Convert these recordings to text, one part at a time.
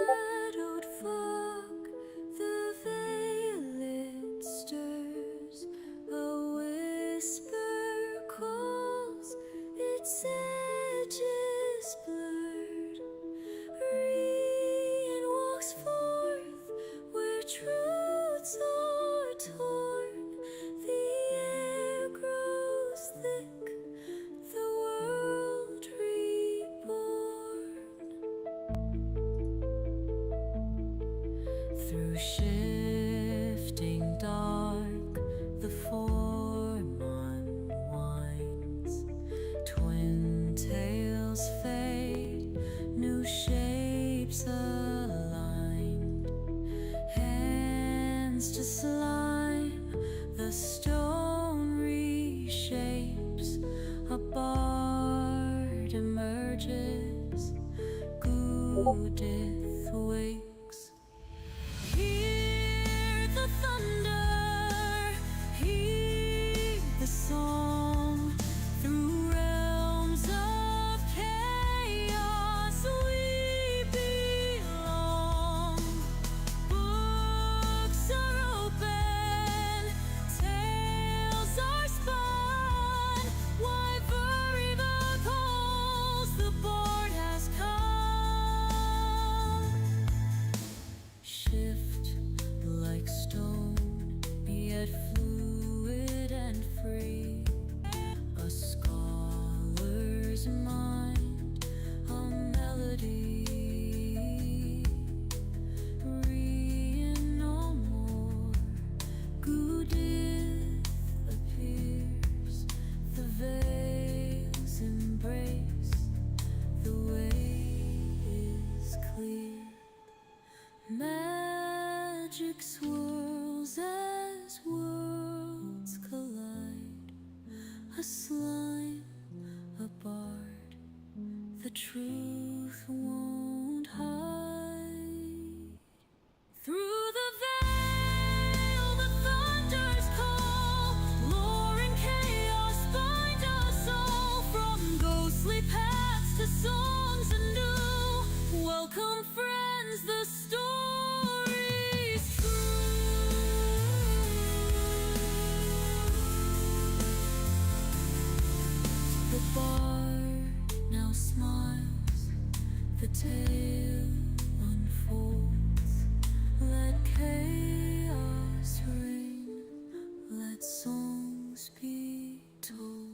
shadowed fog, the veil it stirs, a whisper calls, its edges blurred. Rein walks forth where truths are torn, the air grows thick, the world reborn. Through shifting dark, the form unwinds. Twin tails fade, new shapes aligned. Hands to slime, the stone reshapes. A bard emerges, Goo-dith wakes. Hear the thunder, hear the song. Through realms of chaos we belong. Books are open, tales are spun. Why Veriva calls, the bard has come. Shift like stone, yet fluid and free. A scholar's mind, a melody. Rein no more, Goo-dith appears. The veils embrace, the way is clear. Magic swirls as worlds collide. A slime, a bard, the truth won't hide. Through the veil, the thunders call. Lore and chaos bind us all. From ghostly paths to songs anew. Welcome, friends, the story's true. The bard now smiles, the tale unfolds. Let chaos reign, let songs be told.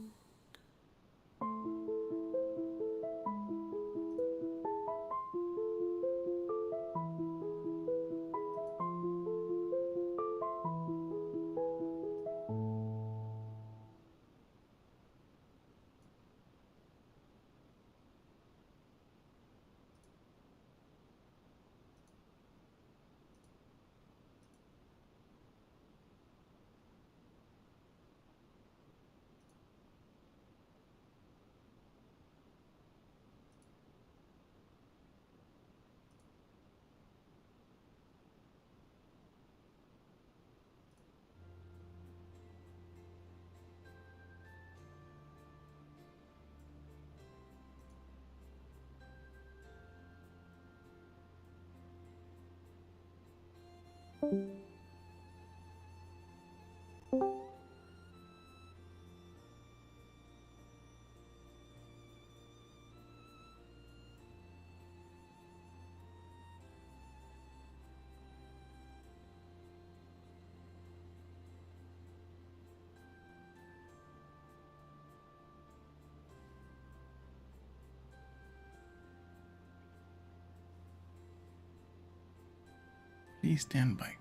Please stand by.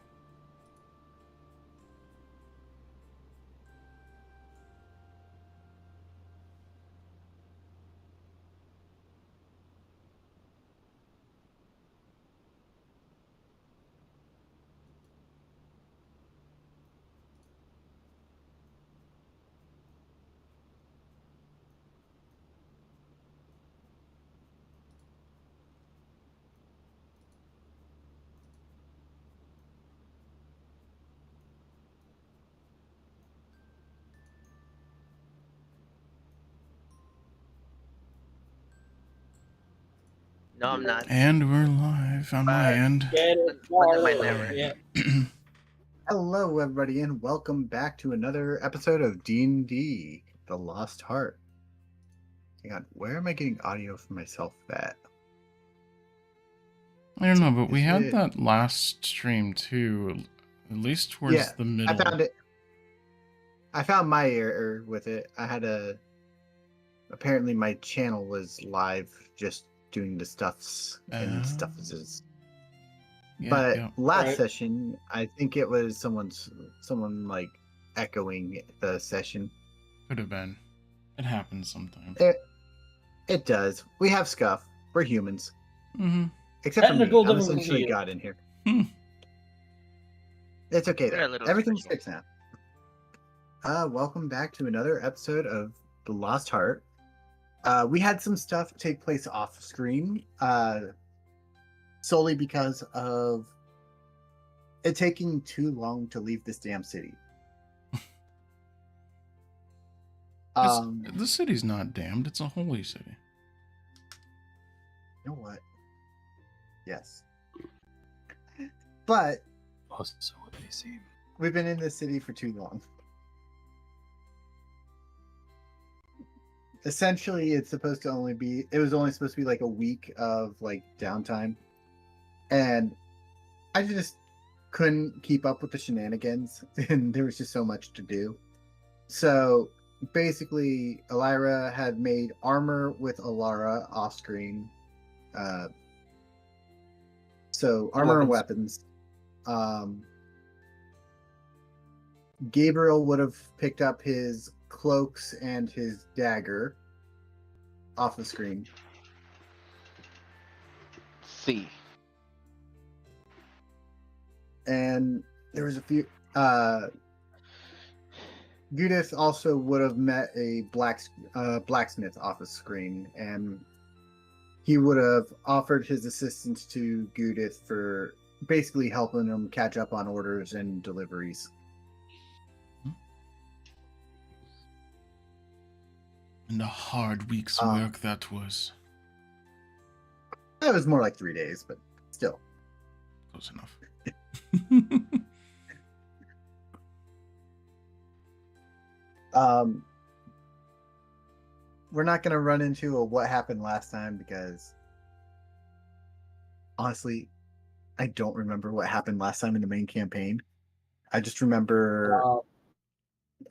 No, I'm not. And we're live. found my end. Get it Look at my started. liver. Yeah. Hello, everybody, and welcome back to another episode of D&D, The Lost Heart. Hang on, where am I getting audio for myself at? I don't know, but we Is had it- that last stream too, at least towards Yeah, the middle. I found it. I found my error with it. I had apparently my channel was live just doing the stuffs and stuffs. Yeah, But yeah. last Right. session, I think it was someone like echoing the session. Could have been. It happens sometimes. It does. We have scuff. We're humans. Mm-hmm. Except for me. Technical I'm essentially difficulty. God in here. Hmm. It's okay You're a though. little Everything's special. fixed now. Welcome back to another episode of The Lost Heart. We had some stuff take place off screen, solely because of it taking too long to leave this damn city. The city's not damned, it's a holy city. You know what? Yes. But Also, what they seem. we've been in this city for too long. Essentially, it was only supposed to be like a week of like downtime. And I just couldn't keep up with the shenanigans, and there was just so much to do. So basically, Ellyra had made armor with Ellyra off screen. So armor and weapons. Gabriel would have picked up his cloaks and his dagger off the screen. See. And there was a few Goo-dith also would have met a blacksmith off the screen, and he would have offered his assistance to Goo-dith for basically helping him catch up on orders and deliveries. And a hard week's Um, work that was. That was more like 3 days, but still. Close enough. We're not going to run into what happened last time because honestly, I don't remember what happened last time in the main campaign. I just remember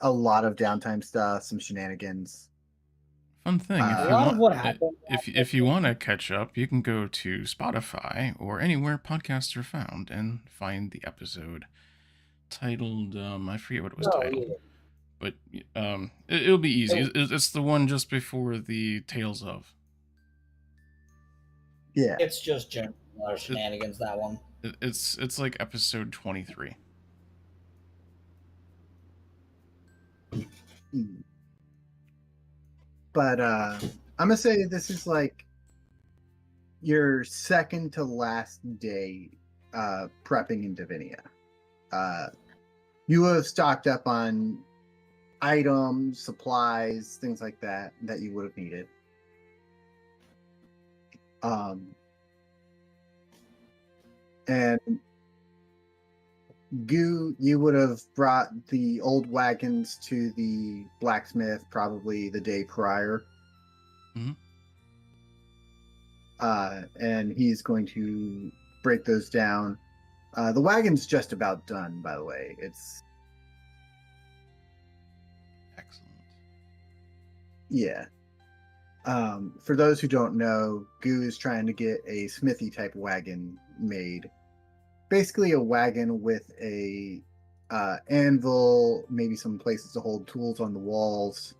a lot of downtime stuff, some shenanigans. Fun thing, A lot of what happened if you want to catch up, you can go to Spotify or anywhere podcasts are found and find the episode titled I forget what it was titled. Yeah. But it'll be easy. It's the one just before the Tales of. Yeah. It's just general shenanigans, that one. It's like episode 23. But I'm gonna say this is like your second to last day prepping in Divinia. You have stocked up on items, supplies, things like that you would have needed. And Goo, you would have brought the old wagons to the blacksmith probably the day prior. Mhm. And he's going to break those down. The wagon's just about done, by the way. It's Excellent. yeah. For those who don't know, Goo is trying to get a smithy type wagon made. Basically a wagon with a anvil, maybe some places to hold tools on the walls.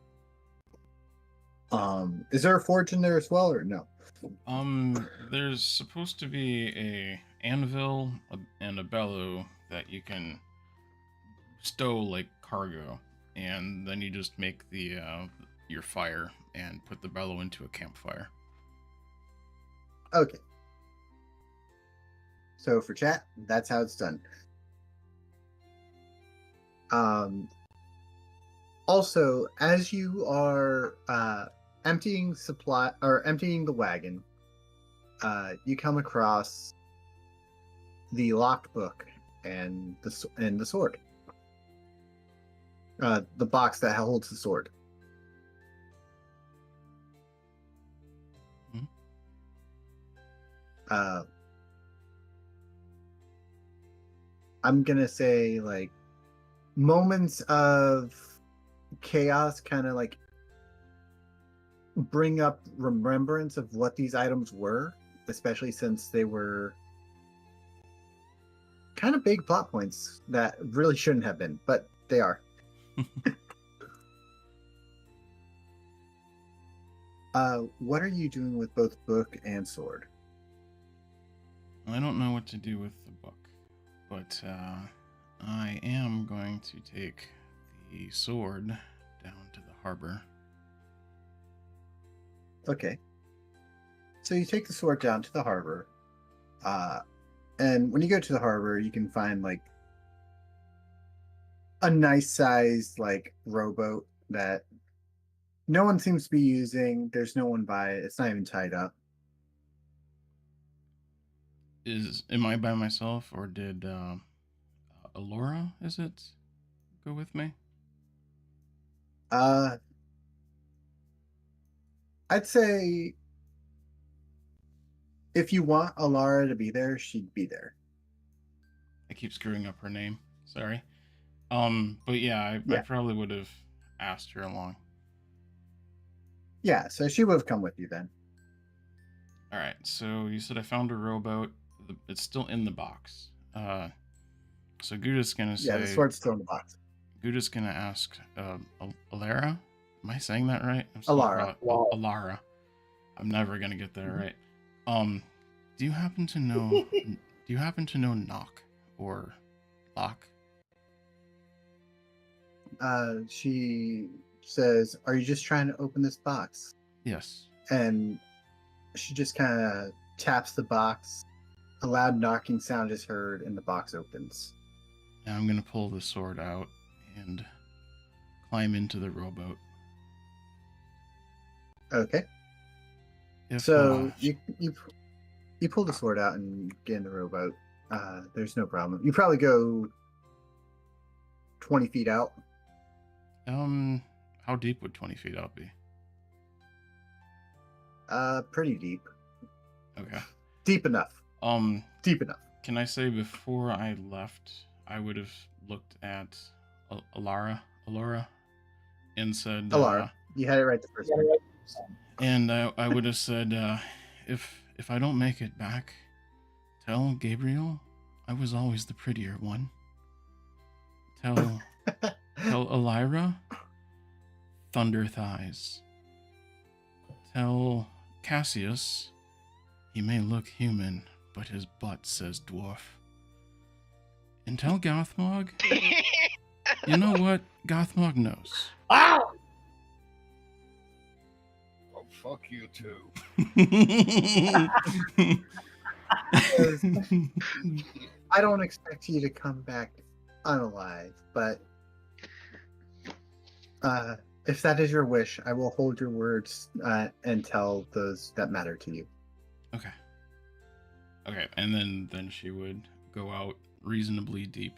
Is there a forge in there as well, or no? There's supposed to be a anvil and a bellow that you can stow like cargo, and then you just make the your fire and put the bellow into a campfire. Okay. So for chat, that's how it's done. Also, as you are emptying the wagon, you come across the locked book and the sword. The box that holds the sword. Hmm. I'm gonna say like moments of chaos kind of like bring up remembrance of what these items were, especially since they were kind of big plot points that really shouldn't have been, but they are. What are you doing with both book and sword? I don't know what to do with the book, but I am going to take the sword down to the harbor. Okay. So you take the sword down to the harbor, and when you go to the harbor, you can find like a nice sized like rowboat that no one seems to be using. There's no one by it. It's not even tied up. Am I by myself, or did Ellyra, is it, go with me? I'd say if you want Ellyra to be there, she'd be there. I keep screwing up her name. Sorry. But yeah, I probably would have asked her along. Yeah, so she would have come with you then. All right. So you said I found a rowboat. It's still in the box. So Goo-dith's gonna say. Yeah, the sword's still in the box. Goo-dith's gonna ask Ellyra. Am I saying that right? Ellyra. Ellyra. I'm never gonna get that right. Do you happen to know? Do you happen to know knock or lock? She says, "Are you just trying to open this box?" Yes. And she just kind of taps the box. A loud knocking sound is heard, and the box opens. Now I'm gonna pull the sword out and climb into the rowboat. Okay. So you pull the sword out and get in the rowboat. There's no problem. You probably go 20 feet out. How deep would 20 feet out be? Pretty deep. Okay. Deep enough. Deep enough. Can I say before I left, I would have looked at Ellyra, and said, Ellyra. You had it right the first time. And I would have said, if I don't make it back, tell Gabriel I was always the prettier one. Tell Ellyra, thunder thighs. Tell Cassius, he may look human, but his butt says dwarf. And tell Gothmog, you know what? Gothmog knows. Ow! Oh, fuck you too. I don't expect you to come back unalive, but if that is your wish, I will hold your words and tell those that matter to you. Okay. Okay, and then she would go out reasonably deep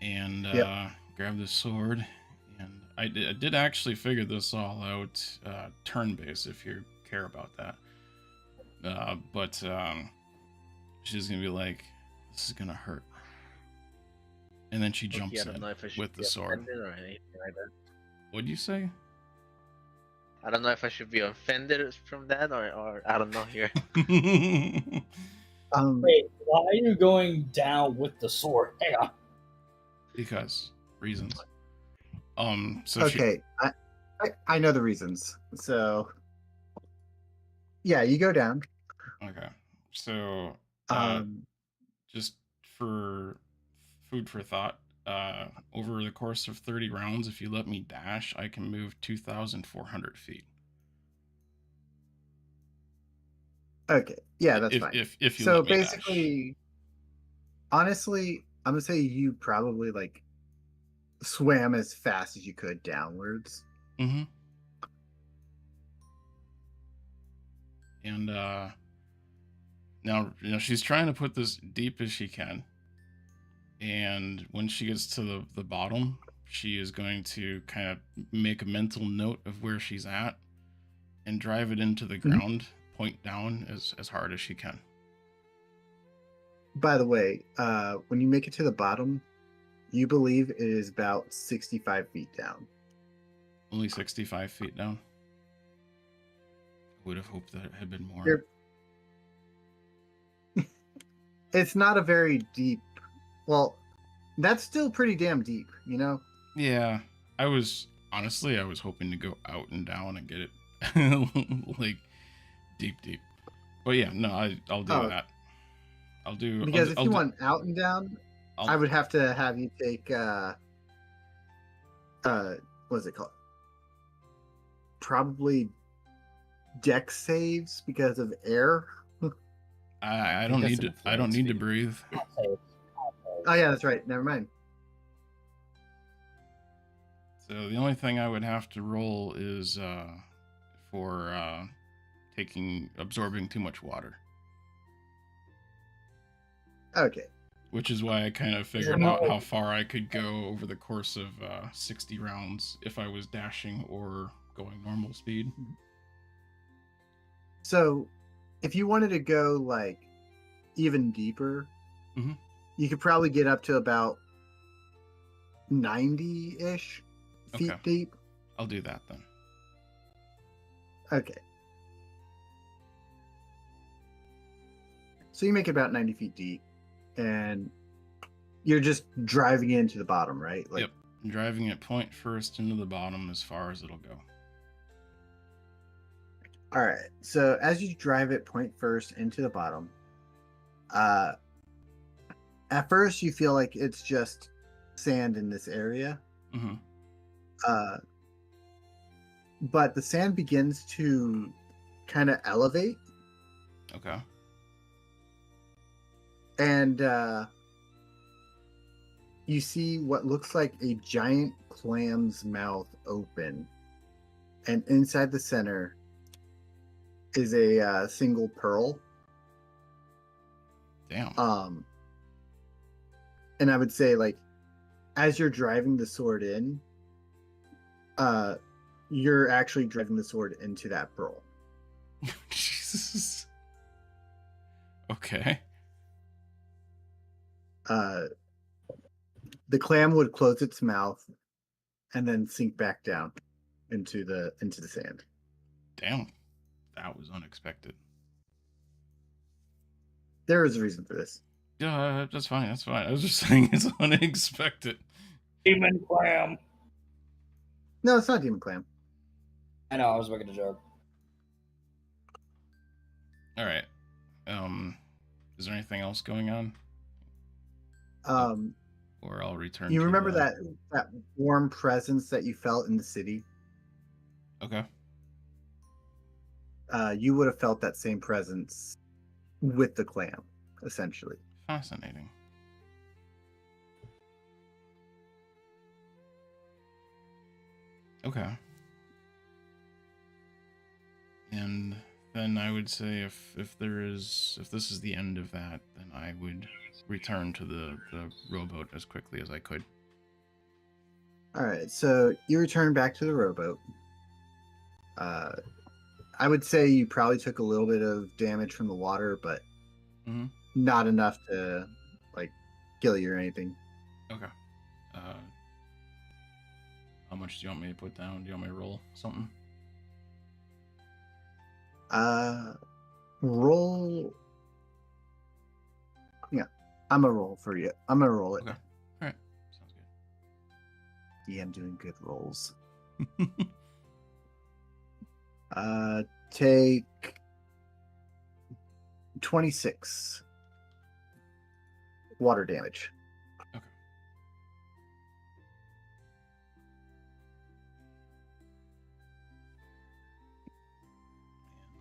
and grab the sword. And I did actually figure this all out turn-based, if you care about that. But she's gonna be like, this is gonna hurt. And then she jumps in with the sword. Or anything like that. What'd you say? I don't know if I should be offended from that or I don't know here. Wait, why are you going down with the sword? Hang on. Because reasons. So okay, I know the reasons. So yeah, you go down. Okay, so just for food for thought, over the course of 30 rounds, if you let me dash, I can move 2,400 feet. Okay, yeah, that's fine. If you so let me basically, dash. Honestly, I'm gonna say you probably like swam as fast as you could downwards. Mm-hmm. And Now, she's trying to put this deep as she can. And when she gets to the bottom, she is going to kind of make a mental note of where she's at and drive it into the ground, point down as hard as she can. By the way, when you make it to the bottom, you believe it is about 65 feet down. Only 65 feet down. I would have hoped that it had been more. It's not a very deep. Well, that's still pretty damn deep, you know? Yeah. I was hoping to go out and down and get it like deep. But yeah, no, I'll do that. Because if you want out and down, I would have to have you take what's it called? Probably deck saves because of air. I don't need to breathe. Oh yeah, that's right. Never mind. So the only thing I would have to roll is for absorbing too much water. Okay. Which is why I kind of figured out how far I could go over the course of 60 rounds if I was dashing or going normal speed. So, if you wanted to go like even deeper, you could probably get up to about 90-ish feet deep. I'll do that then. Okay. So you make it about 90 feet deep, and you're just driving into the bottom, right? Yep. I'm driving it point first into the bottom as far as it'll go. All right. So as you drive it point first into the bottom, at first you feel like it's just sand in this area. But the sand begins to kind of elevate. Okay. And you see what looks like a giant clam's mouth open. And inside the center is a single pearl. Damn. And I would say, like, as you're driving the sword in, you're actually driving the sword into that pearl. Jesus. Okay. The clam would close its mouth and then sink back down into the sand. Damn. That was unexpected. There is a reason for this. Yeah, that's fine. That's fine. I was just saying it's unexpected. Demon clam. No, it's not demon clam. I know, I was making a joke. All right. Is there anything else going on? Or I'll return. You remember that warm presence that you felt in the city? Okay. You would have felt that same presence with the clam, essentially. Fascinating. Okay. And then I would say if this is the end of that, then I would return to the rowboat as quickly as I could. All right, so you return back to the rowboat. I would say you probably took a little bit of damage from the water, but not enough to like kill you or anything. Okay. How much do you want me to put down? Do you want me to roll something? Roll. Yeah, I'm gonna roll for you. I'm gonna roll it. Okay. All right. Sounds good. DM doing good rolls. Take 26 water damage. Okay.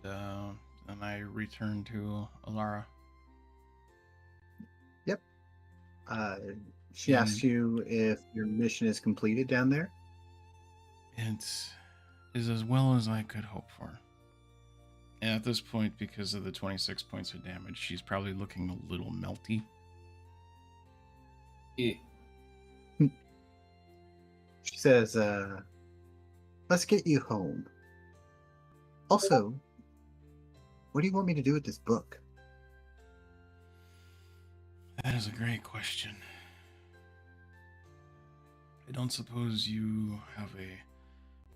And then I return to Ellyra. Yep. She asks you if your mission is completed down there. It is as well as I could hope for. And at this point, because of the 26 points of damage, she's probably looking a little melty. Yeah. She says, let's get you home. Also, what do you want me to do with this book? That is a great question. I don't suppose you have a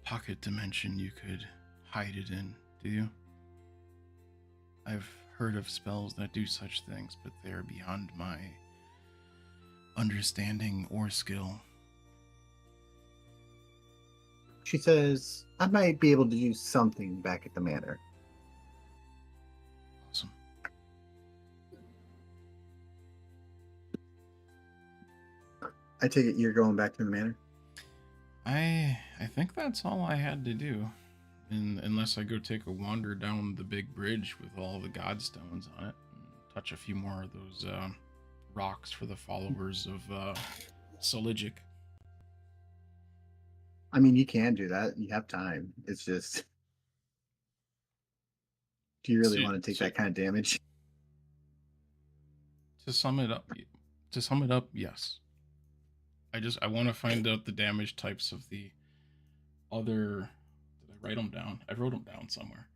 pocket dimension you could hide it in, do you? I've heard of spells that do such things, but they are beyond my understanding or skill. She says, I might be able to do something back at the manor. Awesome. I take it you're going back to the manor? I think that's all I had to do. Unless I go take a wander down the big bridge with all the godstones on it and touch a few more of those rocks for the followers of Soligic. I mean, you can do that. You have time. It's just, do you really want to take that kind of damage? To sum it up, yes. I want to find out the damage types of the other. Did I write them down? I wrote them down somewhere.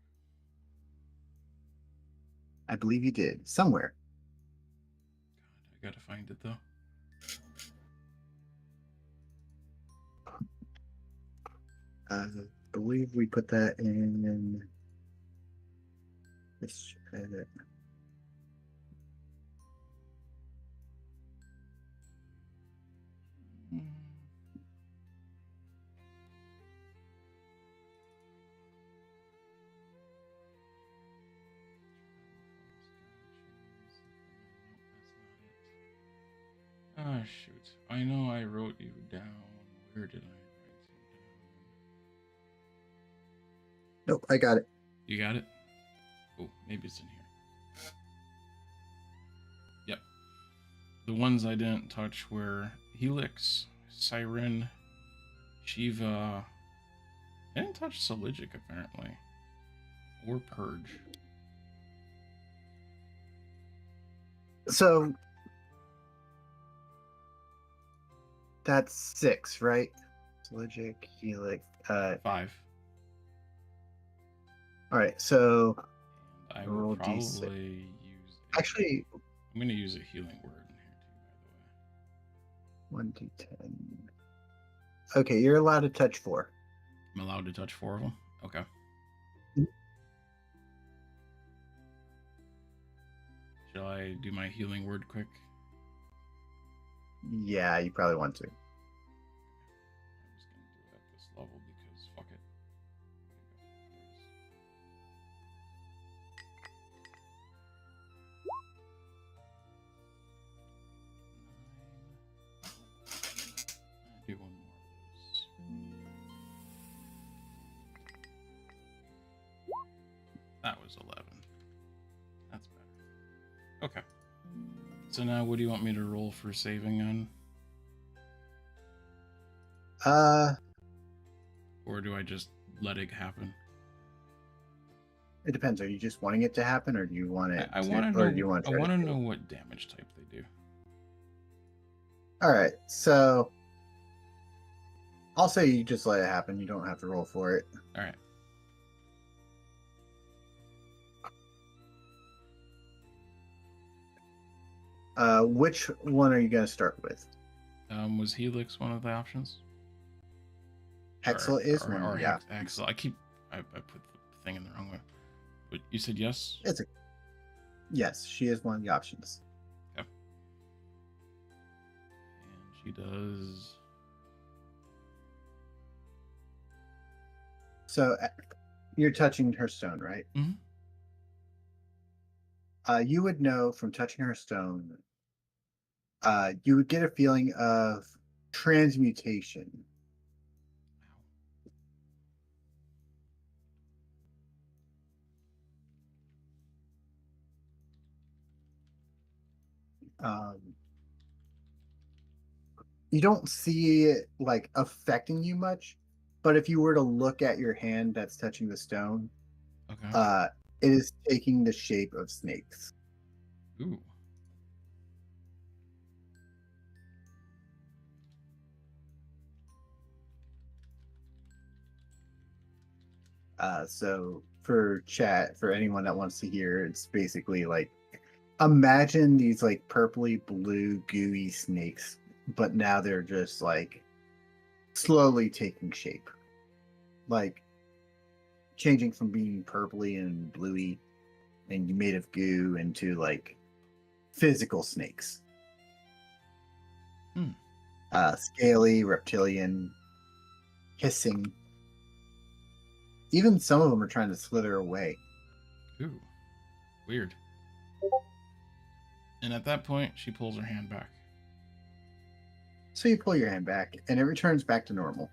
I believe you did. Somewhere. God, I gotta find it though. I believe we put that in. Let's edit. Ah, shoot. I know I wrote you down. Where did I write you down? Nope, I got it. You got it? Oh, maybe it's in here. Yep. The ones I didn't touch were Helix, Siren, Shiva. I didn't touch Soligic, apparently. Or Purge. So that's 6, right? Soligic, Helix. 5. All right, so I roll will probably D6. use. Actually, I'm going to use a healing word in here too, by the way. 1d10. Okay, you're allowed to touch 4. I'm allowed to touch 4 of them? Okay. Shall I do my healing word quick? Yeah, you probably want to. I'm just going to do it at this level because fuck it. Do one more of those. That was 11. That's better. Okay. So now what do you want me to roll for saving on? Or do I just let it happen? It depends. Are you just wanting it to happen, or do you want it? I to, want to or know. do you want I to want to know what damage type they do. All right, so I'll say you just let it happen. You don't have to roll for it. All right. Which one are you going to start with? Was Helix one of the options? Hexel is one. Or Yeah. Hexel. I put the thing in the wrong way. But you said yes? Yes, she is one of the options. Yep. And she does. So you're touching her stone, right? Mhm. You would know from touching her stone. You would get a feeling of transmutation. You don't see it like affecting you much, but if you were to look at your hand that's touching the stone, Okay. It is taking the shape of snakes. Ooh. So for chat, for anyone that wants to hear, it's basically like imagine these like purpley blue gooey snakes, but now they're just like slowly taking shape, like changing from being purpley and bluey and made of goo into like physical snakes. Scaly, reptilian, hissing. Even some of them are trying to slither away. Ooh. Weird. And at that point, she pulls her hand back. So you pull your hand back, and it returns back to normal.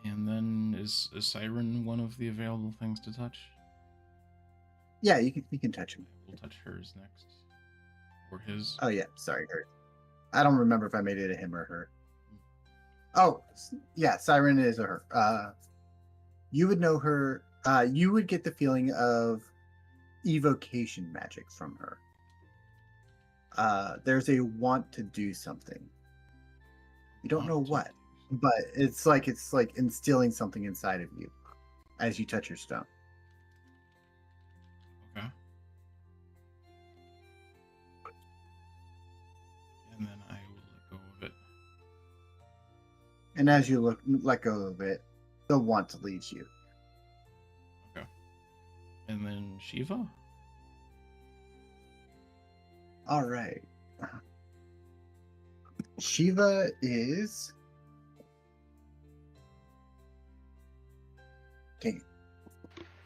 And then is Siren one of the available things to touch? Yeah, you can touch him. We'll touch hers next. Or his. Oh yeah, sorry, her. I don't remember if I made it a him or her. Oh, yeah, Siren is a her. You would know her. You would get the feeling of evocation magic from her. There's a want to do something. You don't know what, but it's like instilling something inside of you as you touch your stone. Okay. And then I will let go of it. And as you let go of it, the want leaves you. Okay. And then Shiva? All right. Shiva is. Dang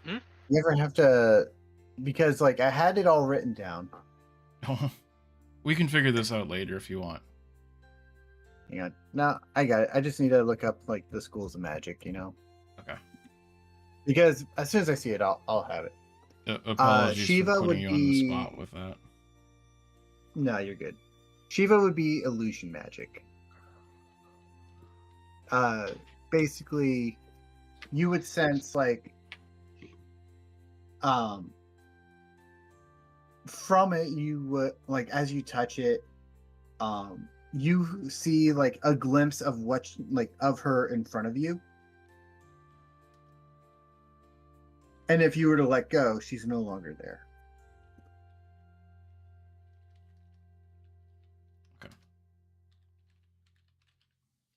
it. You ever have to. Because, like, I had it all written down. We can figure this out later if you want. Hang on. No, I got it. I just need to look up, like, the schools of magic, you know? Okay. Because as soon as I see it, I'll have it. Apologies Shiva for would putting you on be- the spot with that. No, you're good. Shiva would be illusion magic. Basically, you would sense like, from it, you would like as you touch it, you see like a glimpse of what like of her in front of you, and if you were to let go, she's no longer there.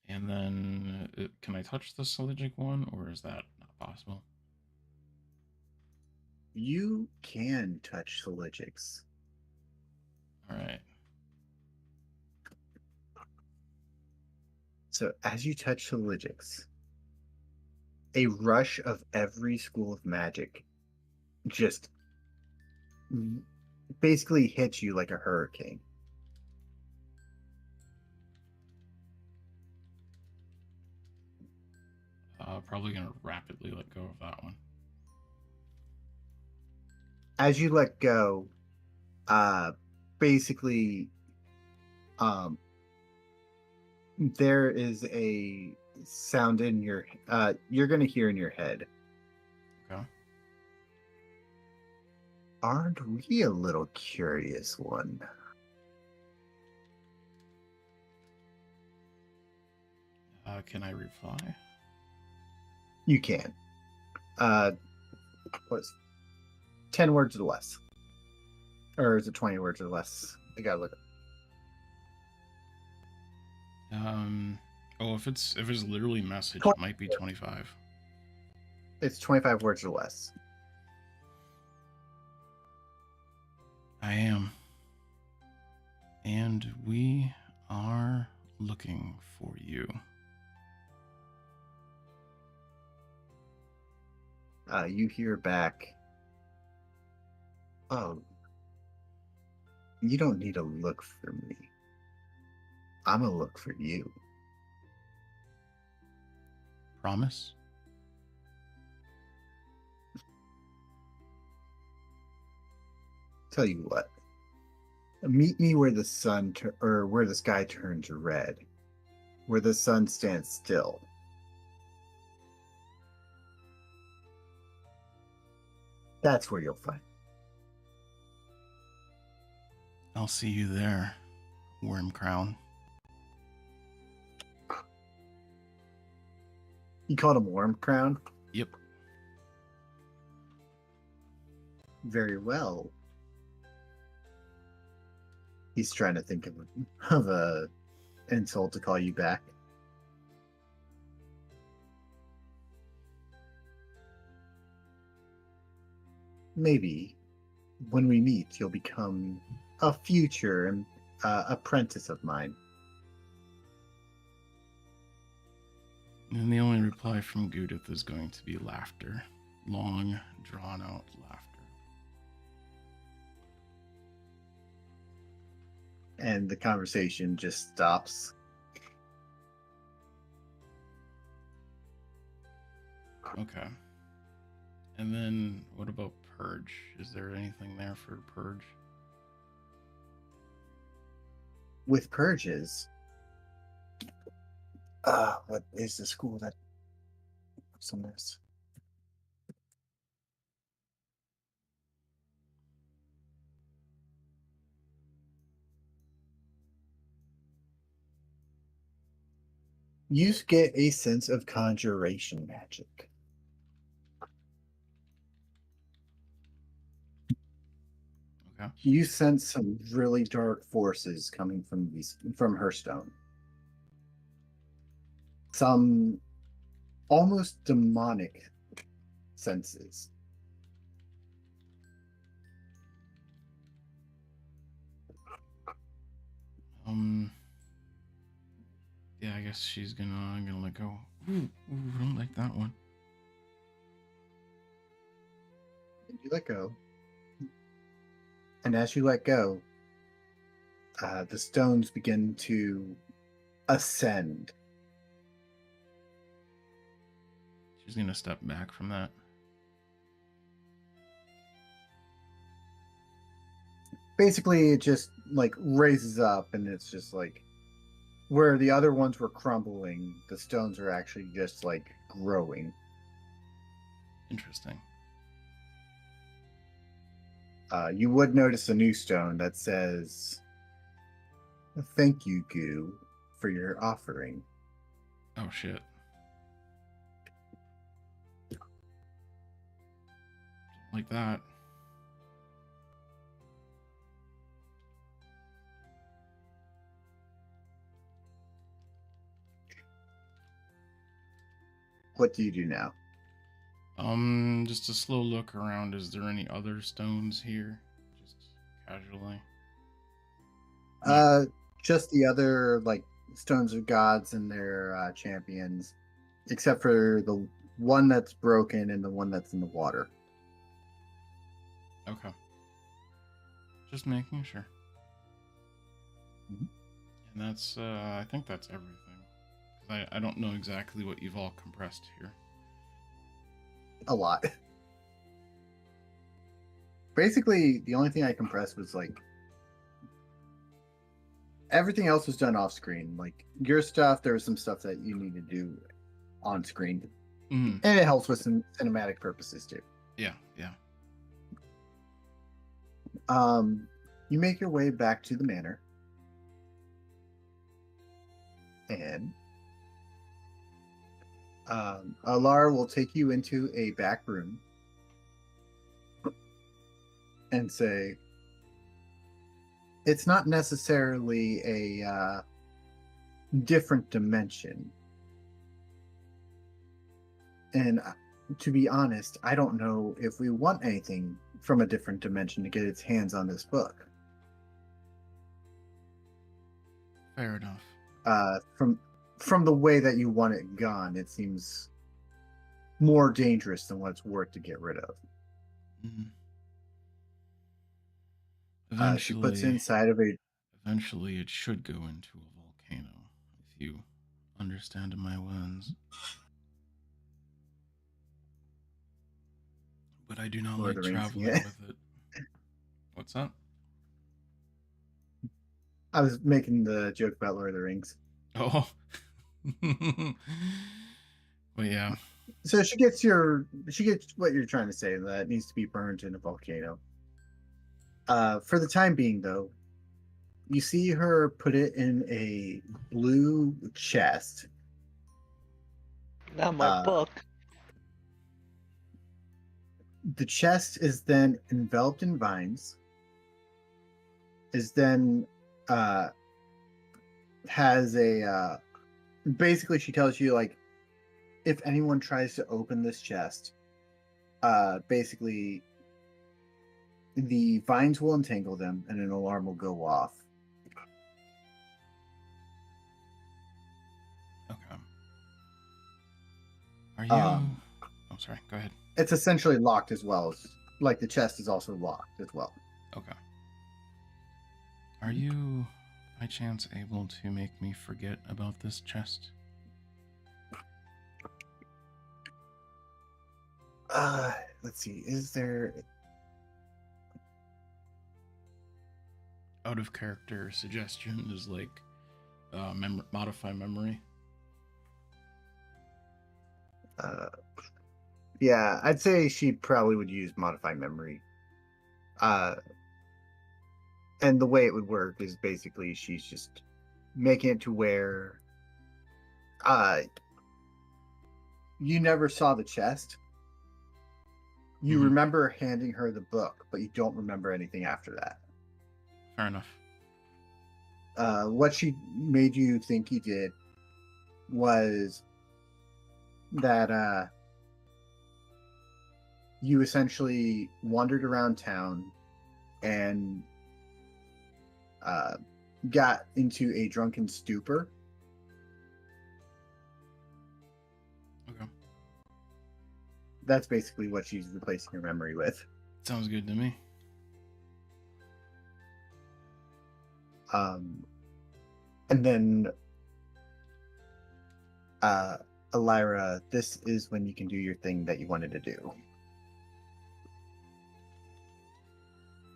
And then, can I touch the Saligic one, or is that not possible? You can touch Saligics. All right. So as you touch Saligics, a rush of every school of magic just basically hits you like a hurricane. Probably gonna rapidly let go of that one. As you let go, basically, there is a sound in your, you're going to hear in your head. Okay. Aren't we a little curious one? Can I reply? You can. What's 10 words or less? Or is it 20 words or less? I gotta look. Oh, if it's literally message, it might be 25. It's 25 words or less. I am. And we are looking for you. You hear back. Oh, you don't need to look for me. I'm gonna look for you. Promise? Tell you what. Meet me where the sun or where the sky turns red, where the sun stands still. That's where you'll find. I'll see you there, Worm Crown. You called him Worm Crown? Yep. Very well. He's trying to think of a insult to call you back. Maybe when we meet, you'll become a future apprentice of mine. And the only reply from Goo-dith is going to be laughter. Long, drawn-out laughter. And the conversation just stops. Okay. And then, what about Purge? Is there anything there for Purge? With purges, what is the school that works on this? You get a sense of conjuration magic. Okay. You sense some really dark forces coming from her stone. Some almost demonic senses. Yeah, I guess she's I'm gonna let go. Ooh, I don't like that one. You let go. And as you let go, the stones begin to ascend. She's gonna step back from that. Basically, it just like raises up, and it's just like where the other ones were crumbling, the stones are actually just like growing. Interesting. You would notice a new stone that says, "Thank you, Goo, for your offering." Oh shit. Like that. What do you do now? Just a slow look around. Is there any other stones here? Just casually. Just the other like stones of gods and their champions, except for the one that's broken and the one that's in the water. Okay. Just making sure. Mhm. And that's, I think that's everything. 'Cause I don't know exactly what you've all compressed here. A lot. Basically, the only thing I compressed was like everything else was done off screen. Like your stuff, there was some stuff that you need to do on screen, Mm, and it helps with some cinematic purposes too. yeah, yeah. You make your way back to the manor, and Ellyra will take you into a back room and say, it's not necessarily a different dimension. And to be honest, I don't know if we want anything from a different dimension to get its hands on this book. Fair enough. From the way that you want it gone, it seems more dangerous than what it's worth to get rid of. Mm. She puts inside of a. Eventually, it should go into a volcano, if you understand my words. But I do not Lord like of the Rings, traveling yeah. with it. What's that? I was making the joke about Lord of the Rings. Oh. But yeah, So she gets what you're trying to say, that it needs to be burned in a volcano. For the time being, though, you see her put it in a blue chest. Not my book. The chest is then enveloped in vines. Is then has a basically she tells you, like, if anyone tries to open this chest, basically the vines will entangle them and an alarm will go off. Okay. Are you? Oh, sorry. Go ahead. It's essentially locked as well. Like the chest is also locked as well. Okay. Are you, by chance, able to make me forget about this chest? Let's see. Is there? Out of character suggestion is like modify memory. Yeah, I'd say she probably would use modify memory. And the way it would work is basically she's just making it to where you never saw the chest. You remember handing her the book, but you don't remember anything after that. Fair enough. What she made you think you did was that you essentially wandered around town and got into a drunken stupor. Okay. That's basically what she's replacing her memory with. Sounds good to me. And then Ellyra, this is when you can do your thing that you wanted to do.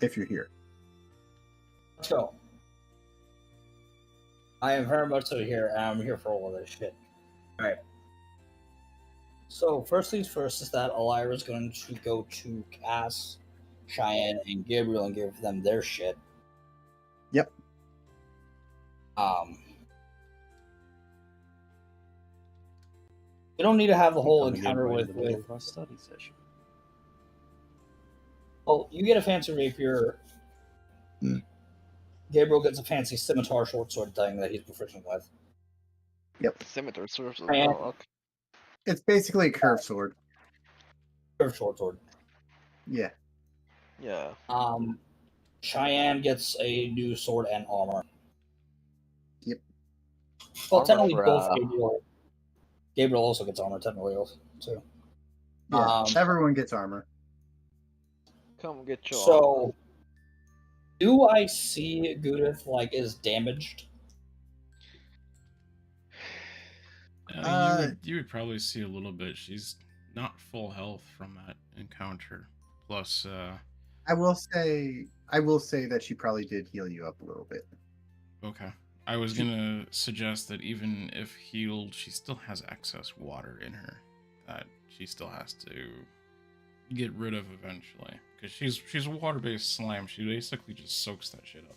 If you're here. Let's go. I am very much so here, and I'm here for all of this shit. Alright. So, first things first is that Ellyra is going to go to Cass, Cheyenne, and Gabriel and give them their shit. Yep. We don't need to have the whole encounter with our study session. Well, you get a fancy rapier. Gabriel gets a fancy scimitar short sword thing that he's proficient with. Yep. Scimitar sword. And- Oh, okay. It's basically a curved sword. Curved short sword. Yeah. Yeah. Cheyenne gets a new sword and armor. Yep. Well, Armor technically for, both Gabriel. Gabriel also gets armor, technically, also, too. Yeah. Everyone gets armor. Come get your. So, do I see Goo-dith, like, is damaged? You would probably see a little bit. She's not full health from that encounter. Plus, I will say that she probably did heal you up a little bit. okay. I was gonna suggest that even if healed, she still has excess water in her that she still has to get rid of eventually. Because she's a water-based slime. She basically just soaks that shit up.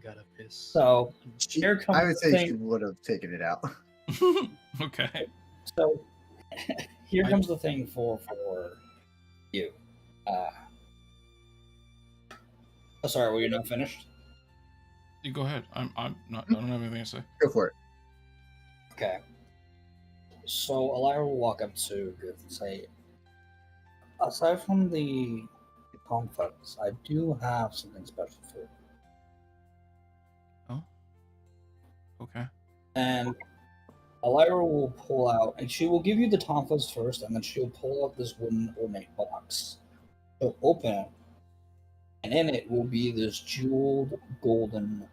Gotta piss. So, here comes I would the say thing. she would have taken it out. Okay. So, here comes the thing for you. Oh, sorry, were you not finished? You go ahead. I'm not. I don't have anything to say. Go for it. Okay. So, Ellyra will walk up to Goo and say, aside from the conflicts, I do have something special for you. Oh. Okay. And Ellyra will pull out, and she will give you the tonfas first, and then she'll pull out this wooden ornate box. She'll open it, and in it will be this jeweled golden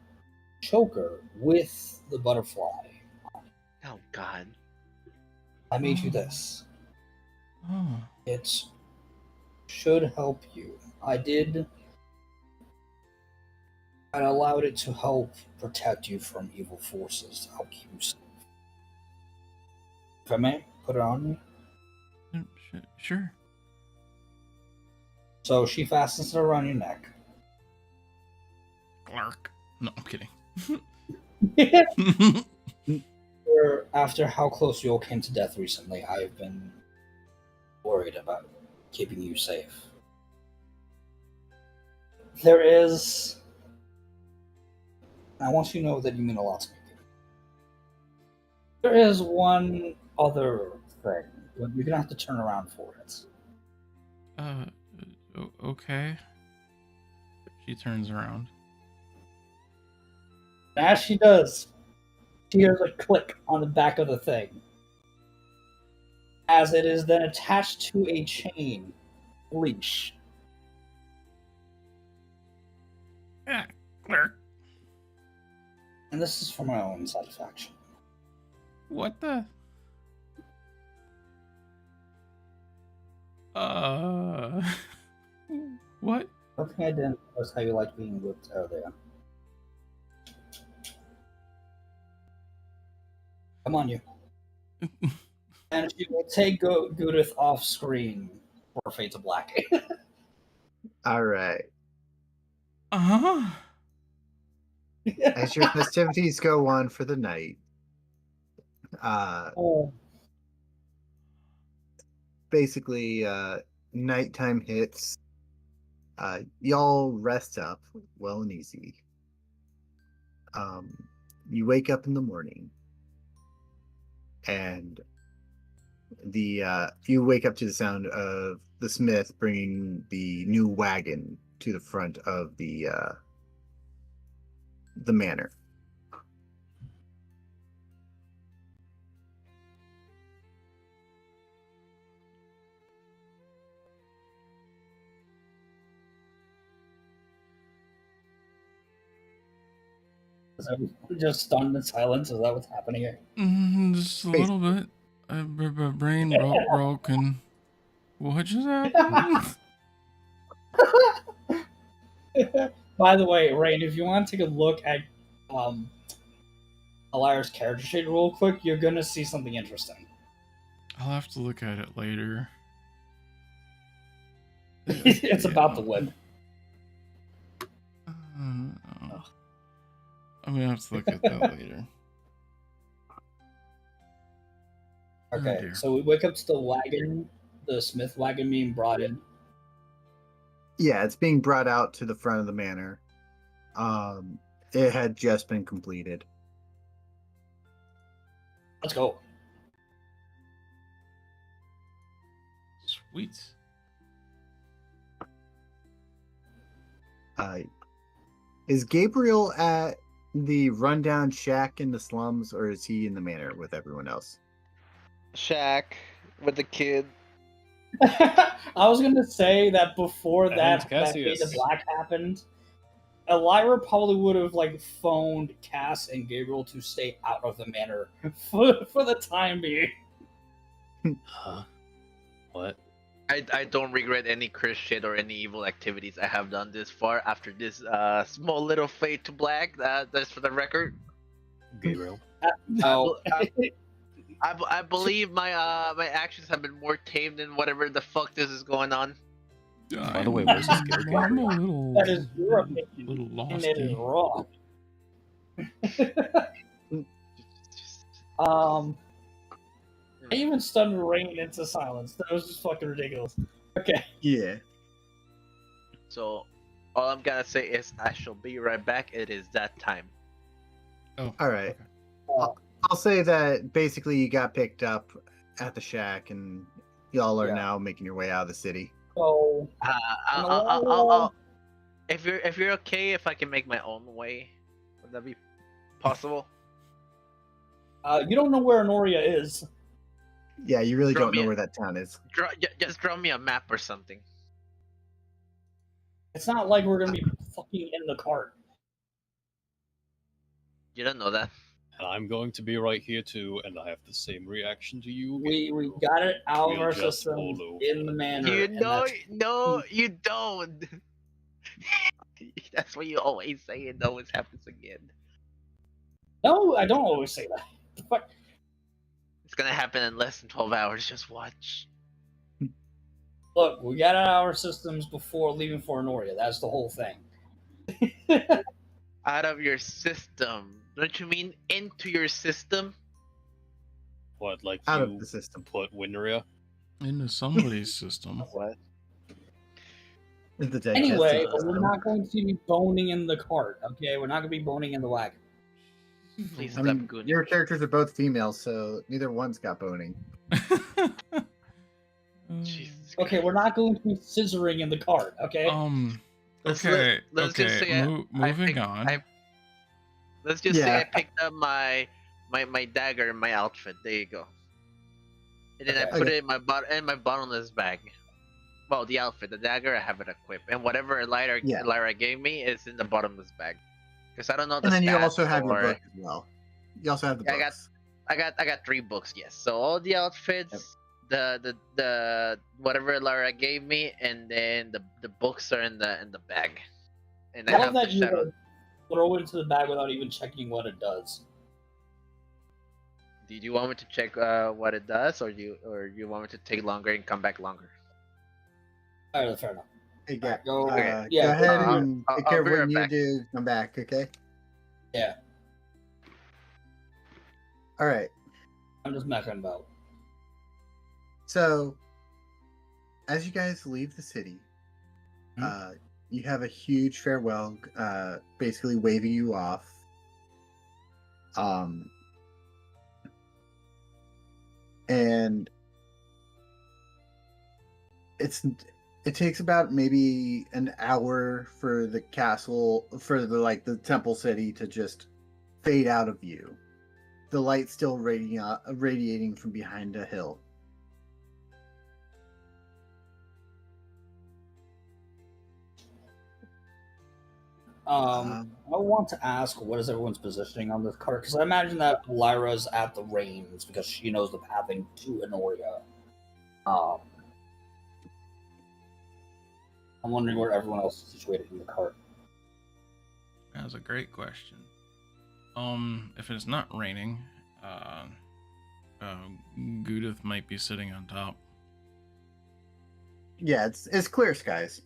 choker with the butterfly. Oh God. I made you this. Oh. It should help you. I allowed it to help protect you from evil forces to help keep you safe. If I may put it on you. Sure. So she fastens it around your neck. Clark. No, I'm kidding. After how close you all came to death recently, I've been worried about keeping you safe. There is... I want you to know that you mean a lot to me. There is one other thing, but you're gonna have to turn around for it. Okay. She turns around. And as she does, she hears a click on the back of the thing, as it is then attached to a chain leash. Yeah, Clark. And this is for my own satisfaction. What the? What? Something I didn't notice how you like being whipped earlier. Come on, you. And she will take Goo-dith off screen for Fate to Black. All right. Uh-huh. As your festivities go on for the night, basically, nighttime hits. Y'all rest up well and easy. You wake up in the morning, and you wake up to the sound of the smith bringing the new wagon to the front of the manor. Is everyone just stunned in silence? Is that what's happening here? Just a little bit. My brain broke and what just happened? By the way, Rein, if you want to take a look at Ellyra's character sheet real quick, you're gonna see something interesting. I'll have to look at it later. It's about the whip. I'm gonna have to look at that later. Okay, dear. so we wake up to the wagon, the smith wagon being brought in. Yeah, it's being brought out to the front of the manor. It had just been completed. Let's go. Sweet. Is Gabriel at the rundown shack in the slums, or is he in the manor with everyone else? Shack with the kid. I was gonna say that before And that Fade Cassius. to Black happened, Ellyra probably would have phoned Cass and Gabriel to stay out of the manor for the time being. Huh? What? I don't regret any cursed shit or any evil activities I have done this far after this small little fade to black. That's for the record. Gabriel. No. I believe my my actions have been more tame than whatever the fuck this is going on. By the way, where's this kid, I'm a Gabriel? little, That is your opinion, little and it is losty. wrong. I even stunned Rein into silence. That was just fucking ridiculous. Okay. Yeah. So all I'm gonna say is I shall be right back. It is that time. Oh, All right. Uh, I'll say that basically you got picked up at the shack, and y'all are Yeah. now making your way out of the city. so I'll if you're okay, if I can make my own way, would that be possible? you don't know where Enoria is. Yeah, you really Draw don't me know a- where that town is. Just draw me a map or something. It's not like we're gonna be fucking in the cart. You don't know that. And I'm going to be right here too, and I have the same reaction to you. We Gabriel. got it out of We'll our just system follow in the that. manor. You and know, that's- no, you don't. That's what you always say, and always happens again. No, I don't always say that. The fuck? It's gonna happen in less than 12 hours. Just watch. Look, we got out our systems before leaving for Enoria. That's the whole thing. Out of your system. Don't you mean into your system? What, like Out you of the system. put Winria? Into somebody's system. What? The dead Anyway, cat's but we're system. not going to be boning in the cart, okay? We're not going to be boning in the wagon. Please I stop mean, gooning. your characters are both females, so neither one's got boning. Jesus Okay, we're not going to be scissoring in the cart, okay? Let's Okay. just say Moving on. Let's just say Yeah. I picked up my dagger in my outfit. There you go. And then I Okay. put it in my bottomless bag. Well, the outfit, the dagger, I have it equipped, and whatever Ellyra gave me is in the bottomless bag. Because I don't know the And then you stats also have your or- book as well. You also have the Yeah, books. I got 3 books, yes. So all the outfits, the whatever Ellyra gave me, and then the books are in the bag. And I Love have the that you shadow. throw it into the bag without even checking what it does. Did you want me to check what it does, or you want me to take longer and come back longer? All right, fair enough. Hey, Alright, go- go yeah, ahead I'll- and I'll- take care I'll of be what right you back. do. Come back, okay? Yeah, All right. I'm just messing about. So, as you guys leave the city, you have a huge farewell, basically waving you off. And it takes about maybe an hour for the castle, for the temple city to just fade out of view. The light still radiating from behind a hill. I want to ask, what is everyone's positioning on this cart? Because I imagine that Lyra's at the reins because she knows the pathing to Enoria. I'm wondering where everyone else is situated in the cart. That's a great question. If it's not raining, Goo-dith might be sitting on top. Yeah, it's clear skies.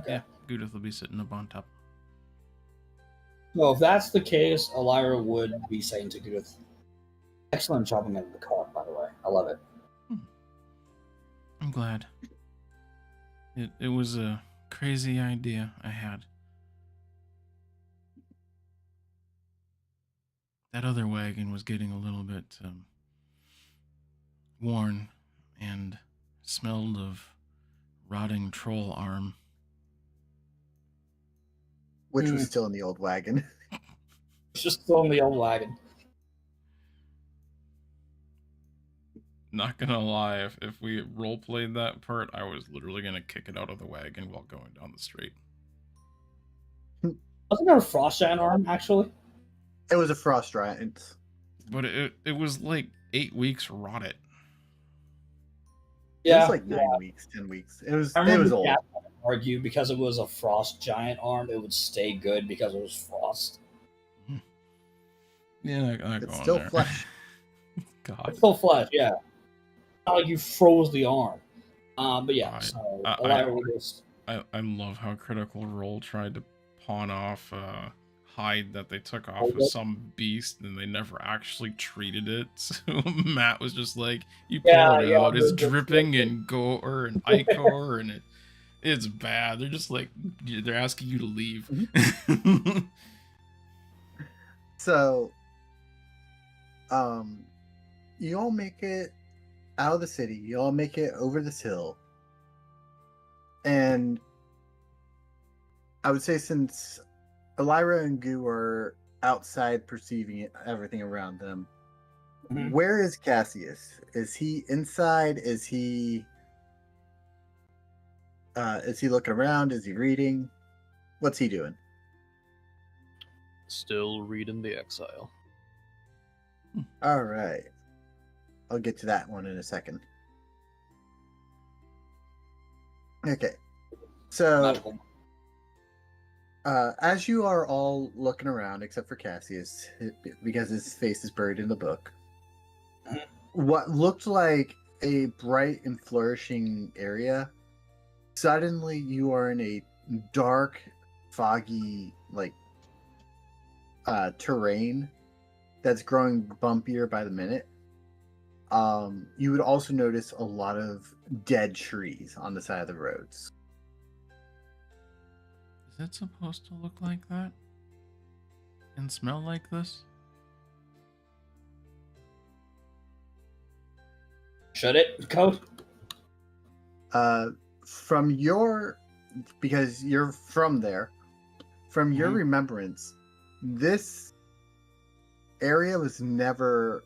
Okay. Goo-dith will be sitting up on top. Well, if that's the case, Ellyra would be saying to Goo-dith, excellent shopping in the cart, by the way. I love it. I'm glad. It was a crazy idea I had. That other wagon was getting a little bit worn and smelled of rotting troll arm. Which was still in the old wagon. It's just still in the old wagon. Not gonna lie, if we roleplayed that part, I was literally gonna kick it out of the wagon while going down the street. Wasn't there a frost giant arm, actually? It was a frost giant. But it was like 8 weeks rotted. It was like 9 weeks, 10 weeks. It was I remember old. Cat argue because it was a frost giant arm, it would stay good because it was frost. Yeah, I It's go on still there. flesh. God. It's still flesh, yeah. Not like you froze the arm. But yeah, so Ellyra would just... I love how Critical Role tried to pawn off hide that they took off of some beast and they never actually treated it. So Matt was just like, you pull it out, it's dripping in gore and ichor and it's bad. They're just like, they're asking you to leave. So, you all make it out of the city. You all make it over this hill. And I would say since Ellyra and Goo are outside perceiving everything around them, where is Cassius? Is he inside? Is he looking around? Is he reading? What's he doing? Still reading The Exile. All right. I'll get to that one in a second. Okay. So As you are all looking around, except for Cassius, because his face is buried in the book, what looked like a bright and flourishing area, suddenly you are in a dark, foggy, terrain that's growing bumpier by the minute. You would also notice a lot of dead trees on the side of the roads. Is it supposed to look like that? And smell like this? Should it, Code? From your, because you're from there, from your Mhm. remembrance, this area was never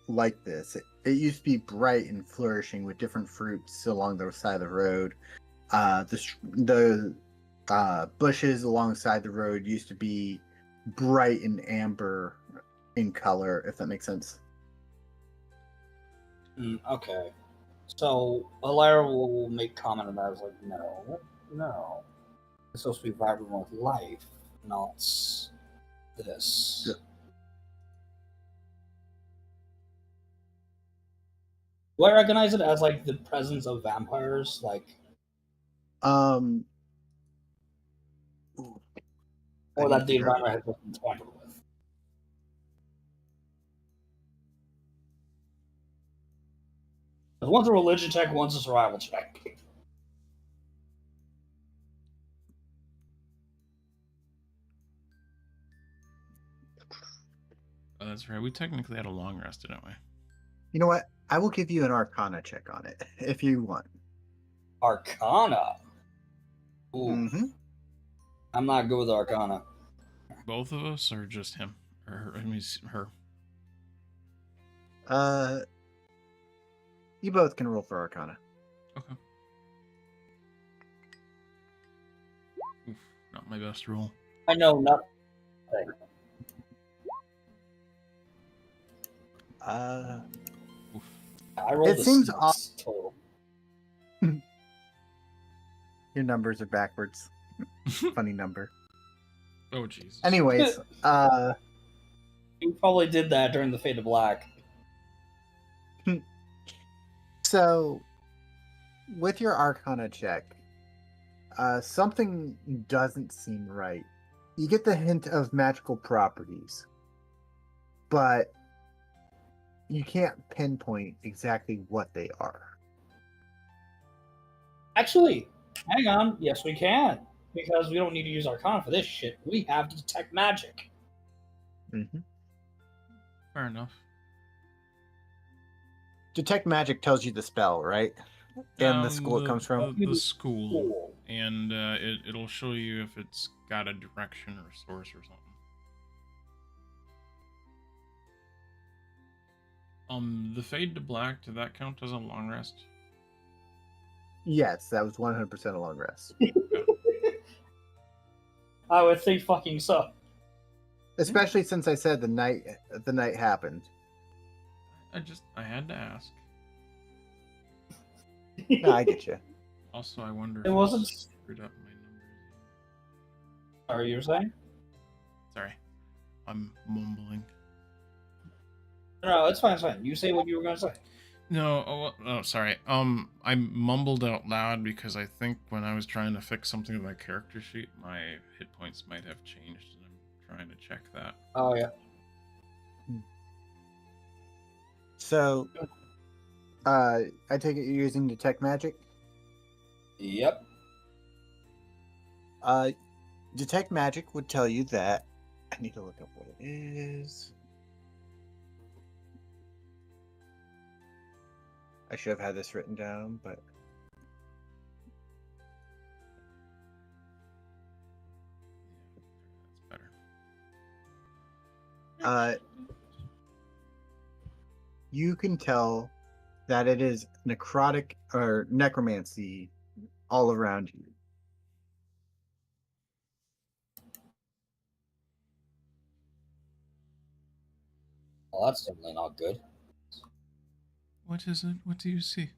like this. It used to be bright and flourishing with different fruits along the side of the road. The bushes alongside the road used to be bright and amber in color, if that makes sense. Okay. So Ellyra will make comment on that. I was like, no. It's supposed to be vibrant with life, not this. Yeah. Do I recognize it as like the presence of vampires? Like, Ooh. I or need that to the figure out- environment has been tampered with? One's a religion check, one's a survival check. Oh, that's right. We technically had a long rest, didn't we? You know what? I will give you an Arcana check on it if you want. Arcana. Ooh, Mm-hmm. I'm not good with Arcana. Both of us, or just him? Or her? I mean, her. You both can roll for Arcana. Okay. Oof, not my best roll. I know nothing. Oof. I rolled It a seems 6 total. Your numbers are backwards. Funny number. Oh, Jesus. Anyways, You probably did that during the Fade to Black. so with your Arcana check, something doesn't seem right. You get the hint of magical properties, but you can't pinpoint exactly what they are. Actually, hang on. Yes, we can. Because we don't need to use Arcana for this shit. We have to detect magic. Mm-hmm. Fair enough. Detect magic tells you the spell, right? And the school it comes from. The school. Cool. And it'll show you if it's got a direction or source or something. The Fade to Black, did that count as a long rest? Yes, that was 100% a long rest. I would think fucking so. Especially since I said the night happened. I had to ask. No, I get you. Also, I wonder It if wasn't- I screwed up my numbers. Sorry, you were saying? Sorry. I'm mumbling. No, it's fine, it's fine. You say what you were going to say. No, sorry. I mumbled out loud because I think when I was trying to fix something with my character sheet, my hit points might have changed, and I'm trying to check that. Oh, yeah. So, I take it you're using detect magic. Yep. Detect magic would tell you that. I need to look up what it is. I should have had this written down, but That's better. you can tell that it is necrotic or necromancy all around you. Well, that's definitely not good. What is it? What do you see?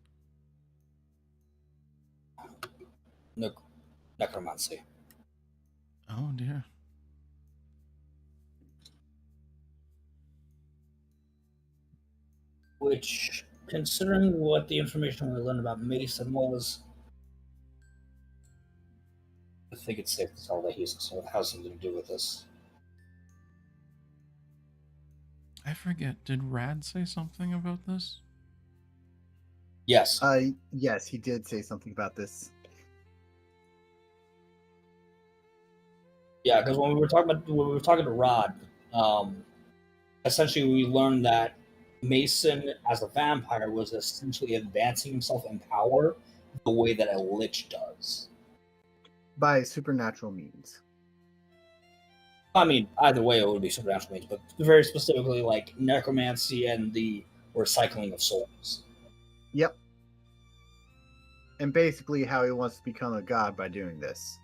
Necromancy. Oh dear. Which, considering what the information we learned about Mason was, I think it's safe to tell that he's has something to do with this. I forget. Did Rad say something about this? Yes. Yes, he did say something about this. Yeah, because when we were talking to Rod, essentially we learned that Mason, as a vampire, was essentially advancing himself in power the way that a lich does. By supernatural means. I mean, either way, it would be supernatural means, but very specifically, like necromancy and the recycling of souls. Yep. And basically how he wants to become a god by doing this.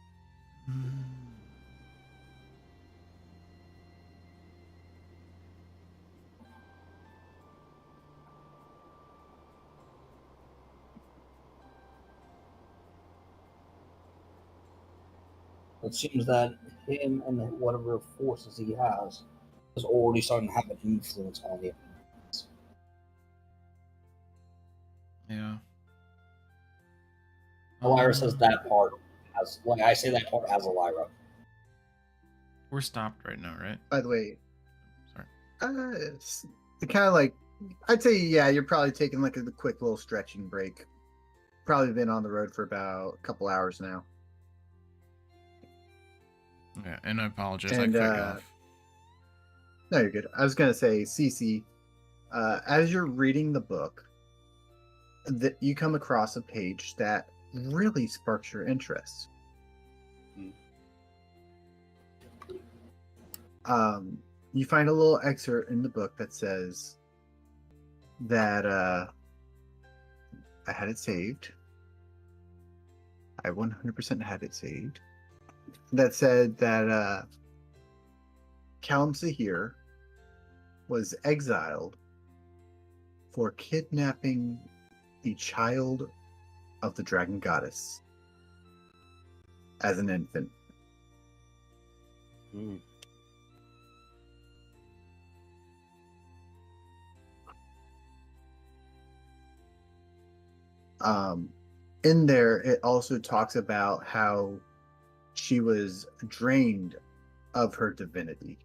It seems that him and whatever forces he has is already starting to have an influence on the. Yeah. Ellyra says that part as, like I say that part as Ellyra. We're stopped right now, right? By the way, Sorry. it's kind of like, I'd say, yeah, you're probably taking like a quick little stretching break. Probably been on the road for about a couple hours now. Yeah, and I apologize. And, I cut you off. No, you're good. I was going to say, Cece, as you're reading the book, that you come across a page that really sparks your interest. You find a little excerpt in the book that says that I had it saved. I 100% had it saved. That said that Callum Zahir was exiled for kidnapping the child of the dragon goddess as an infant. In there, it also talks about how she was drained of her divinity.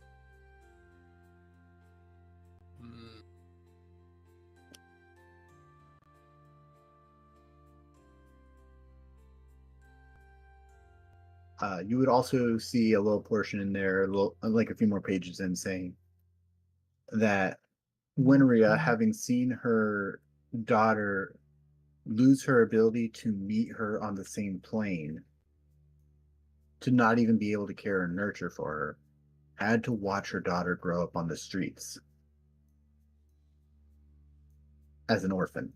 You would also see a little portion in there, like a few more pages in, saying that Winria, having seen her daughter lose her ability to meet her on the same plane, to not even be able to care and nurture for her, had to watch her daughter grow up on the streets as an orphan.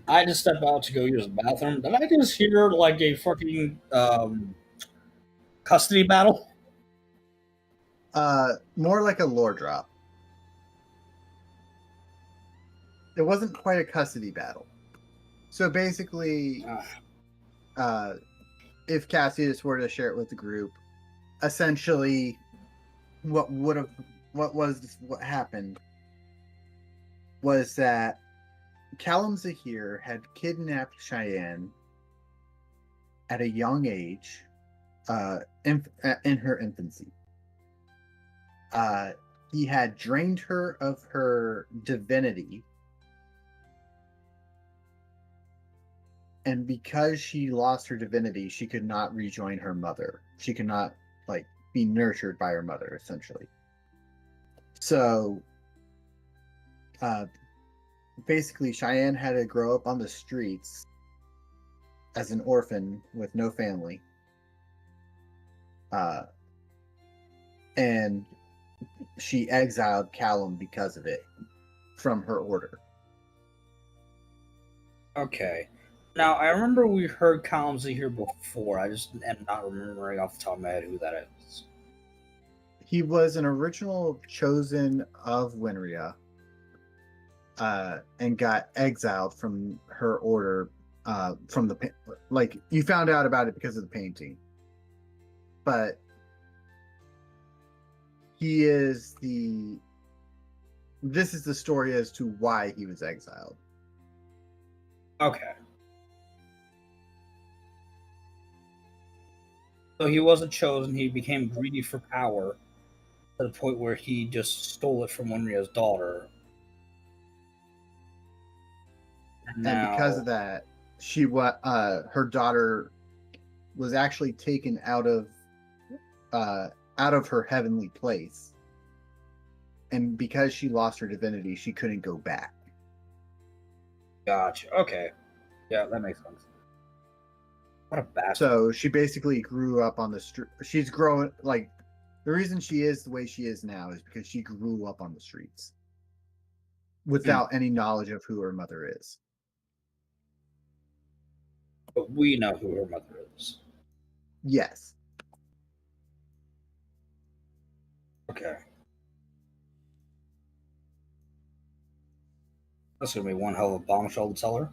I just step out to go use the bathroom. Did I just hear like a fucking custody battle? More like a lore drop. It wasn't quite a custody battle. So basically, if Cassius were to share it with the group, essentially, what happened was that Callum Zahir had kidnapped Cheyenne at a young age, in her infancy. He had drained her of her divinity, and because she lost her divinity, she could not rejoin her mother. She could not be nurtured by her mother, essentially. So basically, Cheyenne had to grow up on the streets as an orphan with no family. And she exiled Callum because of it from her order. Okay. Now, I remember we heard Columns here before. I just am not remembering off the top of my head who that is. He was an original chosen of Winria, and got exiled from her order, from the like you found out about it because of the painting, but he is the. This is the story as to why he was exiled. Okay. So he wasn't chosen, he became greedy for power to the point where he just stole it from Winria's daughter. And Because of that, her daughter was actually taken out of her heavenly place, and because she lost her divinity, she couldn't go back. Gotcha. Okay. Yeah, that makes sense. What a bastard. So she basically grew up on the street. She's growing, like, the reason she is the way she is now is because she grew up on the streets without any knowledge of who her mother is. But we know who her mother is. Yes. Okay. That's gonna be one hell of a bombshell to tell her.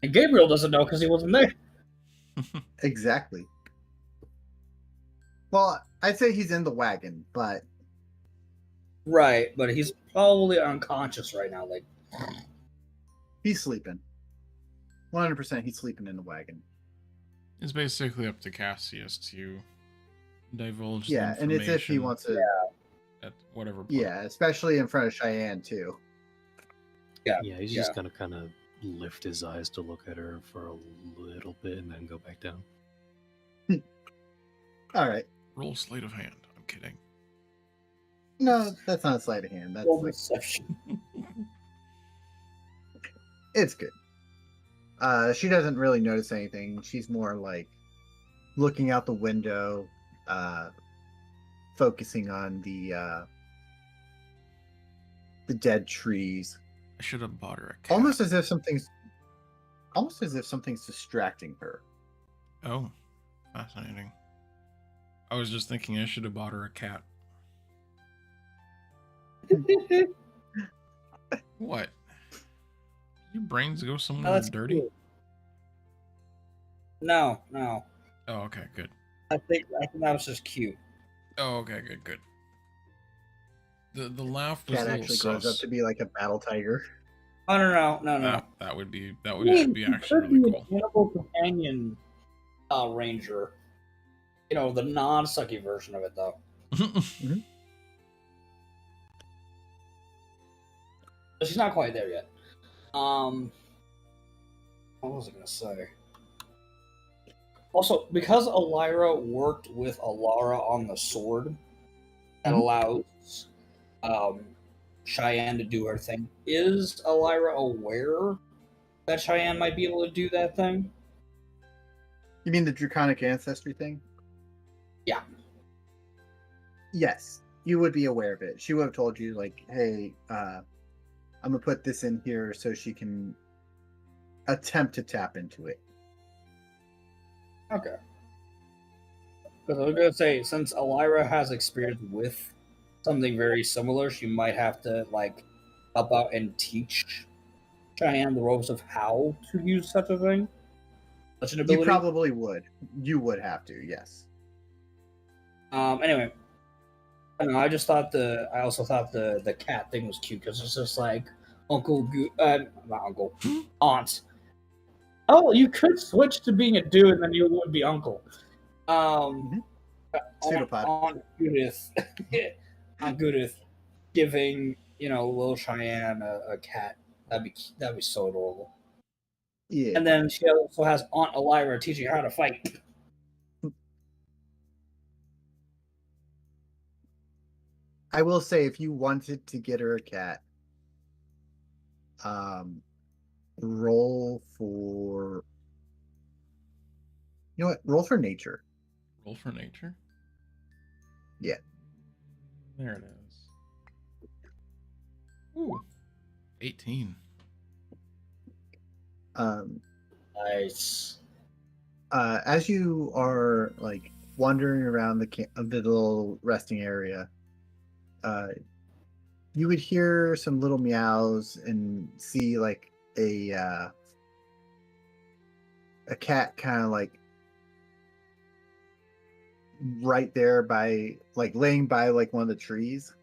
And Gabriel doesn't know because he wasn't there. Exactly. Well, I'd say he's in the wagon, but Right, but he's probably unconscious right now. Like, he's sleeping. 100% he's sleeping in the wagon. It's basically up to Cassius to divulge Yeah, the and it's if he information wants to. at whatever point. Yeah, especially in front of Cheyenne, too. yeah, Yeah, he's just gonna kind of lift his eyes to look at her for a little bit and then go back down. All right. Roll sleight of hand. I'm kidding. No, that's not a sleight of hand. That's Roll like, deception. it's good. She doesn't really notice anything. She's more like looking out the window, focusing on the dead trees. I should have bought her a cat. Almost as if something's distracting her. Oh, fascinating. I was just thinking I should have bought her a cat. What? Your brains go somewhere dirty? Cool. No. Oh, okay, good. I think that was just cute. Oh, okay, good. The laugh was Cat a little actually grows up sus. to be like a battle tiger. Oh no. That would be I mean, be he actually could really be cool. an animal companion ranger. You know, the non-sucky version of it, though. But she's not quite there yet. What was I gonna say? Also, because Ellyra worked with Ellyra on the sword, that allows Cheyenne to do her thing. Is Ellyra aware that Cheyenne might be able to do that thing? You mean the draconic ancestry thing? Yeah. Yes, you would be aware of it. She would have told you, like, hey, I'm gonna put this in here so she can attempt to tap into it. Okay. Because I was gonna say, since Ellyra has experience with something very similar, she might have to like help out and teach Cheyenne the ropes of how to use such a thing, such an ability. You probably would. You would have to, yes. Anyway, I don't know. I also thought the cat thing was cute because it's just like not Uncle, Aunt. Oh, you could switch to being a dude, and then you would be Uncle. Pseudopod. On Goo-dith, on Goo-dith, giving little Cheyenne a cat. That'd be so adorable. Yeah. And then she also has Aunt Ellyra teaching her how to fight. I will say, if you wanted to get her a cat, Roll for. You know what? Roll for nature. Roll for nature. Yeah. There it is. Ooh. 18. Nice. As you are like wandering around the little resting area, you would hear some little meows and see like a cat kind of like right there by like laying by like one of the trees.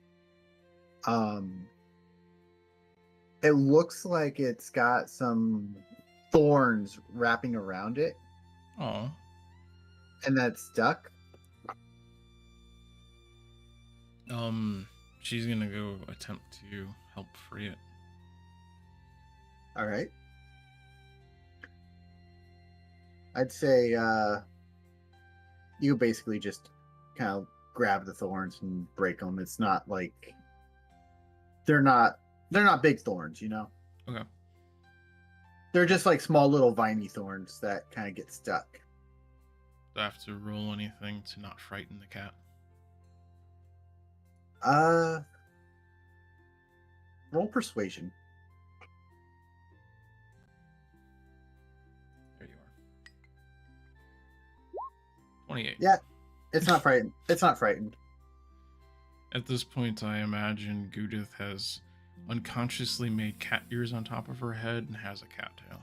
It looks like it's got some thorns wrapping around it. Oh. And that's stuck. She's gonna go attempt to help free it. All right. I'd say you basically just kind of grab the thorns and break them. It's not like they're not big thorns, you know. Okay. They're just like small little viney thorns that kind of get stuck. Do I have to roll anything to not frighten the cat? Roll persuasion. There you are. 28. Yeah, it's not frightened. It's not frightened. At this point, I imagine Goo-dith has unconsciously made cat ears on top of her head and has a cattail.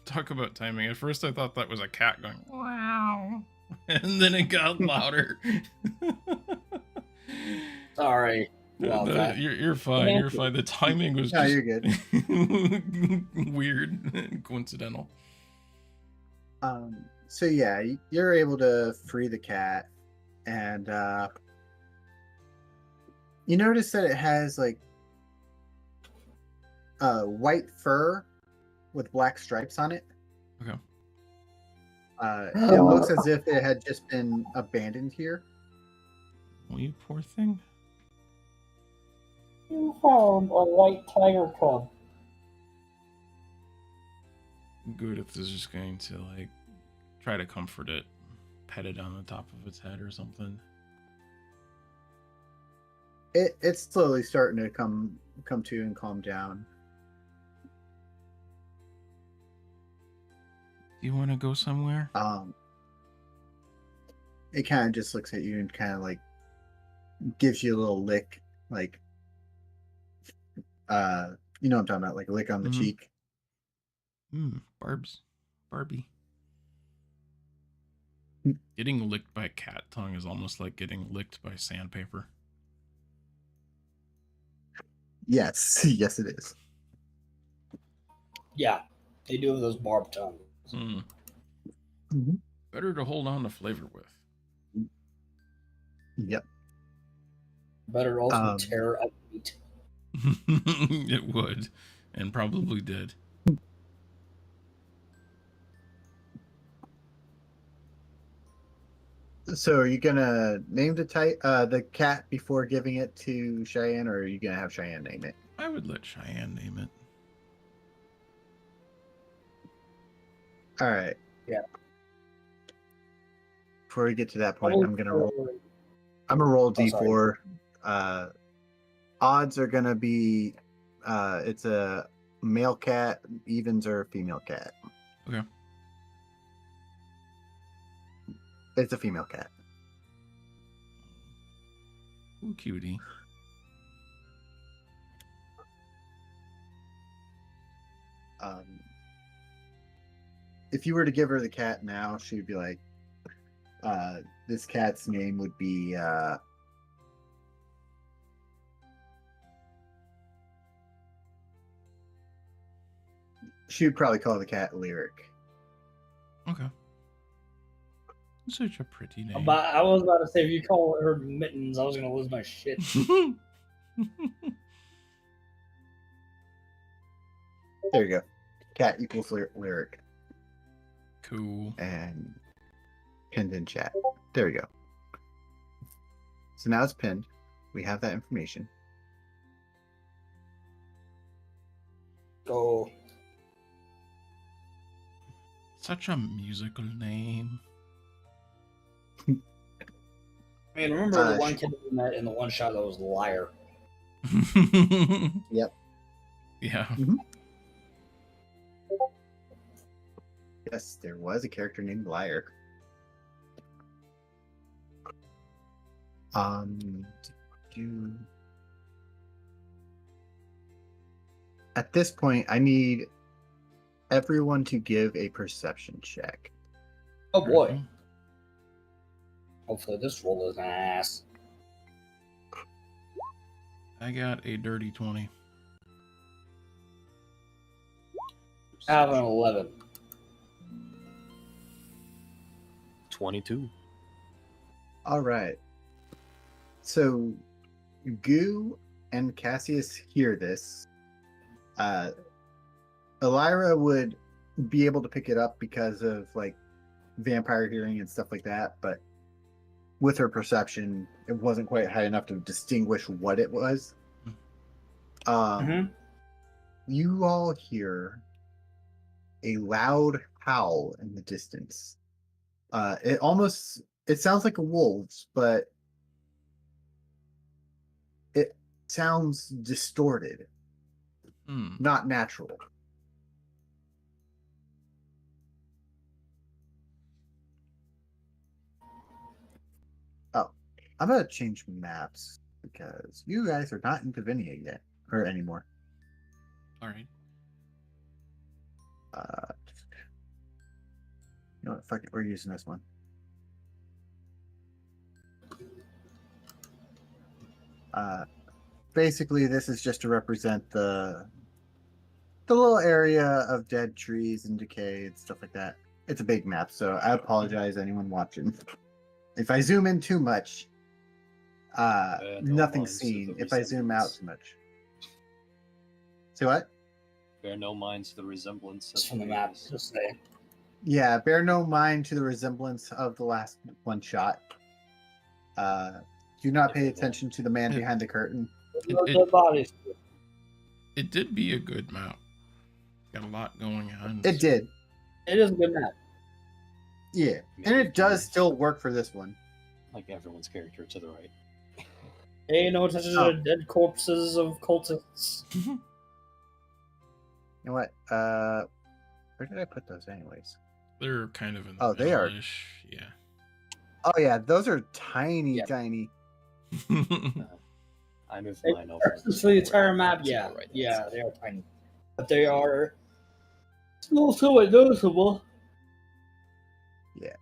Talk about timing. At first, I thought that was a cat going, wow. And then it got louder. Sorry. Well, You're fine. You're fine. The timing was No, just you're good. weird, coincidental. So yeah, you're able to free the cat, and you notice that it has like white fur with black stripes on it. Okay. It looks as if it had just been abandoned here. Well, you poor thing. You found a white tiger cub. Goo-dith is just going to like try to comfort it, pet it on the top of its head or something. It's slowly starting to come to and calm down. Do you want to go somewhere? It kind of just looks at you and kind of like gives you a little lick, like you know what I'm talking about, like a lick on the cheek. Barbie. Getting licked by cat tongue is almost like getting licked by sandpaper. Yes, yes, it is. Yeah, they do have those barbed tongues. Mm-hmm. Better to hold on to flavor with. Yep. Better also tear up meat. It would, and probably did. So are you gonna name the cat before giving it to Cheyenne, or are you gonna have Cheyenne name it? I would let Cheyenne name it. All right. Yeah. Before we get to that point, I'm gonna roll D4. Odds are gonna be it's a male cat, evens are a female cat. Okay. It's a female cat. Ooh, cutie. If you were to give her the cat now, she would be like, this cat's name would be she would probably call the cat Lyric. Okay. Such a pretty name. I was about to say, if you call her Mittens, I was going to lose my shit. There you go. Cat equals Lyric. Cool. And pinned in chat. There you go. So now it's pinned. We have that information. Go. Such a musical name. I mean, remember the one sh- kid we met in the one shot that was Liar. Yep. Yeah. Yes, there was a character named Liar. At this point, I need everyone to give a perception check. Oh boy. Mhm. Hopefully this roll is an ass. I got a dirty 20. I have an 11. 22. All right. So, Goo and Cassius hear this. Ellyra would be able to pick it up because of like vampire hearing and stuff like that, but with her perception, it wasn't quite high enough to distinguish what it was. You all hear a loud howl in the distance. It sounds like a wolf's, but it sounds distorted, not natural. Oh, I'm gonna change maps because you guys are not in Divinia yet or anymore. All right. You know what? Fuck it. We're using this one. Basically, this is just to represent the little area of dead trees and decay and stuff like that. It's a big map, so I apologize anyone watching. If I zoom in too much, nothing's minds to seen. the If I zoom out resemblance. too much. Say what? Bear no mind to the resemblance Just of from the map. Just say. Yeah, bear no mind to the resemblance of the last one shot. Do not pay attention to the man behind the curtain. No dead bodies. It did be a good map. Got a lot going on. It did. It is a good map. Yeah. And it does still work for this one. Like everyone's character to the right. Hey, no attention to the dead corpses of cultists. You know what? Where did I put those anyways? They're kind of in the Oh, they are. middle-ish, Yeah. Oh yeah, those are tiny, Yeah. tiny. I moved Hey, mine over. For the entire map, to the yeah. right. Yeah, they are tiny. But they are still somewhat noticeable. Yeah.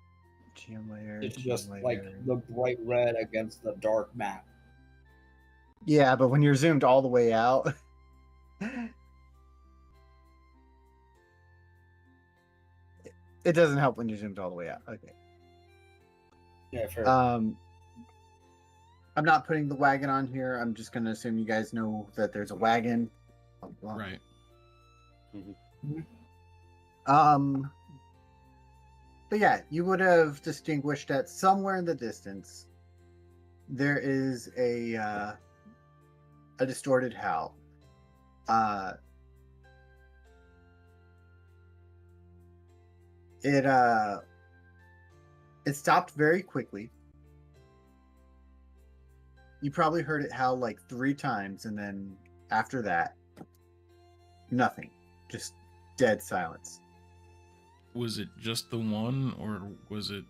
GM layer. It's GM just layer. like the bright red against the dark map. Yeah, but when you're zoomed all the way out. It doesn't help when you're zoomed all the way out. Okay. Yeah, fair. I'm not putting the wagon on here. I'm just gonna assume you guys know that there's a wagon. Right. But yeah, you would have distinguished that somewhere in the distance there is a distorted howl. It stopped very quickly. You probably heard it howl like 3 times, and then after that, nothing. Just dead silence. Was it just the one, or was it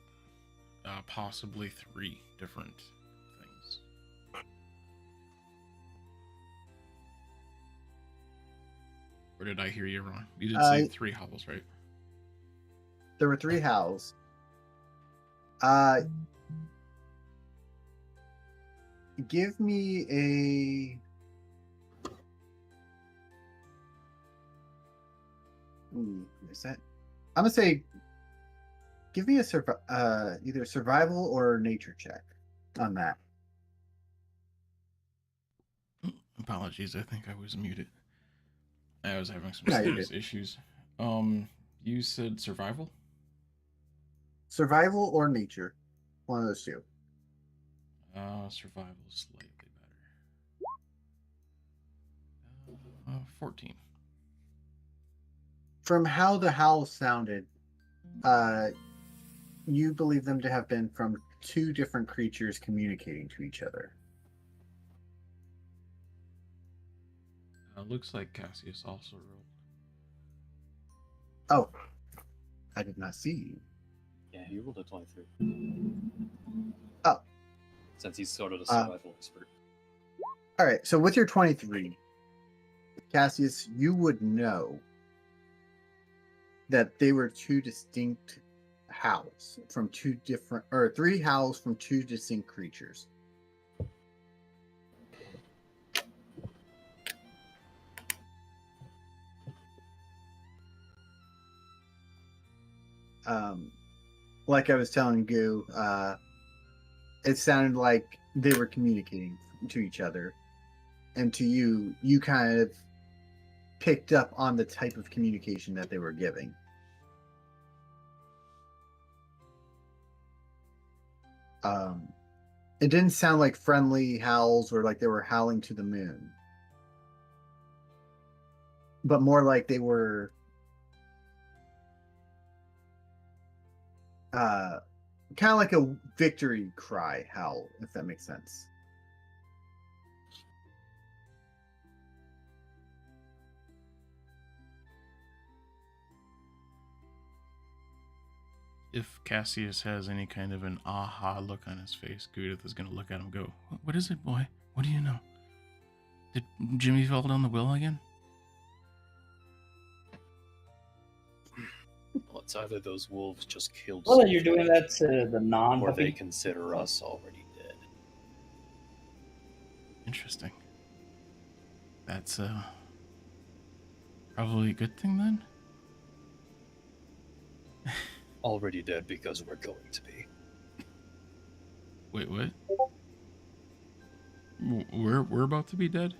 possibly 3 different things? Or did I hear you wrong? You did say 3 howls, right? There were 3 howls. Give me a... Is that... I'm gonna say, give me a either survival or nature check on that. Apologies, I think I was muted. I was having some No, you're serious issues. You said survival? Survival or nature. One of those two. Survival is slightly better. 14. From how the howl sounded, you believe them to have been from two different creatures communicating to each other. Looks like Cassius also rolled. Oh, I did not see you. Yeah, he rolled a 23. Oh. Since he's sort of a survival expert. All right, so with your 23, Cassius, you would know that they were two distinct howls from two different, or three howls from two distinct creatures. Like I was telling Goo, it sounded like they were communicating to each other. And to you, you kind of picked up on the type of communication that they were giving. It didn't sound like friendly howls or like they were howling to the moon. But more like they were kind of like a victory cry howl, if that makes sense. If Cassius has any kind of an aha look on his face, Goo-dith is going to look at him and go, "What is it, boy? What do you know? Did Jimmy fall down the well again?" Well, it's either those wolves just killed Well, you're something, doing that to the or non-puppy. they consider us already dead. Interesting. That's probably a good thing then? Already dead because we're going to be. Wait, what? We're about to be dead?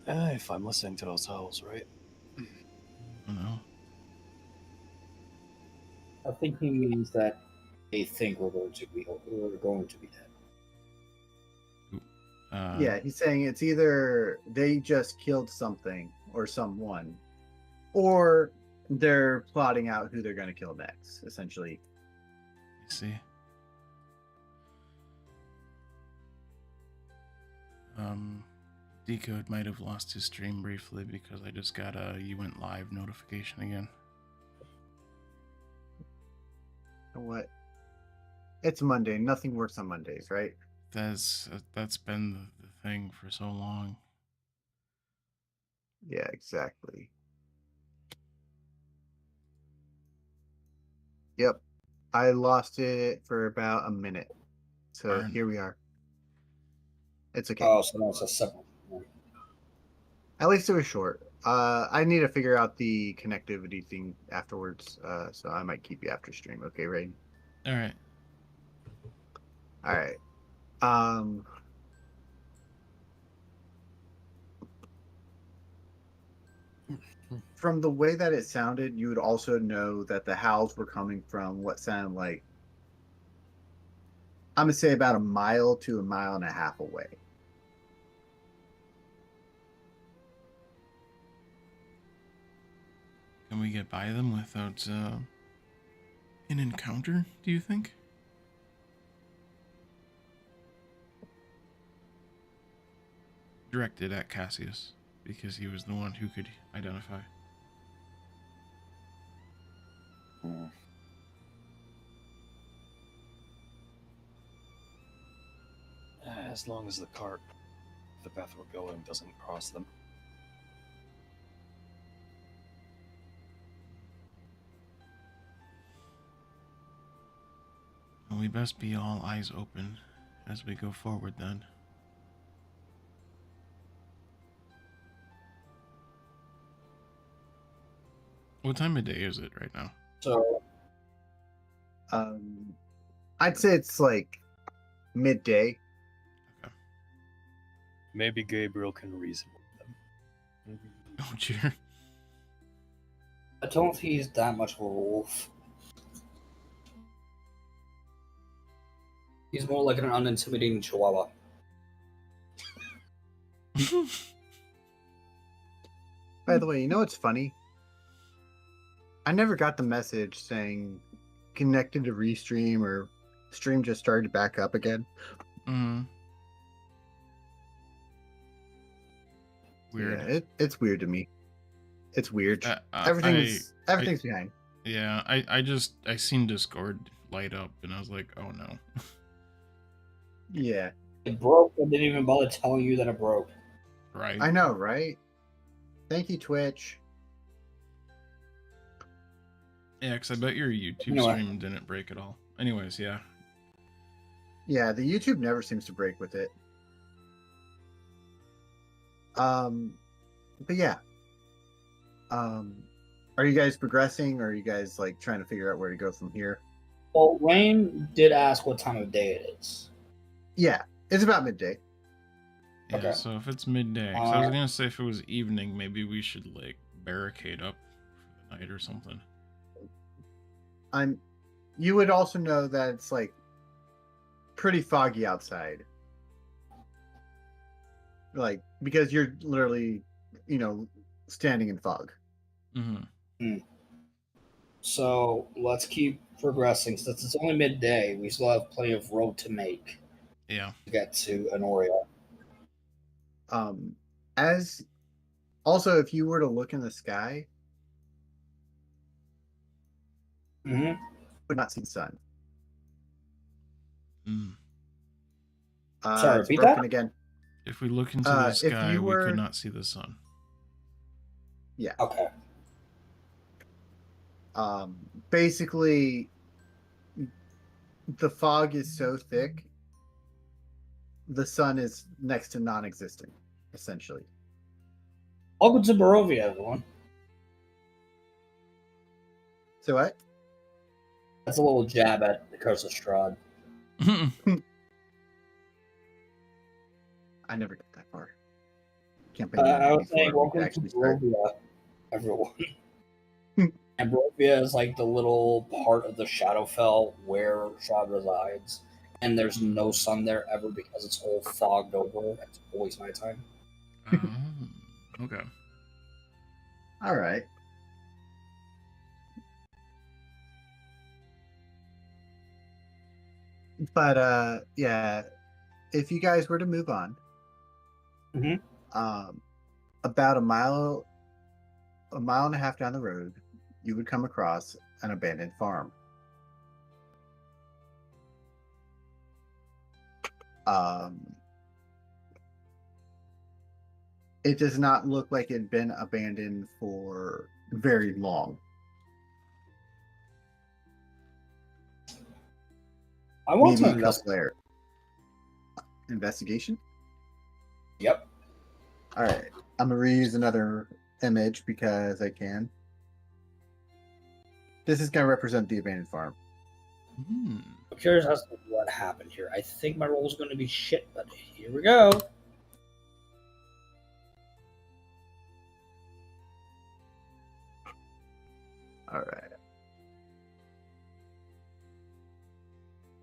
If I'm listening to those howls, right? I don't know. I think he means that they think we're going to be dead. Yeah, he's saying it's either they just killed something or someone, or they're plotting out who they're going to kill next, essentially. I see. Decode might have lost his stream briefly because I just got a "you went live" notification again. What? It's Monday. Nothing works on Mondays, right? That's been the thing for so long. Yeah, exactly. Yep. I lost it for about a minute. So Darn. here we are. It's okay. Oh, so that's a separate one. At least it was short. I need to figure out the connectivity thing afterwards. So I might keep you after stream. Okay, Rein? All right. All right. From the way that it sounded, you would also know that the howls were coming from what sounded like, I'm going to say about a mile to a mile and a half away. Can we get by them without an encounter, do you think? Directed at Cassius, because he was the one who could identify. As long as the cart, the path we're going, doesn't cross them. Well, we best be all eyes open as we go forward then. What time of day is it right now? So, I'd say it's like midday. Maybe Gabriel can reason with them. Oh, dear. I don't think he's that much of a wolf. He's more like an unintimidating chihuahua. By the way, you know what's funny? I never got the message saying connected to restream or stream just started back up again. Mm. Weird. Yeah, it's weird to me. It's weird. I- Everything's behind. Yeah, I seen Discord light up and I was like, oh no. Yeah, It broke and didn't even bother telling you that it broke. Right. I know, right? Thank you, Twitch. Yeah, because I bet your YouTube Anyway. stream didn't break at all. Anyways, yeah. Yeah, the YouTube never seems to break with it. But yeah. Are you guys progressing, or are you guys like trying to figure out where to go from here? Well, Rein did ask what time of day it is. Yeah, it's about midday. Yeah, Okay. so if it's midday, 'cause I was gonna say if it was evening, maybe we should like barricade up for the night or something. You would also know that it's like pretty foggy outside. Like, because you're literally, standing in fog. Mm-hmm. So let's keep progressing. Since it's only midday, we still have plenty of road to make Yeah. to get to Enoria. As also, if you were to look in the sky, Mm-hmm. you would not see the sun. Mm. Sorry, It's repeat broken that? again. If we look into the if sky, you we were- could not see the sun. Yeah. Okay. Basically, the fog is so thick, the sun is next to non-existent, essentially. Welcome to Barovia, everyone. So what? That's a little jab at the Curse of Strahd. I never got that far. Campaign I was before saying, we welcome to actually start. Barovia, everyone. And Barovia is like the little part of the Shadowfell where Strahd resides. And there's no sun there ever because it's all fogged over. It's always nighttime. Oh, okay. All right. But yeah, if you guys were to move on, Mhm. About a mile and a half down the road, you would come across an abandoned farm. It does not look like it had been abandoned for very long. I want Maybe to a invest. couple there. Investigation? Yep. All right. I'm going to reuse another image because I can. This is going to represent the abandoned farm. Hmm. I'm curious as to what happened here. I think my roll is going to be shit, but here we go. All right.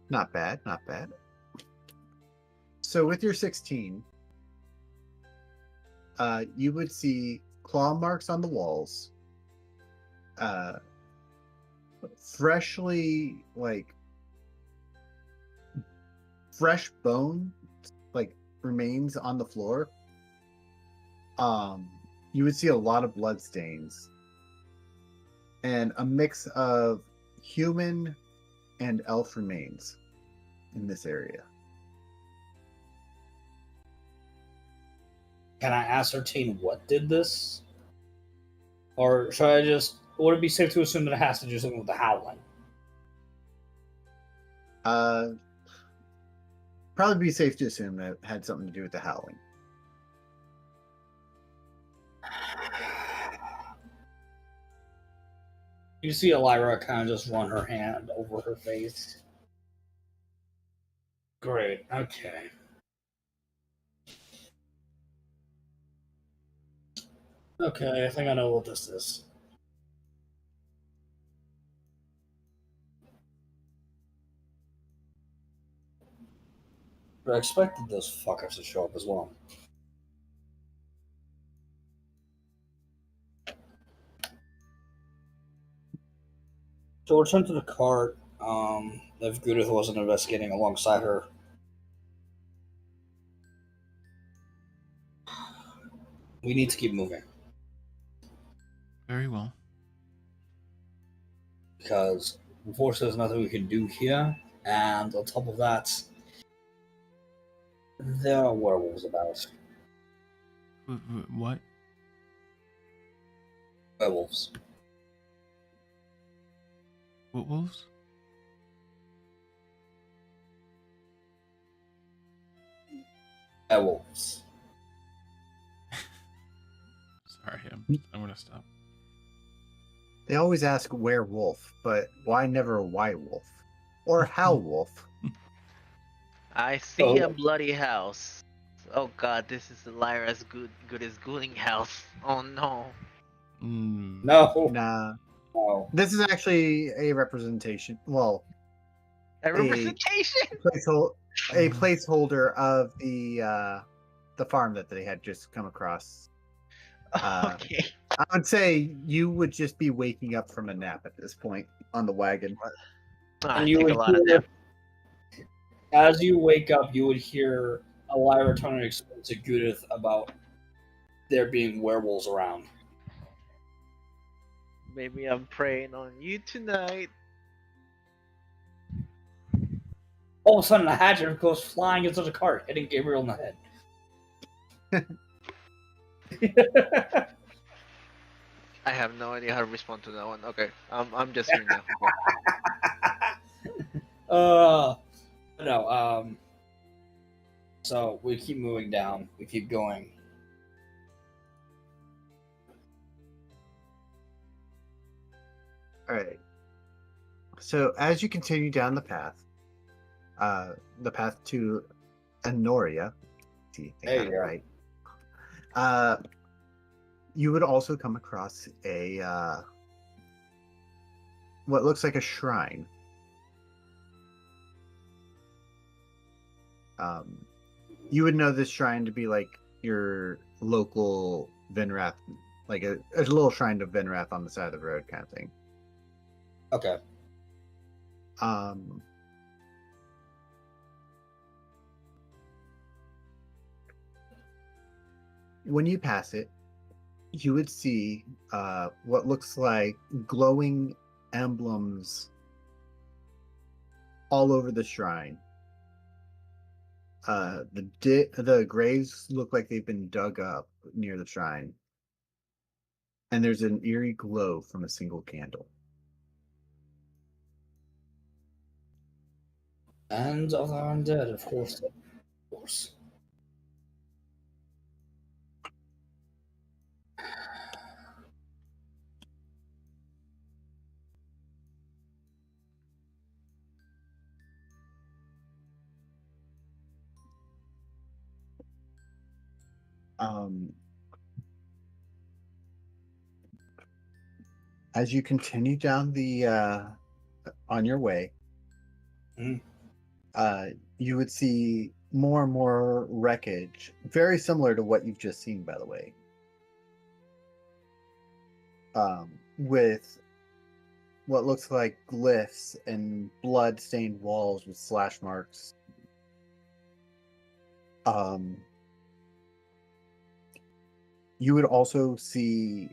Not bad, not bad. So with your 16, you would see claw marks on the walls, freshly, like, fresh bone, like, remains on the floor. You would see a lot of blood stains and a mix of human and elf remains in this area. Can I ascertain what did this? Or should I just... Would it be safe to assume that it has to do something with the howling? Probably be safe to assume that it had something to do with the howling. You see Ellyra kind of just run her hand over her face. Great, okay. Okay, I think I know what this is. But I expected those fuckers to show up as well. So we'll return to the cart. If Goo-dith wasn't investigating alongside her. We need to keep moving. Very well. Because unfortunately there's nothing we can do here. And on top of that, there are werewolves about. What? Werewolves. What wolves? Werewolves. Sorry, I'm gonna stop. They always ask werewolf, but why never a white wolf? Or how wolf? I see a bloody house. Oh god, this is Ellyra's good as gooling house. Oh no. No. Nah. No. This is actually a representation. Well, A representation? a placeholder of the farm that they had just come across. Okay. I would say you would just be waking up from a nap at this point on the wagon. I And you take a would lot of hear, them. as you wake up, you would hear Ellyra trying to explain to Goo-dith about there being werewolves around. Maybe I'm preying on you tonight. All of a sudden, a hatchet goes flying into the cart, hitting Gabriel in the head. I have no idea how to respond to that one. Okay, I'm just here now. No. So we keep moving down. We keep going. All right. So as you continue down the path to Enoria, see, I There got you it go. right. You would also come across a what looks like a shrine. You would know this shrine to be like your local Vinrath, like a little shrine to Vinrath on the side of the road kind of thing. Okay. When you pass it, you would see what looks like glowing emblems all over the shrine. The graves look like they've been dug up near the shrine, and there's an eerie glow from a single candle. And other undead, of course. Of course. As you continue down the on your way, Mhm. You would see more and more wreckage, very similar to what you've just seen, by the way. With what looks like glyphs and blood-stained walls with slash marks. You would also see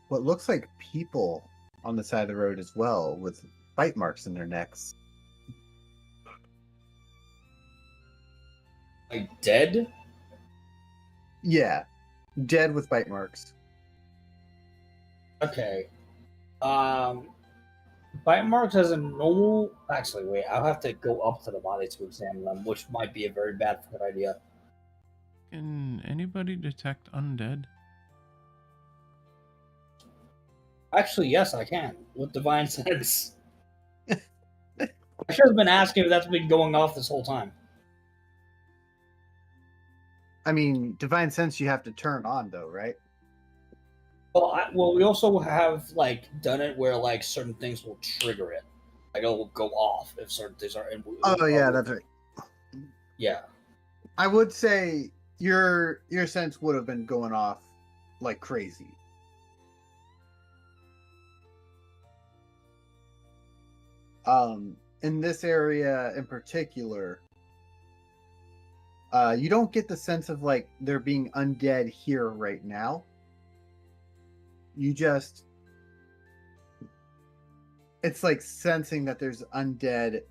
what looks like people on the side of the road as well, with bite marks in their necks. Like dead? Yeah, dead with bite marks. Okay. Bite marks as a normal. Actually, wait. I'll have to go up to the body to examine them, which might be a very bad idea. Can anybody detect undead? Actually, yes, I can with divine sense. I should have been asking if that's been going off this whole time. I mean, divine sense you have to turn on, though, right? Well, we also have like done it where like certain things will trigger it, like it will go off if certain things are. Oh yeah, that's right. Yeah. I would say your sense would have been going off like crazy. In this area in particular, you don't get the sense of like there being undead here right now. You just, it's like sensing that there's undead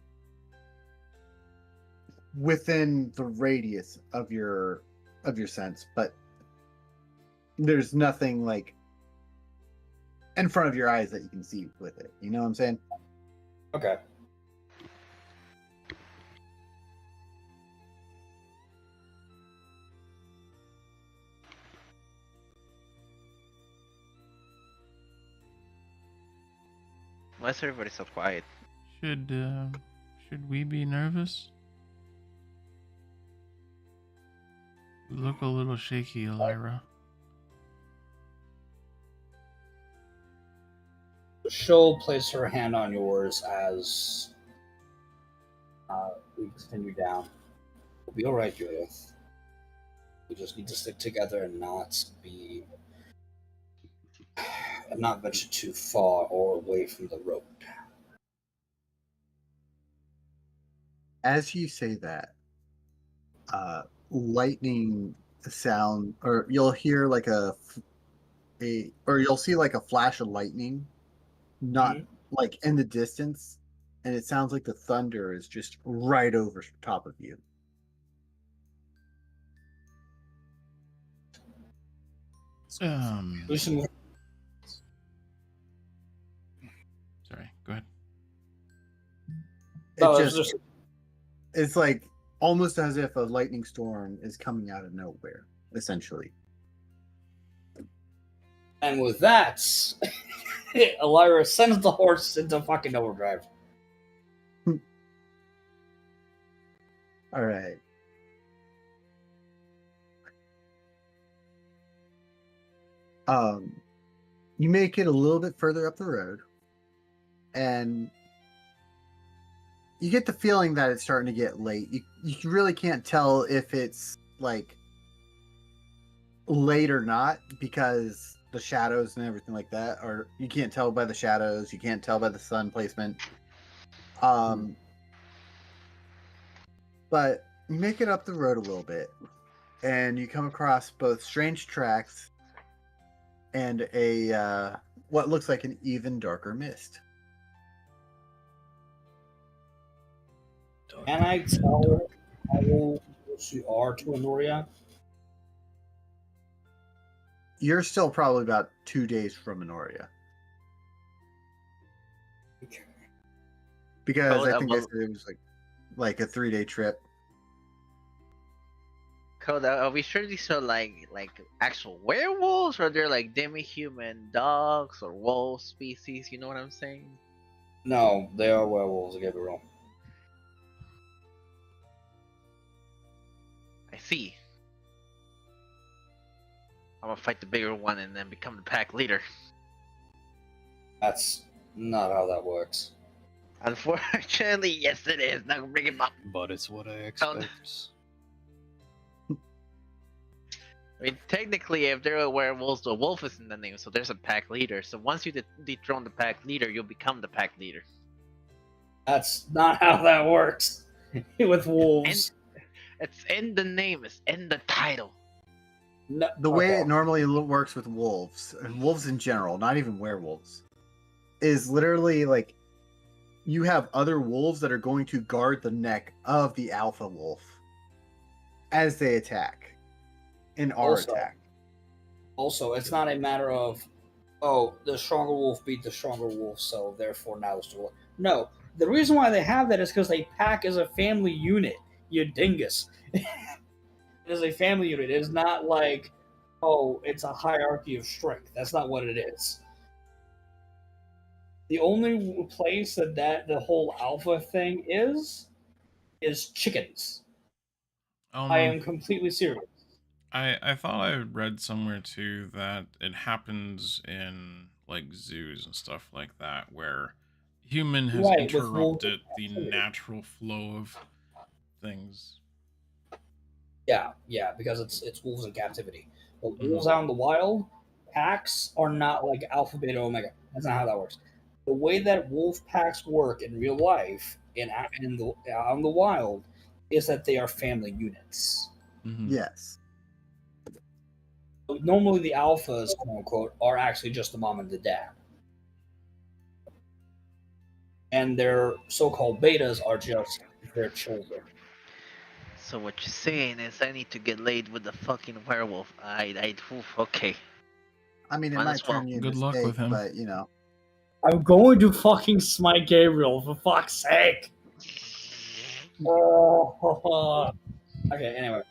within the radius of your sense, but there's nothing like in front of your eyes that you can see with it. You know what I'm saying? Okay. Why is everybody so quiet? Should we be nervous? You look a little shaky, Ellyra. She'll place her hand on yours as we continue down. We'll be all right, Judith. We just need to stick together and not venture too far or away from the road. As you say that, lightning sound, or you'll hear like or you'll see like a flash of lightning, not like in the distance, and it sounds like the thunder is just right over top of you. Listen, Sorry, go ahead. It's like almost as if a lightning storm is coming out of nowhere, essentially. and with that, Ellyra sends the horse into fucking overdrive. All right. You make it a little bit further up the road, and you get the feeling that it's starting to get late. You really can't tell if it's like late or not because the shadows and everything like that, or you can't tell by the shadows, you can't tell by the sun placement. But you make it up the road a little bit, and you come across both strange tracks and a what looks like an even darker mist. Can I tell how close you are to Enoria? You're still probably about 2 days from Enoria. Okay. Because I think I said it was like a 3-day trip. Code, are we sure these are like actual werewolves, or they're like demi-human dogs or wolf species? You know what I'm saying? No, they are werewolves, Gabriel. I see. I'm gonna fight the bigger one and then become the pack leader. That's not how that works. Unfortunately, yes it is. Now bring him up. But it's what I expect. I mean, technically, if there are werewolves, the wolf is in the name, so there's a pack leader. So once you dethrone the pack leader, you'll become the pack leader. That's not how that works with wolves. It's in the name. It's in the title. No, The way okay. it normally works with wolves, and wolves in general, not even werewolves, is literally like you have other wolves that are going to guard the neck of the alpha wolf as they attack in our attack. Also, it's not a matter of, oh, the stronger wolf beat the stronger wolf, so therefore now it's the wolf. No, the reason why they have that is because they pack as a family unit, you dingus. It is a family unit. It is not like, oh, it's a hierarchy of strength. That's not what it is. The only place that the whole alpha thing is chickens. I am completely serious. I thought I read somewhere too that it happens in like zoos and stuff like that where human has Right, with wolves interrupted the activity. natural flow of things. Yeah, because it's wolves in captivity. But wolves out in the wild, packs are not like alpha, beta, omega. That's not how that works. the way that wolf packs work in real life out in the wild is that they are family units. Mhm. Yes. Normally, the alphas, quote unquote, are actually just the mom and the dad, and their so-called betas are just their children. So what you're saying is I need to get laid with the fucking werewolf. Oof, okay. I mean, it Might might as well. turn you Good into luck steak, with him. but you know. I'm going to fucking smite Gabriel, for fuck's sake. Oh. Okay, anyway.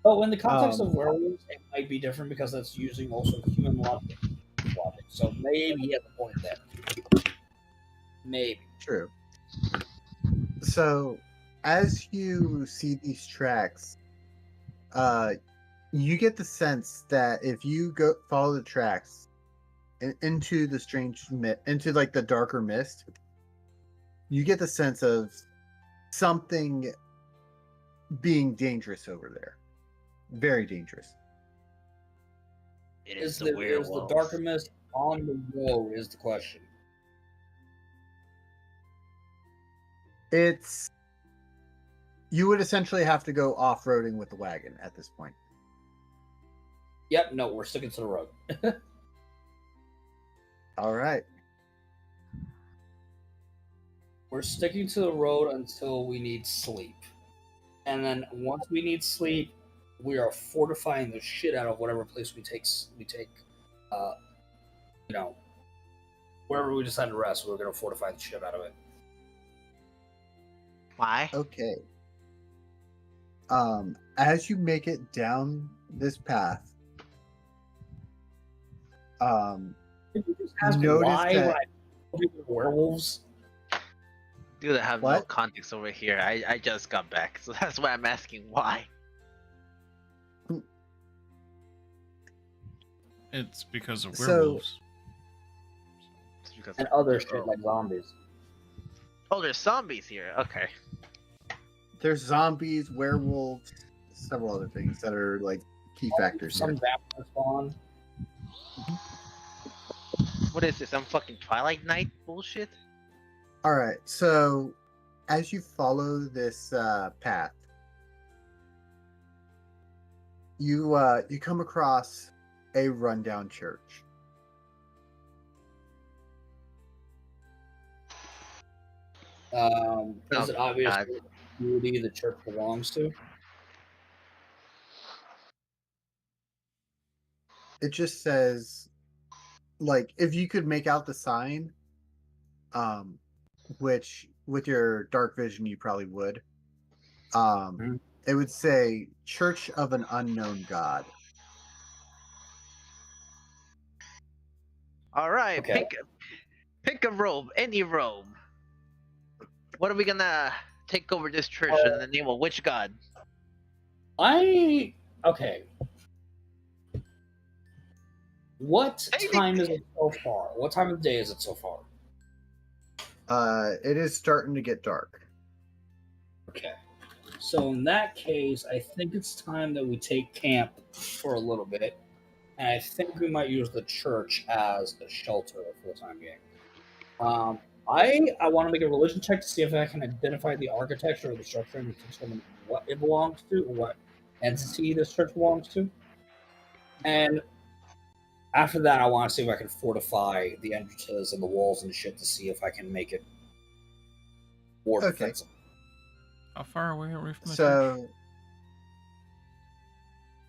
But in the context of werewolves, it might be different because that's using also human logic. So maybe he has a point there. Maybe. True. So, as you see these tracks, you get the sense that if you go follow the tracks into the into like the darker mist, you get the sense of something being dangerous over there. Very dangerous. It Is is the the werewolf. darker mist on the road is the question. It's you would essentially have to go off-roading with the wagon at this point. Yep, no, we're sticking to the road. All right. We're sticking to the road until we need sleep. And then once we need sleep, we are fortifying the shit out of whatever place we take wherever we decide to rest, we're going to fortify the shit out of it. Why? Okay. As you make it down this path, Did you just ask notice why that- when I told you the werewolves? Dude, I have no What? context over here. I just got back, so that's why I'm asking why. It's because of So- werewolves. It's because And other shit like zombies. Oh, there's zombies here. Okay. there's zombies, werewolves, several other things that are like key factors Some here. vampire spawn. What is this? Some fucking Twilight Night bullshit? All right. So, as you follow this path, you come across a rundown church. Is it obvious God. what community the church belongs to? It just says, like, if you could make out the sign, which with your dark vision you probably would, Mhm. it would say Church of an Unknown God. All right, Okay. pick a robe, any robe. What are we gonna take over this church in the name of which god? Okay. What time is it so far? What time of the day is it so far? It is starting to get dark. Okay. So in that case, I think it's time that we take camp for a little bit. And I think we might use the church as a shelter for the time being. I want to make a religion check to see if I can identify the architecture or the structure and determine what it belongs to or what entity this church belongs to. And after that, I want to see if I can fortify the entrances and the walls and shit to see if I can make it more Okay. defensive. How far away are we from the church?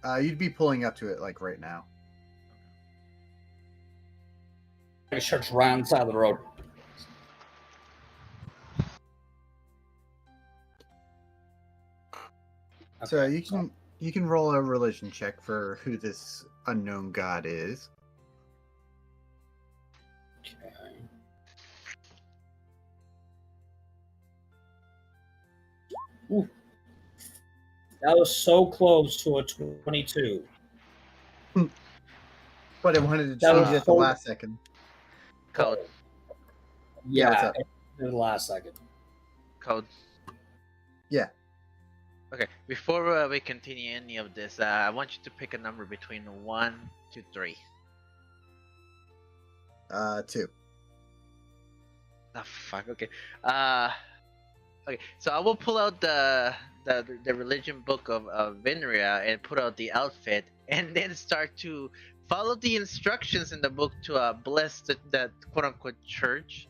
So, you'd be pulling up to it like right now. The church right on the side of the road. So Okay, you can roll a religion check for who this unknown god is. Okay. Ooh. That was so close to a 22. But I wanted to That change was it at the so- last second. Code. Yeah, what's Yeah, up? it did the last second. Code. Yeah. Okay, before we continue any of this, I want you to pick a number between 1 to 3. 2. Oh fuck. Okay. Okay. So I will pull out the religion book of Enoria and put out the outfit, and then start to follow the instructions in the book to bless the quote unquote church,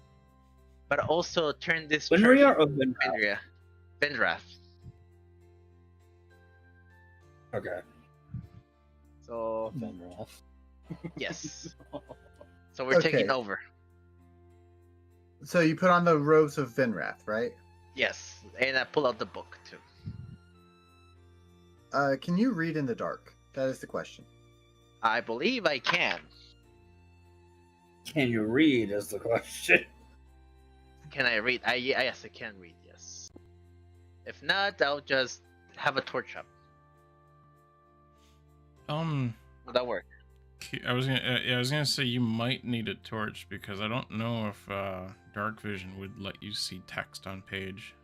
but also turn this church Enoria or into Enoria. Vendrath. Okay. So Venrath. yes. So we're Okay. taking over. So you put on the robes of Vinrath, right? Yes, and I pull out the book too. Can you read in the dark? That is the question. I believe I can. Can you read is the question. Can I read? Yes, I can read. Yes. If not, I'll just have a torch up. Will that work? I was gonna say you might need a torch because I don't know if dark vision would let you see text on page.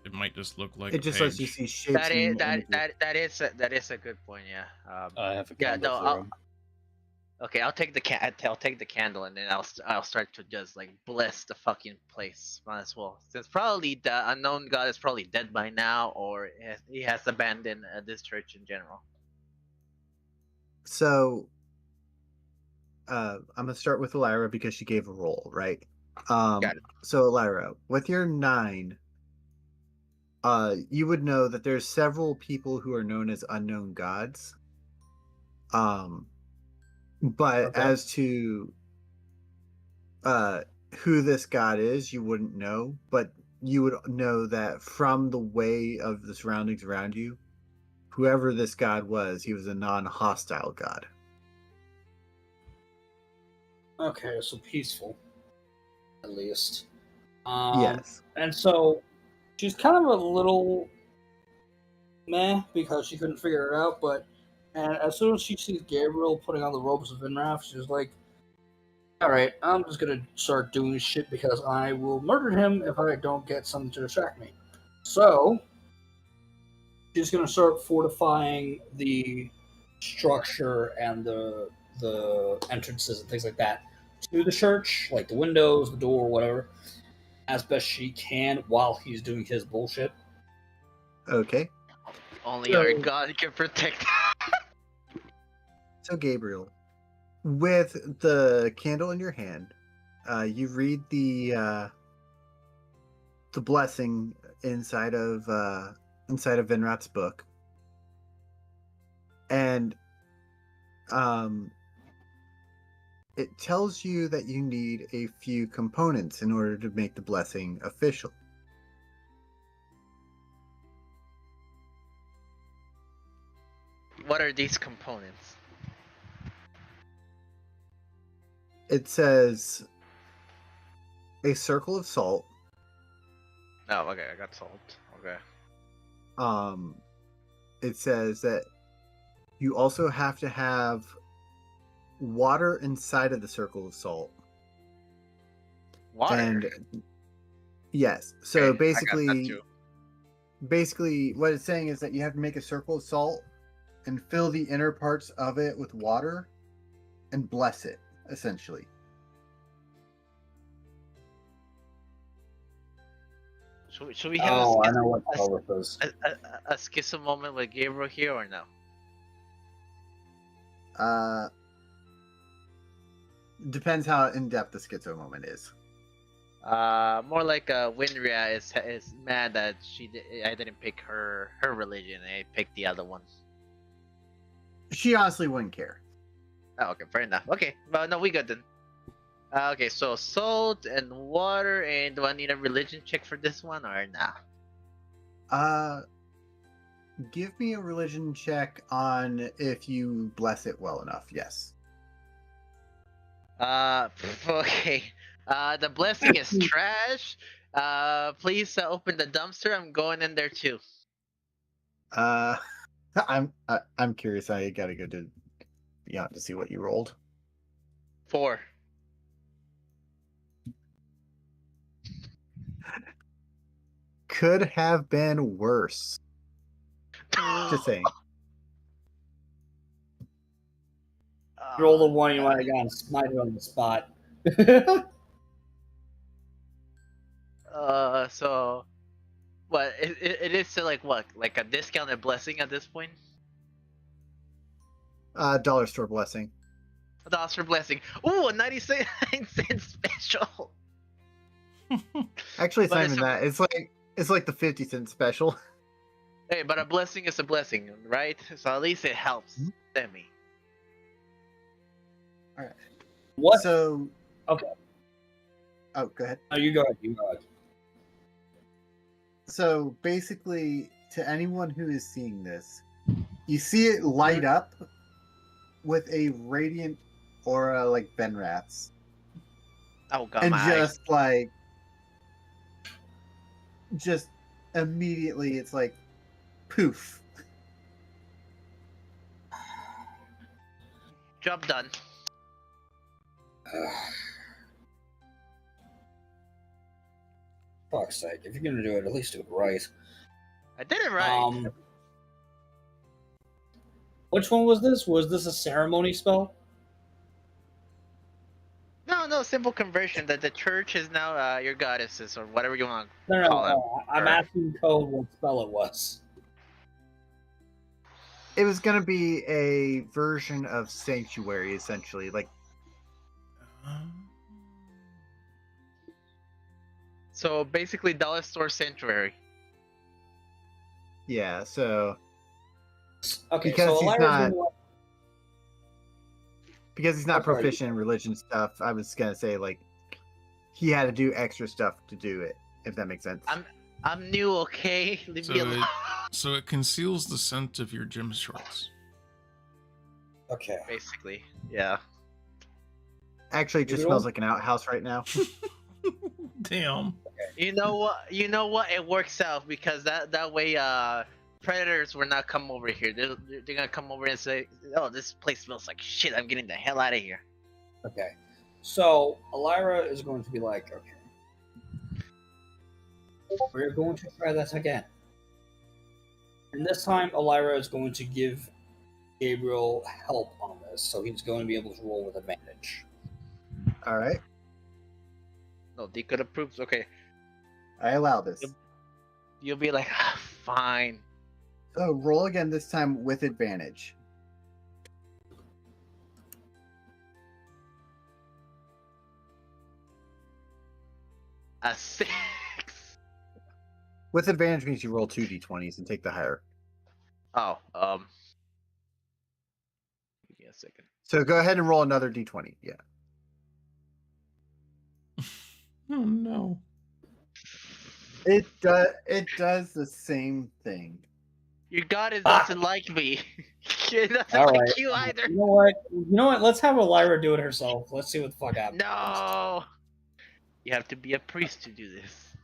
It might just look like It just a lets you page. see shapes. That is and images. that is a good point. Yeah. I have a Yeah, candle no, for I'll- him. Okay, I'll take the candle and then I'll start to just like bless the fucking place. Might as well, since probably the unknown god is probably dead by now, or he has abandoned this church in general. So, I'm gonna start with Ellyra because she gave a roll, right? Got it. So Ellyra, with your 9, you would know that there's several people who are known as unknown gods. But Okay. as to who this god is, you wouldn't know, but you would know that from the way of the surroundings around you, whoever this god was, he was a non-hostile god. Okay, so peaceful, at least. Yes. And so she's kind of a little meh because she couldn't figure it out. And as soon as she sees Gabriel putting on the robes of Vinrath, she's like, "All right, I'm just gonna start doing shit because I will murder him if I don't get something to distract me." So she's gonna start fortifying the structure and the entrances and things like that to the church, like the windows, the door, whatever, as best she can while he's doing his bullshit. Okay. Only our god can protect. So Gabriel, with the candle in your hand, you read the blessing inside of Vinrath's book, and it tells you that you need a few components in order to make the blessing official. What are these components? It says a circle of salt. Oh, okay, I got salt. Okay. It says that you also have to have water inside of the circle of salt. Water. And yes, so Okay, I got that basically, too. what it's saying is that you have to make a circle of salt and fill the inner parts of it with water and bless it, essentially. Should we have Oh, I a, know what a, color is. a schism moment with Gabriel here or no? Depends how in depth the schizo moment is. More like Winria is mad that I didn't pick her religion. I picked the other one. She honestly wouldn't care. Oh, okay, fair enough. Okay, well, no, we good then. Okay, so salt and water, and do I need a religion check for this one or nah? Give me a religion check on if you bless it well enough. Yes. Okay. The blessing is trash. Please open the dumpster. I'm going in there too. I'm curious. I gotta go to to see what you rolled. 4. Could have been worse. Just saying. Roll the one you might have gotten smited on the spot. So what? It is still like what? Like a discounted blessing at this point? Dollar store blessing. $1 for blessing. Ooh, a 99 cent special. Actually, it's But not it's even that. It's like the 50-cent special. Hey, but a blessing is a blessing, right? So at least it helps. Demi. What? So Okay. Oh, go ahead. No, you go ahead. You go ahead. So basically, to anyone who is seeing this, you see it light up with a radiant aura like Benrath's. Oh god, And my eyes. just immediately it's like poof. Job done. Fuck's sake! If you're gonna do it, at least do it right. I did it right. Which one was this? Was this a ceremony spell? No, simple conversion. That the church is now your goddesses or whatever you want. No, Call them. I'm asking Code what spell it was. It was gonna be a version of Sanctuary, essentially. Like, So basically, dollar store sanctuary. yeah. So Okay, Because so he's Ellyra's not- gonna- because he's not Oh, sorry. proficient in religion stuff, I was gonna say like he had to do extra stuff to do it. If that makes sense. I'm new, okay? Leave me alone. So it conceals the scent of your gym shorts. Okay. Basically, yeah. Actually, it just Gabriel? smells like an outhouse right now. Damn. You know what? You know what? It works out because that way, predators will not come over here. They're gonna come over and say, "Oh, this place smells like shit. I'm getting the hell out of here." Okay. So Ellyra is going to be like, okay, we're going to try that again. And this time, Ellyra is going to give Gabriel help on this, so he's going to be able to roll with advantage. All right, No, they could approve. Okay, I allow this. you'll be like, fine. So roll again this time with advantage. A 6. With advantage means you roll 2d20s and take the higher. Oh, give me a second. So go ahead and roll another d20. Yeah. Oh no. It does the same thing. Your goddess doesn't like me. She doesn't All like right. you either. You know what? You know what? Let's have Ellyra do it herself. Let's see what the fuck happens. No. You have to be a priest to do this.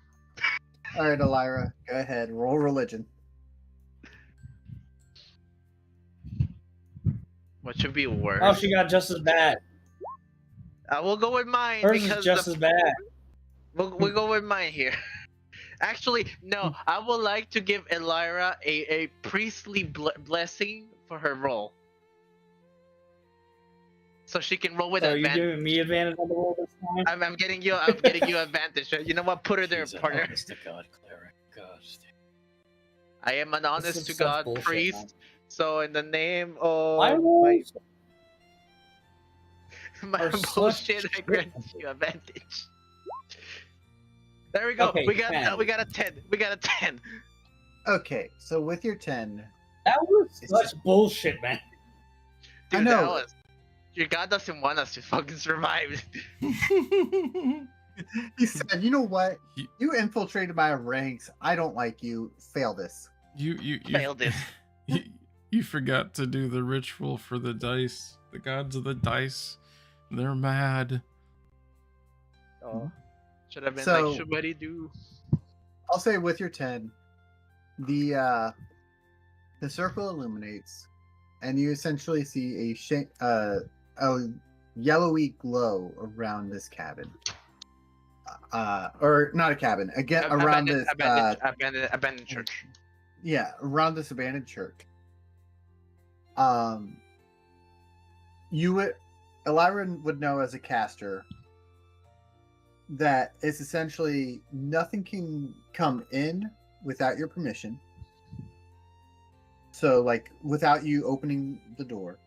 All right, Ellyra, go ahead. Roll religion. What should be worse? Oh, she got just as bad. I will go with mine Hers because is just as bad. we'll go with mine here. Actually, no. I would like to give Ellyra a priestly blessing for her roll, so she can roll with So are you advantage. giving me advantage on the roll this time? I'm getting you advantage. You know what? Put her there, He's an partner. honest to God cleric. God I am an This honest is to such God bullshit, priest. man. So in the name of My my, rolls my are such bullshit, I shit. grant you advantage. There we go. Okay, we got 10. we got a 10. We got a 10. Okay, so with your 10, That was It's such just- bullshit, man. Dude, I know. that was. Your God doesn't want us to fucking survive. he said, "You know what? You- You infiltrated my ranks. I don't like you. Fail this." You Failed this. you forgot to do the ritual for the dice. The gods of the dice. They're mad. Oh, should have been So- like, somebody do. I'll say with your 10, the circle illuminates, and you essentially see a yellowy glow around this cabin. Or not a cabin, again around this Abandoned church. yeah, around this abandoned church. You would Ellyra would know as a caster that it's essentially nothing can come in without your permission. So, like, without you opening the door.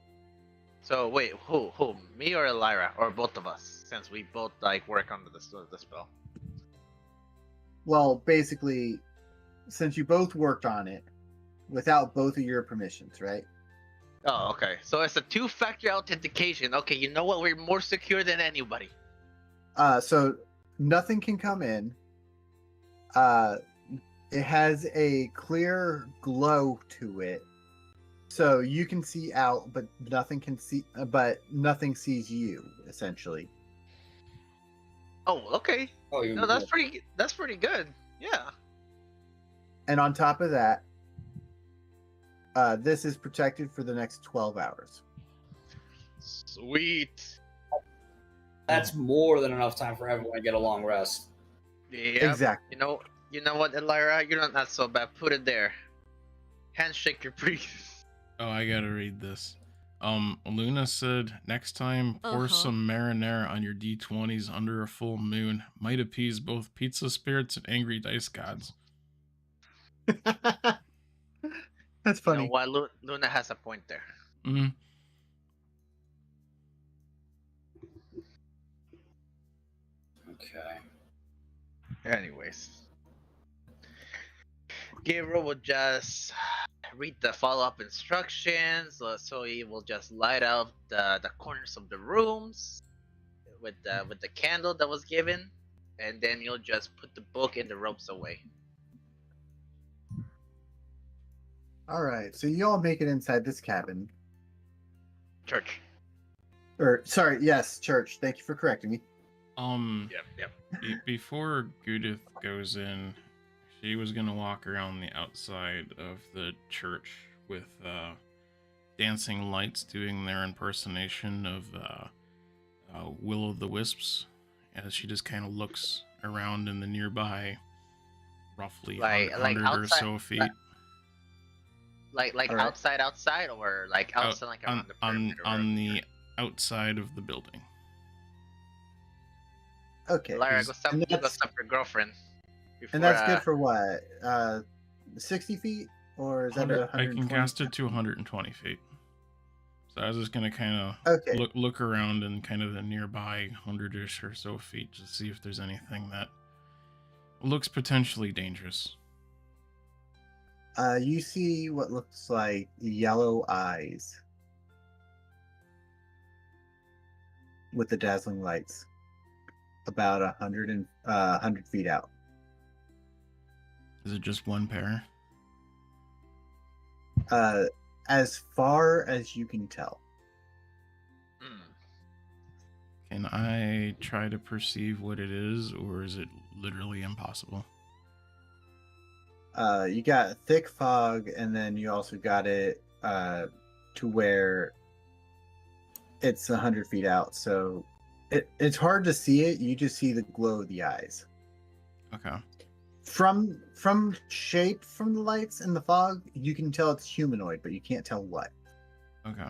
So wait, who? Me or Ellyra, or both of us? Since we both like work under the spell. Well, basically, since you both worked on it without both of your permissions, right? Oh, okay. So it's a two-factor authentication. Okay, you know what? We're more secure than anybody. So nothing can come in. It has a clear glow to it, so you can see out, but nothing can see. But nothing sees you, essentially. Oh, okay. Oh, No, that's pretty. That's pretty good. Yeah. And on top of that, this is protected for the next 12 hours. Sweet. That's more than enough time for everyone to get a long rest. Yeah. Exactly. You know what, Ellyra? You're not so bad. Put it there. Handshake your priest. Oh, I gotta read this. Luna said, next time, pour some marinara on your D20s under a full moon. Might appease both pizza spirits and angry dice gods. That's funny. You know what? Luna has a point there. Mm-hmm. Okay. Anyways. Gabriel will just read the follow-up instructions, so he will just light up the corners of the rooms with the candle that was given, and then you'll just put the book and the ropes away. All right, so you all make it inside this cabin. Church. Or sorry, yes, church. Thank you for correcting me. Yep. Before Goo-dith goes in, she was gonna walk around the outside of the church with dancing lights doing their impersonation of Will-o'-the-wisps, as she just kind of looks around in the nearby, roughly Like 100 or outside- so feet. Like All right. outside, or like outside, like around the perimeter. on the outside of the building. Okay. Ellyra, go stop and your that's, girlfriend. Before, and that's good for what? 60 feet? Or is that 100 I 120? can cast it to 120 feet. So I was just gonna kind of Okay. look around in kind of the nearby 100-ish or so feet to see if there's anything that looks potentially dangerous. You see what looks like yellow eyes with the dazzling lights, about 100 feet out. Is it just one pair? As far as you can tell. Can I try to perceive what it is, or is it literally impossible? You got thick fog, and then you also got it to where it's 100 feet out, so it's hard to see it. You just see the glow of the eyes. Okay. From shape, from the lights and the fog, you can tell it's humanoid, but you can't tell what. Okay.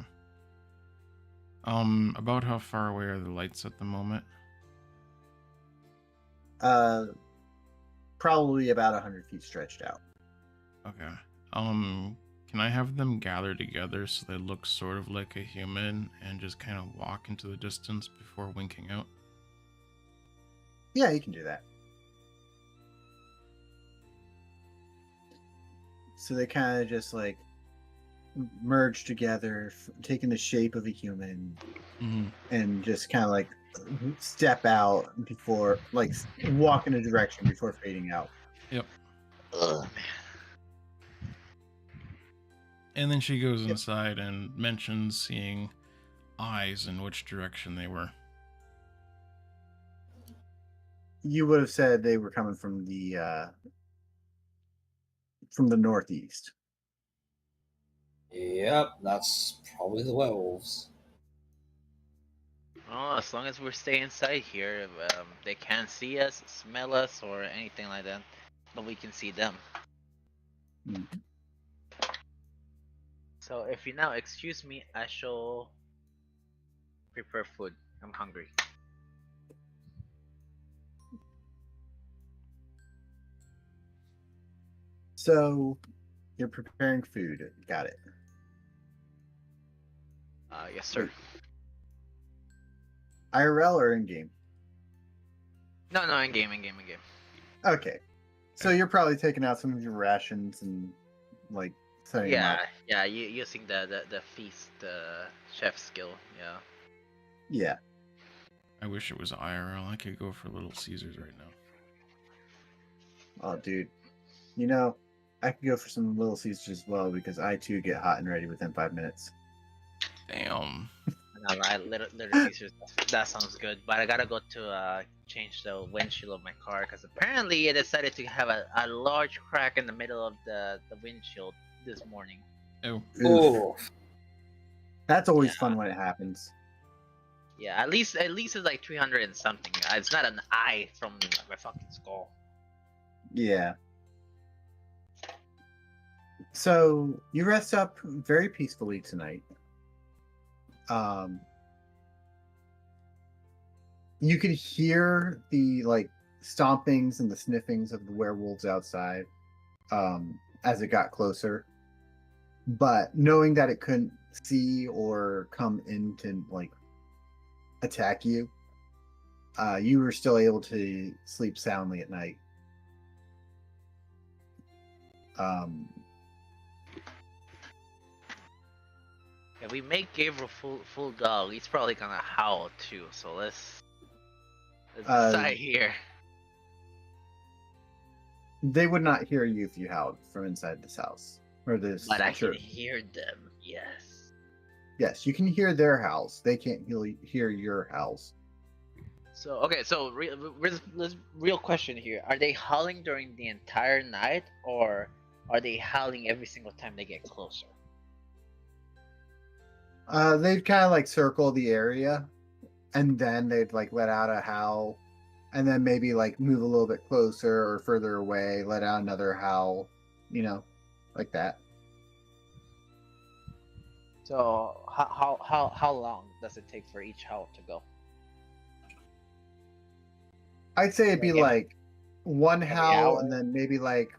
About how far away are the lights at the moment? Probably about 100 feet stretched out. Okay. Can I have them gather together so they look sort of like a human and just kind of walk into the distance before winking out? Yeah, you can do that. So they kind of just like merge together, taking the shape of a human, and just kind of like step out before, like, walk in a direction before fading out. Yep. Ugh, man. And then she goes inside and mentions seeing eyes in which direction they were. You would have said they were coming from the northeast. Yep, that's probably the werewolves. Oh, as long as we're staying inside here, they can't see us, smell us, or anything like that. But we can see them. Mhm. So if you now excuse me, I shall prepare food. I'm hungry. So you're preparing food. Got it. Yes, sir. IRL or in game? No, in game. Okay. So you're probably taking out some of your rations and like setting them up. Yeah. Using the feast chef skill. Yeah. Yeah. I wish it was IRL. I could go for Little Caesars right now. Oh, dude. You know, I could go for some Little Caesars as well because I too get hot and ready within 5 minutes. Damn. No, Little Caesars. That sounds good. But I gotta go to change the windshield of my car because apparently it decided to have a large crack in the middle of the windshield this morning. Oh. Oh, That's always Yeah. fun when it happens. Yeah, at least it's like 300 and something. It's not an eye from my fucking skull. Yeah. So you rest up very peacefully tonight. You could hear the like stompings and the sniffings of the werewolves outside as it got closer. But knowing that it couldn't see or come in to like attack you, you were still able to sleep soundly at night. If we make Gabriel full dog, he's probably gonna howl too. So let's decide here. They would not hear you if you howled from inside this house or this But I church. can hear them. Yes. Yes, you can hear their howls. They can't hear your howls. So okay, so real question here: are they howling during the entire night, or are they howling every single time they get closer? They'd kind of like circle the area, and then they'd like let out a howl, and then maybe like move a little bit closer or further away, let out another howl, like that. So how long does it take for each howl to go? I'd say it'd be Like like one every howl, hour? and then maybe like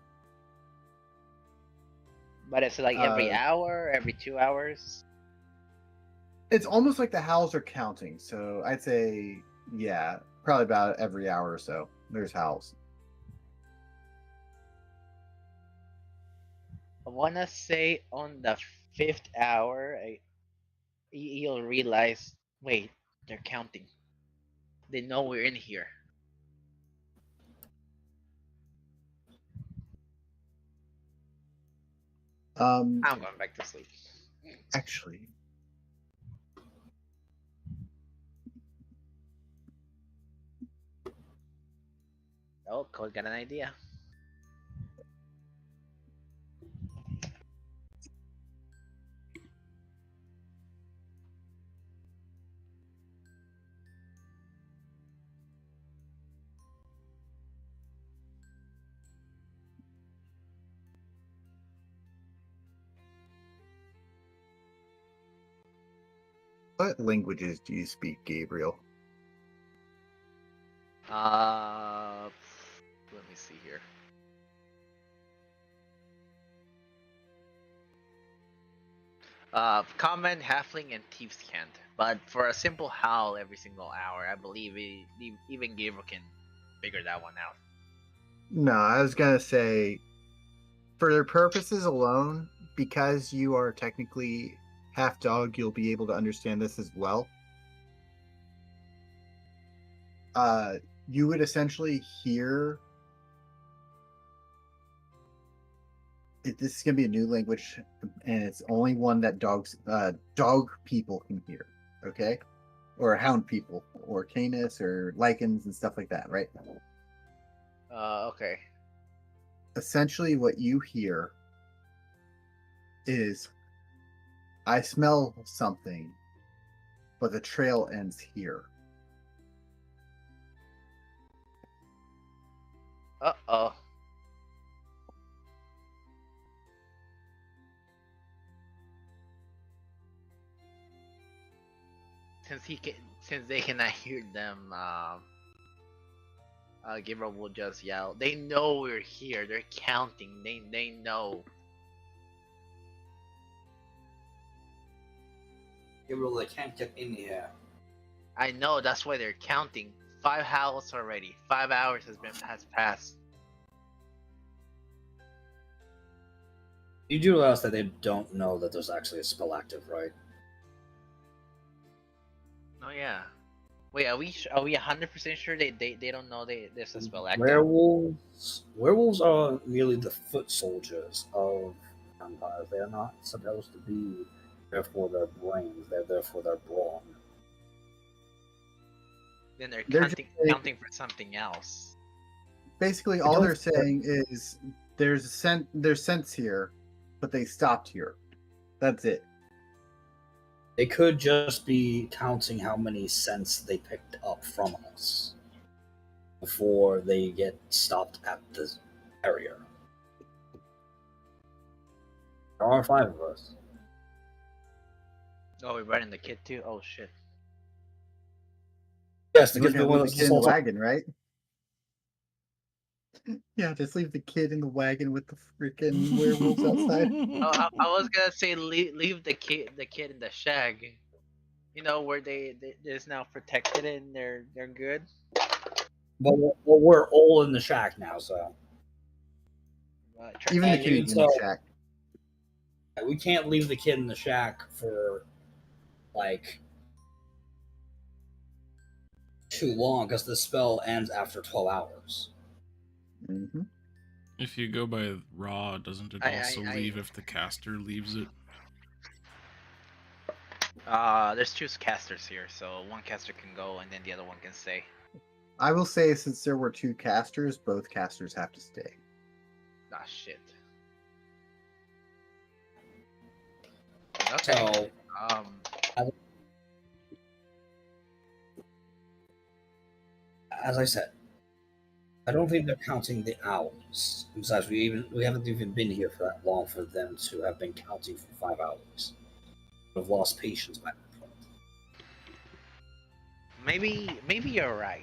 But it's like every hour, every 2 hours. it's almost like the howls are counting. So I'd say, yeah, probably about every hour or so. There's howls. I wanna say on the 5th hour, you'll realize, wait, they're counting. They know we're in here. I'm going back to sleep. Actually, Oh, Cole got an idea. what languages do you speak, Gabriel? Let me see here. Common, halfling, and thieves can't. But for a simple howl every single hour, I believe even Gabriel can figure that one out. No, I was gonna say, for their purposes alone, because you are technically half dog, you'll be able to understand this as well. You would essentially hear. This is gonna be a new language, and it's only one that dog people can hear. Okay, or hound people, or canis, or lichens, and stuff like that, right? Okay. Essentially what you hear is, I smell something, but the trail ends here. Uh-oh. Since they cannot hear them, Gabriel will just yell. They know we're here. They're counting. They know. Gabriel, they can't get in here. I know. That's why they're counting. 5 howls already. 5 hours has passed. You do realize that they don't know that there's actually a spell active, right? Oh yeah. Wait, are we 100% sure they don't know there's a spell active? Werewolves are merely the foot soldiers of vampires. They are not supposed to be there for their brains. They're there for their brawn. Then they're They're counting for something else. Basically, all they're saying is there's sense here, but they stopped here. That's it. They could just be counting how many cents they picked up from us before they get stopped at the area. There are 5 of us. Oh, we're running the kid too. Oh shit. Yes, the We're kid's gonna the one leave that's the kid in the wagon, right? Yeah, just leave the kid in the wagon with the freaking werewolves outside. Oh, I was gonna say leave the kid in the shag. You know where they is now protected and they're good. But we're all in the shack now, so Even the And kid even in the so- shack. we can't leave the kid in the shack for like too long because the spell ends after 12 hours. Mm-hmm. If you go by raw, doesn't it also leave if the caster leaves it? There's 2 casters here, so one caster can go and then the other one can stay. I will say, since there were 2 casters, both casters have to stay. Ah shit. Okay. So as I said, I don't think they're counting the hours. Besides, we haven't even been here for that long for them to have been counting for 5 hours. We've lost patience by that point. Maybe you're right.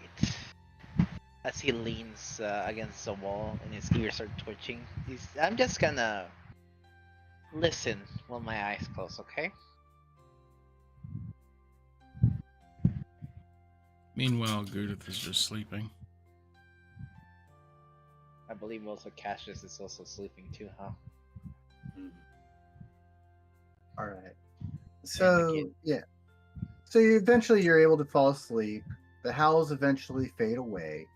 As he leans against the wall and his ears are twitching, I'm just gonna listen while my eyes close, okay? Meanwhile, Goo-dith is just sleeping. I believe also Cassius is also sleeping too, huh? All right. So yeah. So eventually you're able to fall asleep. The howls eventually fade away.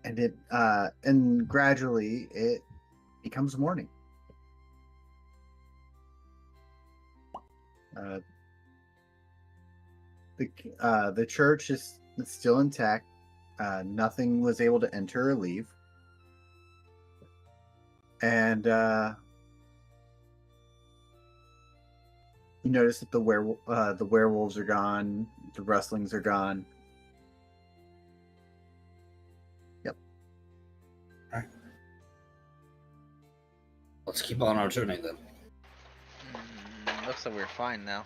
And gradually it becomes morning. The church is still intact. Nothing was able to enter or leave. And you notice that the werewolves are gone. The rustlings are gone. Yep. Let's keep on our journey then. Looks like we're fine now.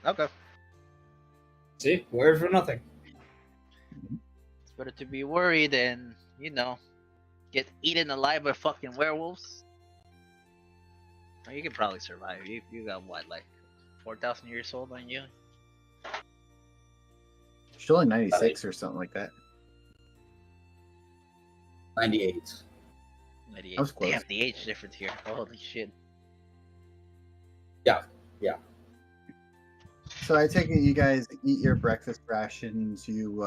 Okay. See, worried for nothing. It's better to be worried than, get eaten alive by fucking werewolves. Oh, you can probably survive. You got what, like 4,000 years old on you? She's only 96 or something like that. 98. 98. That was close. Damn, the age difference here. Holy shit. Yeah. So I take it you guys eat your breakfast rations, you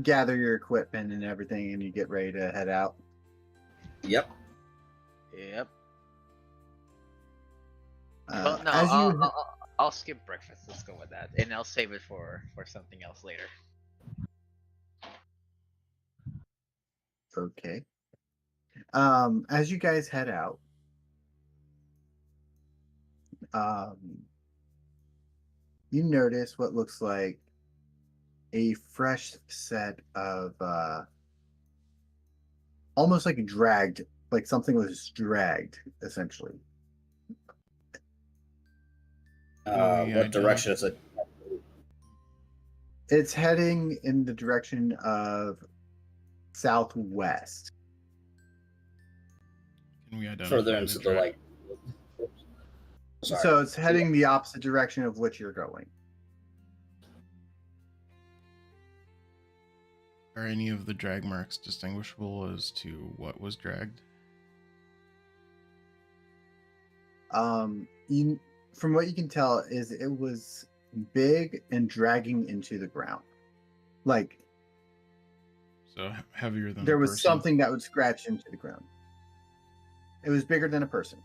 gather your equipment and everything, and you get ready to head out. Yep. Yep. Uh, No, as you I'll skip breakfast. Let's go with that, and I'll save it for something else later. Okay. As you guys head out, you notice what looks like a fresh set of almost like dragged, like something was dragged, essentially. Yeah, What direction is it? It's heading in the direction of southwest. Can we identify Further into the like. Sorry. So it's heading the opposite direction of which you're going. Are any of the drag marks distinguishable as to what was dragged? From what you can tell, is it was big and dragging into the ground. Like So heavier than there a was person? something that would scratch into the ground. It was bigger than a person.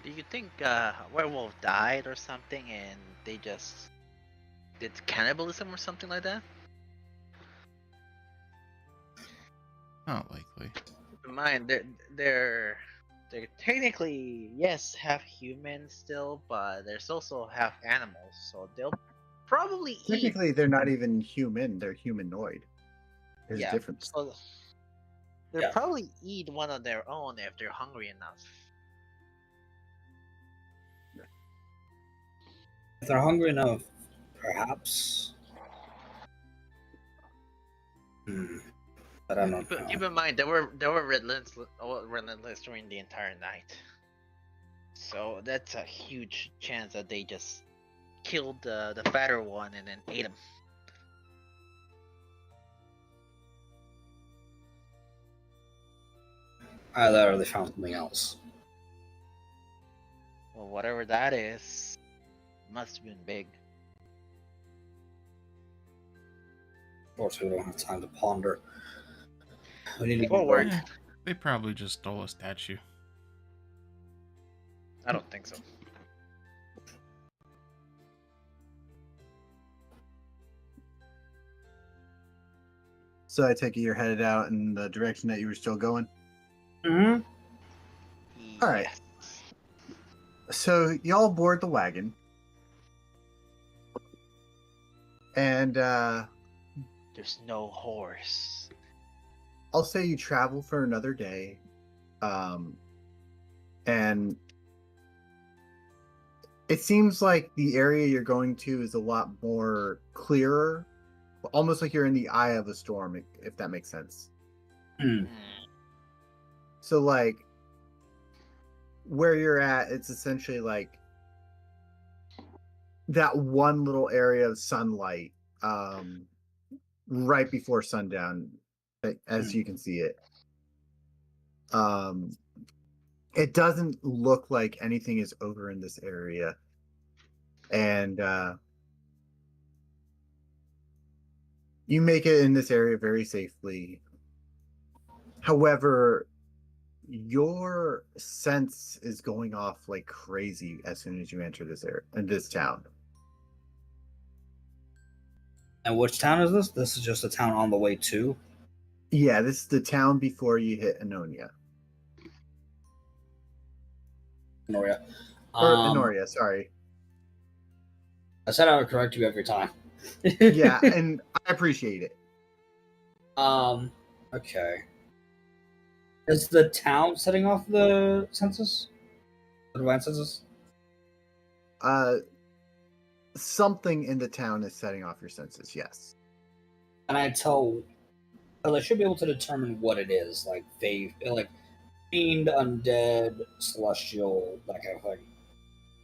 Do you think a werewolf died or something and they just did cannibalism or something like that? Not likely. Keep in mind, they're technically, yes, half human still, but there's also half animals, so they'll probably eat. Technically, they're not even human; they're humanoid. There's a difference. So they'll probably eat one of their own if they're hungry enough. If they're hungry enough, perhaps. But I don't know. Keep in mind, they were relentless during the entire night. So that's a huge chance that they just killed the fatter one and then ate him. Either or they found something else. Well, whatever that is, must have been big. Of course, we don't have time to ponder. We need to Forward. Eh, they probably just stole a statue. I don't think so. So I take it you're headed out in the direction that you were still going. Mm-hmm. All right. Yes. So y'all board the wagon, and There's no horse. I'll say you travel for another day, and it seems like the area you're going to is a lot more clearer, almost like you're in the eye of a storm, if that makes sense. So, like, where you're at, it's essentially like that one little area of sunlight right before sundown, as you can see it. It doesn't look like anything is over in this area. And you make it in this area very safely. However, your sense is going off like crazy as soon as you enter this area, in this town. And which town is this? This is just a town on the way to? Yeah, this is the town before you hit Enoria. Enoria. Or Enoria, sorry. I said I would correct you every time. Yeah, and I appreciate it. Okay. Is the town setting off the census? The divine census? Something in the town is setting off your senses, yes. And I tell... Well, I should be able to determine what it is. Like, like fiend, undead, celestial, that kind of thing.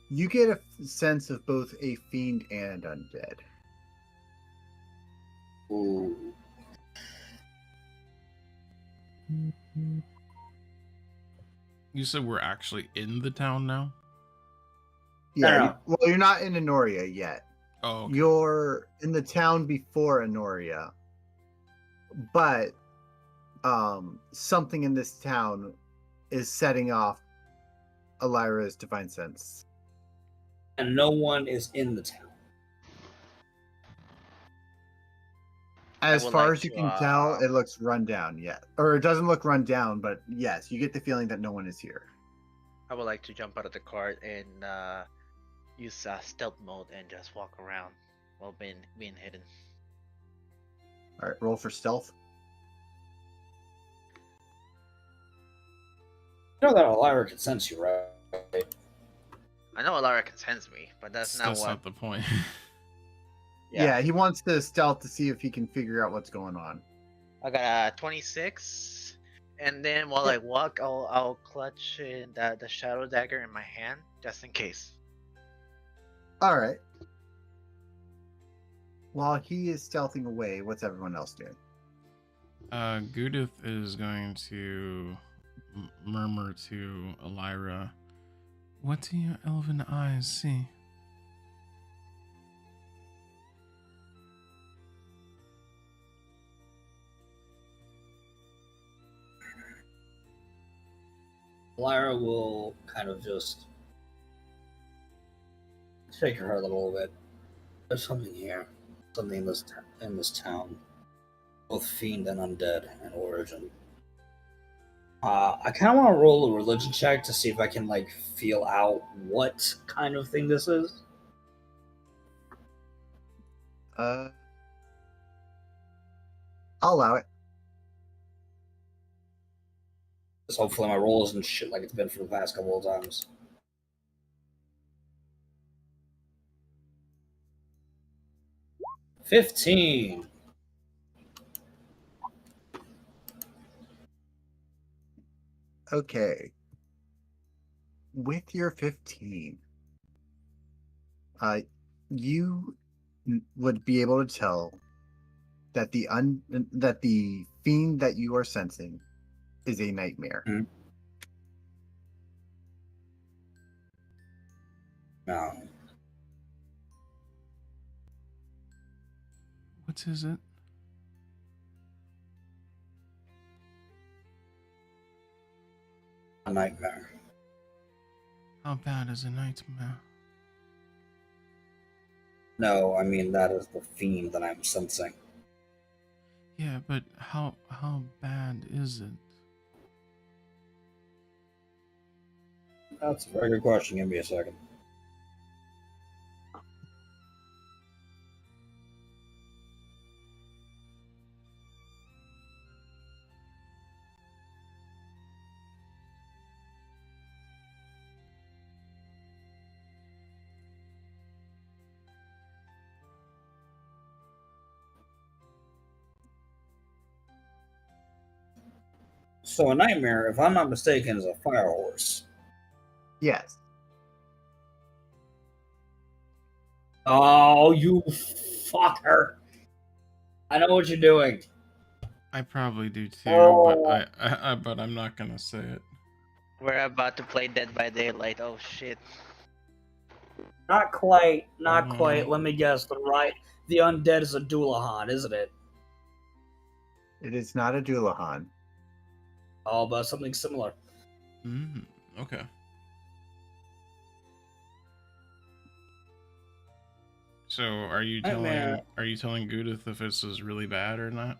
You get a sense of both a fiend and undead. Ooh. You said we're actually in the town now? Yeah, No. well, you're not in Enoria yet. Oh, okay. You're in the town before Enoria. But something in this town is setting off Ellyra's divine sense. And no one is in the town. As would far like as you to, can tell, it looks run down yet. Or it doesn't look run down, but yes, you get the feeling that no one is here. I would like to jump out of the cart and use stealth mode and just walk around while being hidden. All right, roll for stealth. know that Ellyra can sense you, right? I know Ellyra can sense me, but that's not what. not the point. Yeah, he wants to stealth to see if he can figure out what's going on. I got a 26, and then while I walk, I'll clutch in the shadow dagger in my hand just in case. All right. While he is stealthing away, what's everyone else doing? Goo-dith is going to murmur to Ellyra, "What do your elven eyes see?" Ellyra will kind of just shake her head a little bit. There's something here, something in this town, both fiend and undead in origin. I kind of want to roll a religion check to see if I can like feel out what kind of thing this is. I'll allow it. So hopefully my roll isn't shit like it's been for the past couple of times. $15. Okay. With your 15, you would be able to tell that the fiend that you are sensing is a nightmare. Mm-hmm. No. What is it? A nightmare. How bad is a nightmare? No, I mean that is the fiend that I'm sensing. Yeah, but how bad is it? That's a very good question. Give me a second. So a nightmare, if I'm not mistaken, is a fire horse. Yes. Oh, you fucker! I know what you're doing. I probably do too, Oh. but but I'm not gonna say it. We're about to play Dead by Daylight. Oh shit. Not quite. Not Mhm. quite. Let me guess. The undead is a Doulahan, isn't it? It is not a Doulahan. Oh, but something similar. Okay. So are you Nightmare. telling Goo-dith if this is really bad or not?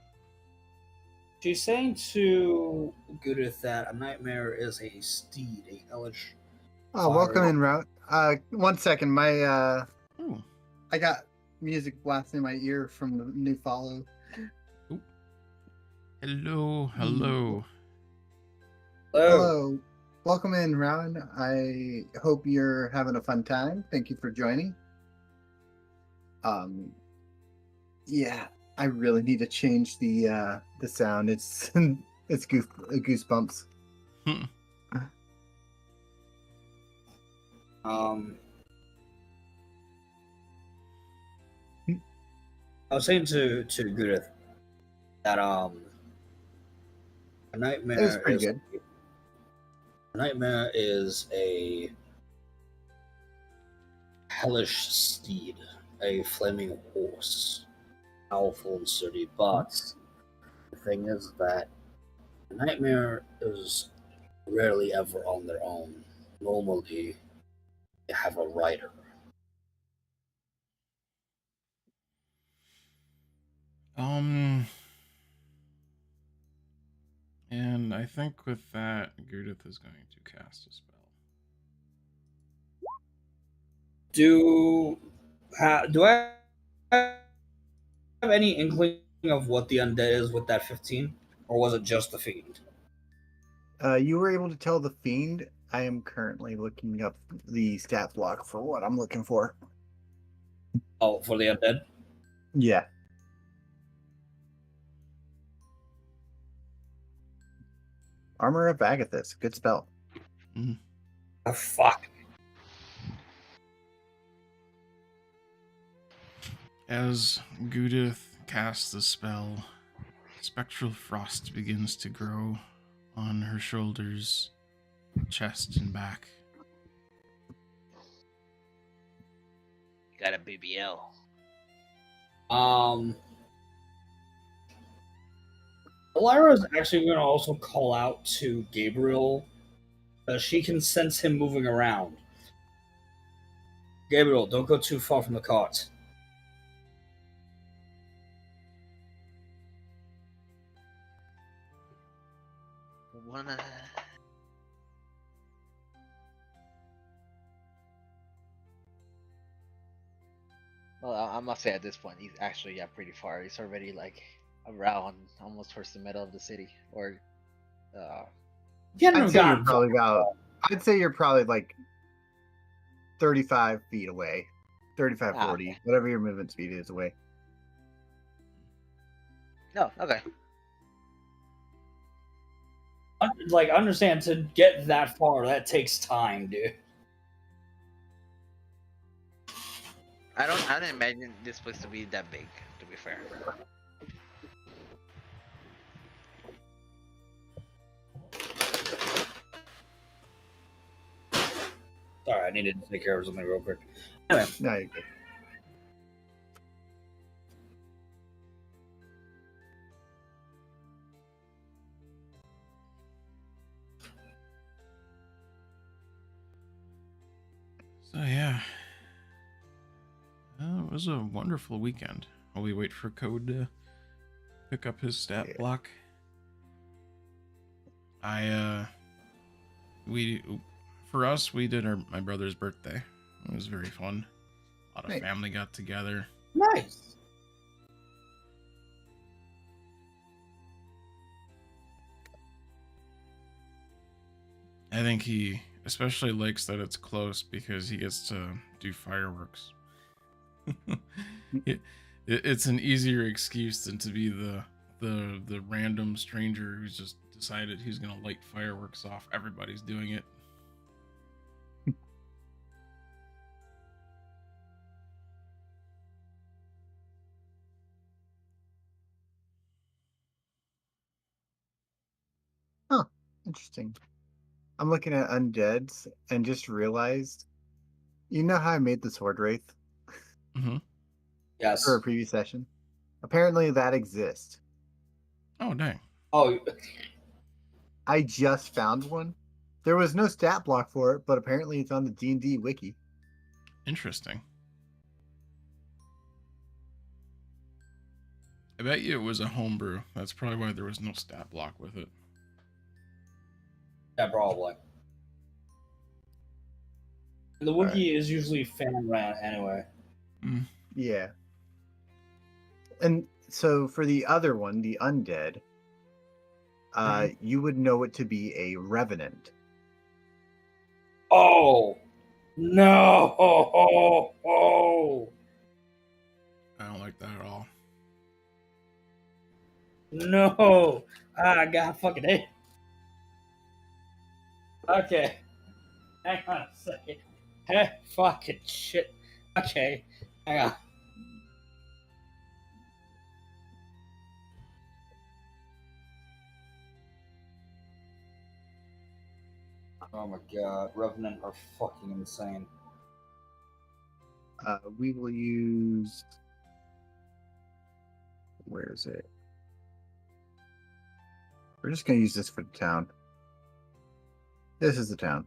She's saying to Goo-dith that a nightmare is a steed, a hellish. Oh, welcome in, Route. 1 second. My Ooh. I got music blasting in my ear from the new follow. Ooh. Hello. Hello. Hello. Welcome in, Rowan. I hope you're having a fun time. Thank you for joining. Yeah, I really need to change the sound. It's it's goosebumps. Hmm. I was saying to Goo-dith that a nightmare It was pretty good. A nightmare is a hellish steed, a flaming horse, powerful and sturdy. But the thing is that a nightmare is rarely ever on their own. Normally, they have a rider. And I think with that, Goo-dith is going to cast a spell. Do I have any inkling of what the undead is with that 15, or was it just the fiend? You were able to tell the fiend. I am currently looking up the stat block for what I'm looking for. Oh, for the undead? Yeah. Armor of Agathis. Good spell. Oh, fuck. As Goo-dith casts the spell, spectral frost begins to grow on her shoulders, chest, and back. You got a BBL. Ellyra is actually going to also call out to Gabriel. She can sense him moving around. Gabriel, don't go too far from the cart. Wanna... Well, I must say at this point, he's actually pretty far. He's already like around almost towards the middle of the city, or I'd say you're probably about. I'd say you're probably like 35 feet away, 35, 40, okay. Whatever your movement speed is away. No, okay. Like, understand, to get that far, that takes time, dude. I don't imagine this place to be that big, to be fair. Sorry, I needed to take care of something real quick. Anyway. No, you're good. So yeah, it was a wonderful weekend. While we wait for Code to pick up his stat block, for us, we did my brother's birthday. It was very fun. A lot of family got together. Nice. I think he especially likes that it's close because he gets to do fireworks. It's an easier excuse than to be the random stranger who's just decided he's gonna light fireworks off. Everybody's doing it. Huh. Interesting. I'm looking at undeads and just realized, you know how I made the sword wraith? Mm-hmm. Yes. For a previous session? Apparently that exists. Oh, dang. Oh, I just found one. There was no stat block for it, but apparently it's on the D&D wiki. Interesting. I bet you it was a homebrew. That's probably why there was no stat block with it. yeah, probably. The wiki is usually fan ran anyway. Yeah. And so for the other one, the undead, you would know it to be a revenant. Oh no! Oh. I don't like that at all. No! Ah, God fucking it. Okay. Hang on a second. Hey, fucking shit. Okay. Hang on. Oh my god, Revenant are fucking insane. We will use... Where is it? We're just going to use this for the town. This is the town.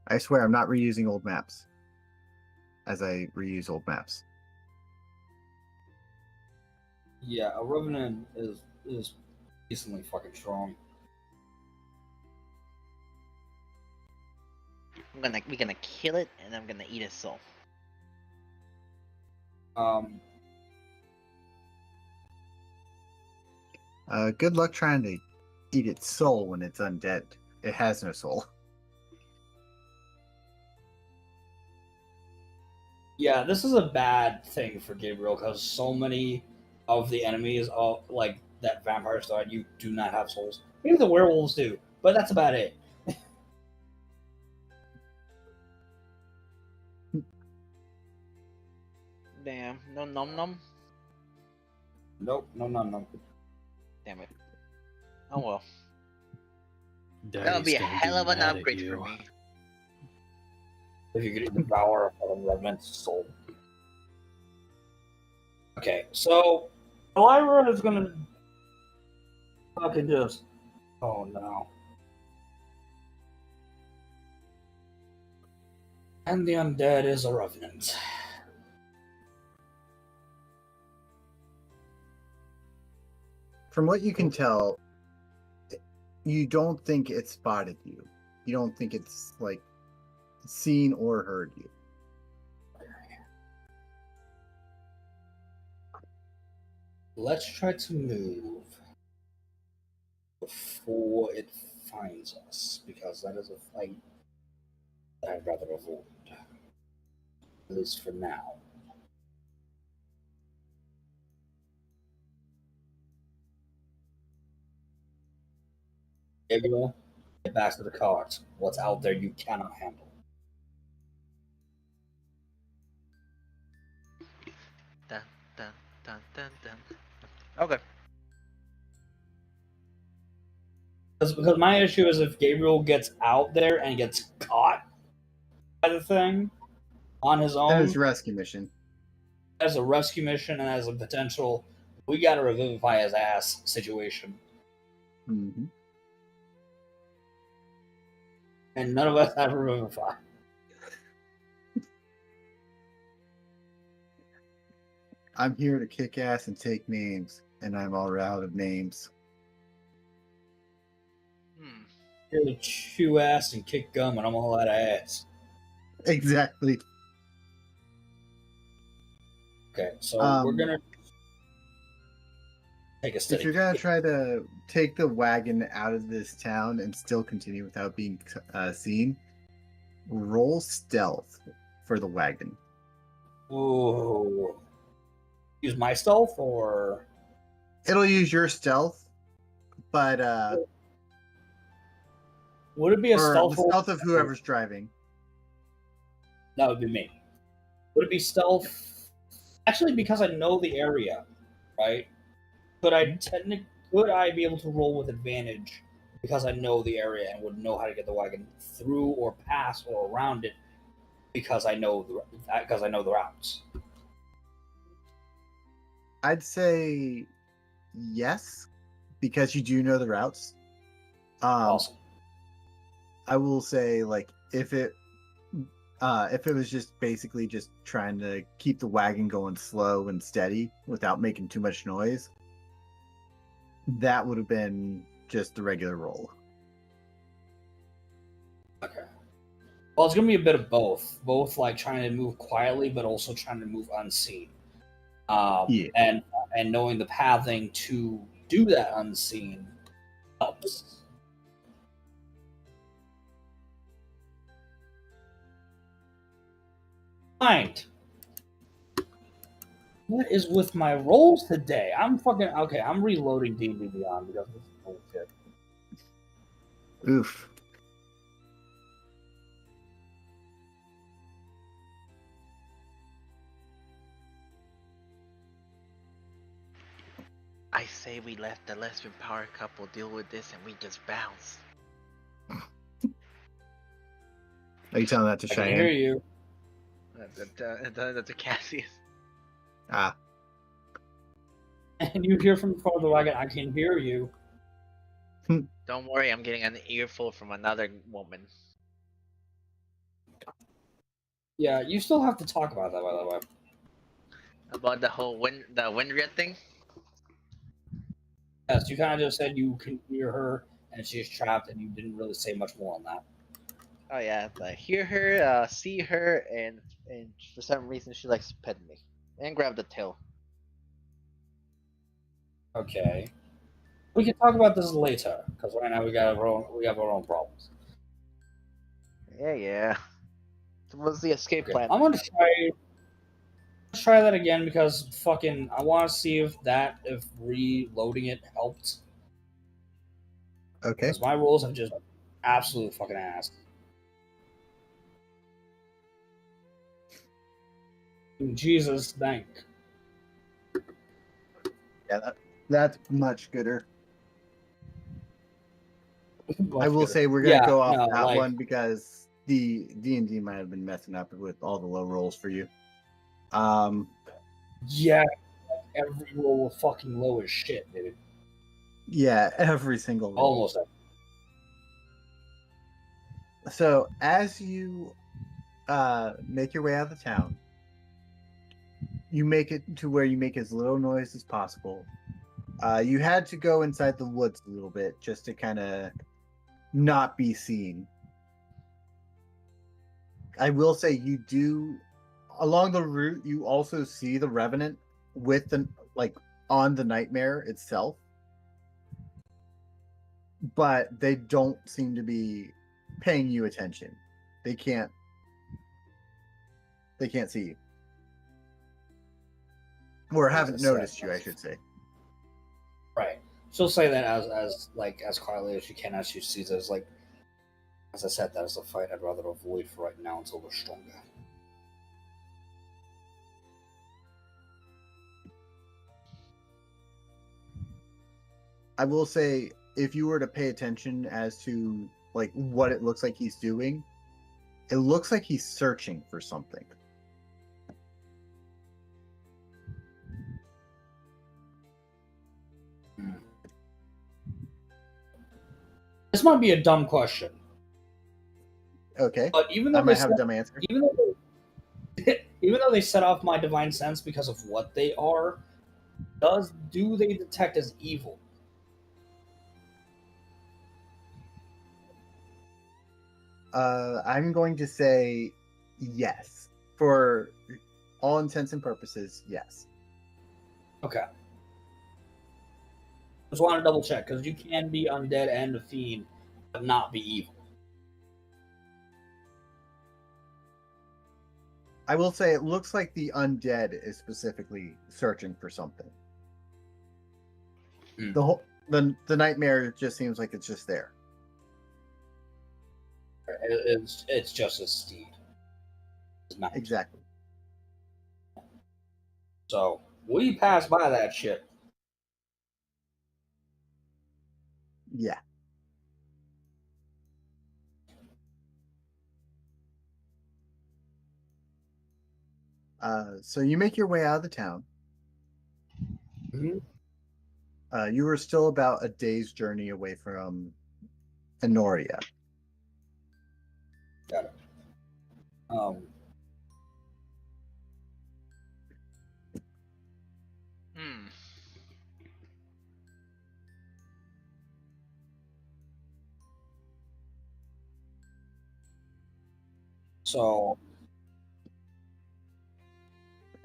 I swear I'm not reusing old maps as I reuse old maps. Yeah, a Revenant is decently fucking strong. We're gonna kill it, and I'm gonna eat its soul. Good luck trying to eat its soul when it's undead. It has no soul. Yeah, this is a bad thing for Gabriel because so many of the enemies of like that vampire started, you do not have souls. Maybe the werewolves do, but that's about it. Damn, no nom nom. Nope, no. Damn it. Oh well. That would Daddy's be a gonna hell of an mad at upgrade you. for me. If you could devour a revenant's soul. Okay, so Ellyra is gonna fucking just. Oh no. And the undead is a revenant. From what you can tell, you don't think it spotted you. You don't think it's like seen or heard you. Let's try to move before it finds us, because that is a fight that I'd rather avoid. At least for now. Gabriel, get back to the cards. What's out there you cannot handle. Dun dun dun dun dun. Okay. Because my issue is if Gabriel gets out there and gets caught by the thing on his That own is rescue mission. as a rescue mission and as a potential we gotta revivify his ass situation. Mm-hmm. And none of us have revivify. I'm here to kick ass and take names, and I'm all out of names. Here to chew ass and kick gum, and I'm all out of ass. Exactly. Okay, so we're gonna take a steady. If you're gonna try to take the wagon out of this town and still continue without being seen, roll stealth for the wagon. Ooh. Use my stealth or It'll use your stealth, but would it be a or stealth the roll? stealth of whoever's driving. That would be me. Would it be stealth? Actually, because I know the area, right? Could I be able to roll with advantage because I know the area and would know how to get the wagon through or past or around it because I know the routes? I'd say yes, because you do know the routes. Awesome. I will say, like, if it was just basically just trying to keep the wagon going slow and steady without making too much noise, that would have been just the regular roll. Okay. Well, it's gonna be a bit of both. Both like trying to move quietly, but also trying to move unseen. Yeah. And knowing the pathing to do that unseen helps. Mind. What is with my rolls today? I'm fucking okay. I'm reloading D&D Beyond because this is bullshit. Oof. I say we let the lesbian power couple deal with this and we just bounce. Are you telling that to I can hear Cheyenne? you. That's a Cassius. Ah, And you hear from the front of the wagon, I can hear you. Don't worry, I'm getting an earful from another woman. Yeah, you still have to talk about that, by the way. About the whole Windria thing? Yes, you kind of just said you can hear her and she's trapped, and you didn't really say much more on that. Oh yeah, I hear her, see her, and for some reason she likes to pet me and grab the tail. Okay. We can talk about this later, because right now we have our own problems. Yeah. So what's the escape Okay, plan? I'm gonna try that again because fucking I want to see if reloading it helped. Okay. Because my rolls have just absolute fucking ass. Jesus, thank. Yeah, that's much gooder. I will say we're gonna go off that one because the D&D might have been messing up with all the low rolls for you. Yeah, every roll was fucking low as shit, dude. Yeah, every single roll. Almost. So as you make your way out of the town, you make it to where you make as little noise as possible. You had to go inside the woods a little bit just to kind of not be seen. I will say you do along the route you also see the revenant with the on the nightmare itself, but they don't seem to be paying you attention. They can't see you, or haven't noticed you, I should say. Right. She'll say that as quietly as she can, as she sees it as as I said, that is a fight I'd rather avoid for right now until we're stronger. I will say, if you were to pay attention as to what it looks like he's doing, it looks like he's searching for something. This might be a dumb question. Okay. But even though I might have a dumb answer. Even though they set off my divine sense because of what they are, do they detect as evil? I'm going to say yes. For all intents and purposes, yes. Okay. Just want to double check, because you can be undead and a fiend, but not be evil. I will say it looks like the undead is specifically searching for something. The nightmare just seems like it's just there. It's just a steed. Exactly. So we pass by that shit. Yeah. So you make your way out of the town. Mm-hmm. You were still about a day's journey away from Enoria. Got it. So,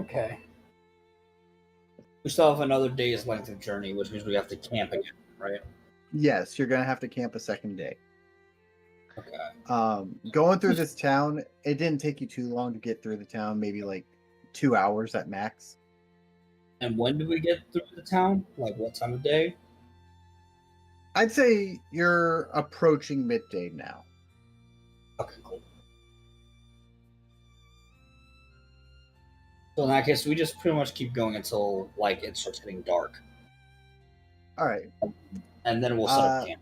okay. We still have another day's length of journey, which means we have to camp again, right? Yes, you're going to have to camp a second day. Okay. Going through this town, it didn't take you too long to get through the town, maybe 2 hours at max. And when do we get through the town? What time of day? I'd say you're approaching midday now. Okay, cool. So in that case, we just pretty much keep going until it starts getting dark. All right. And then we'll set up camp.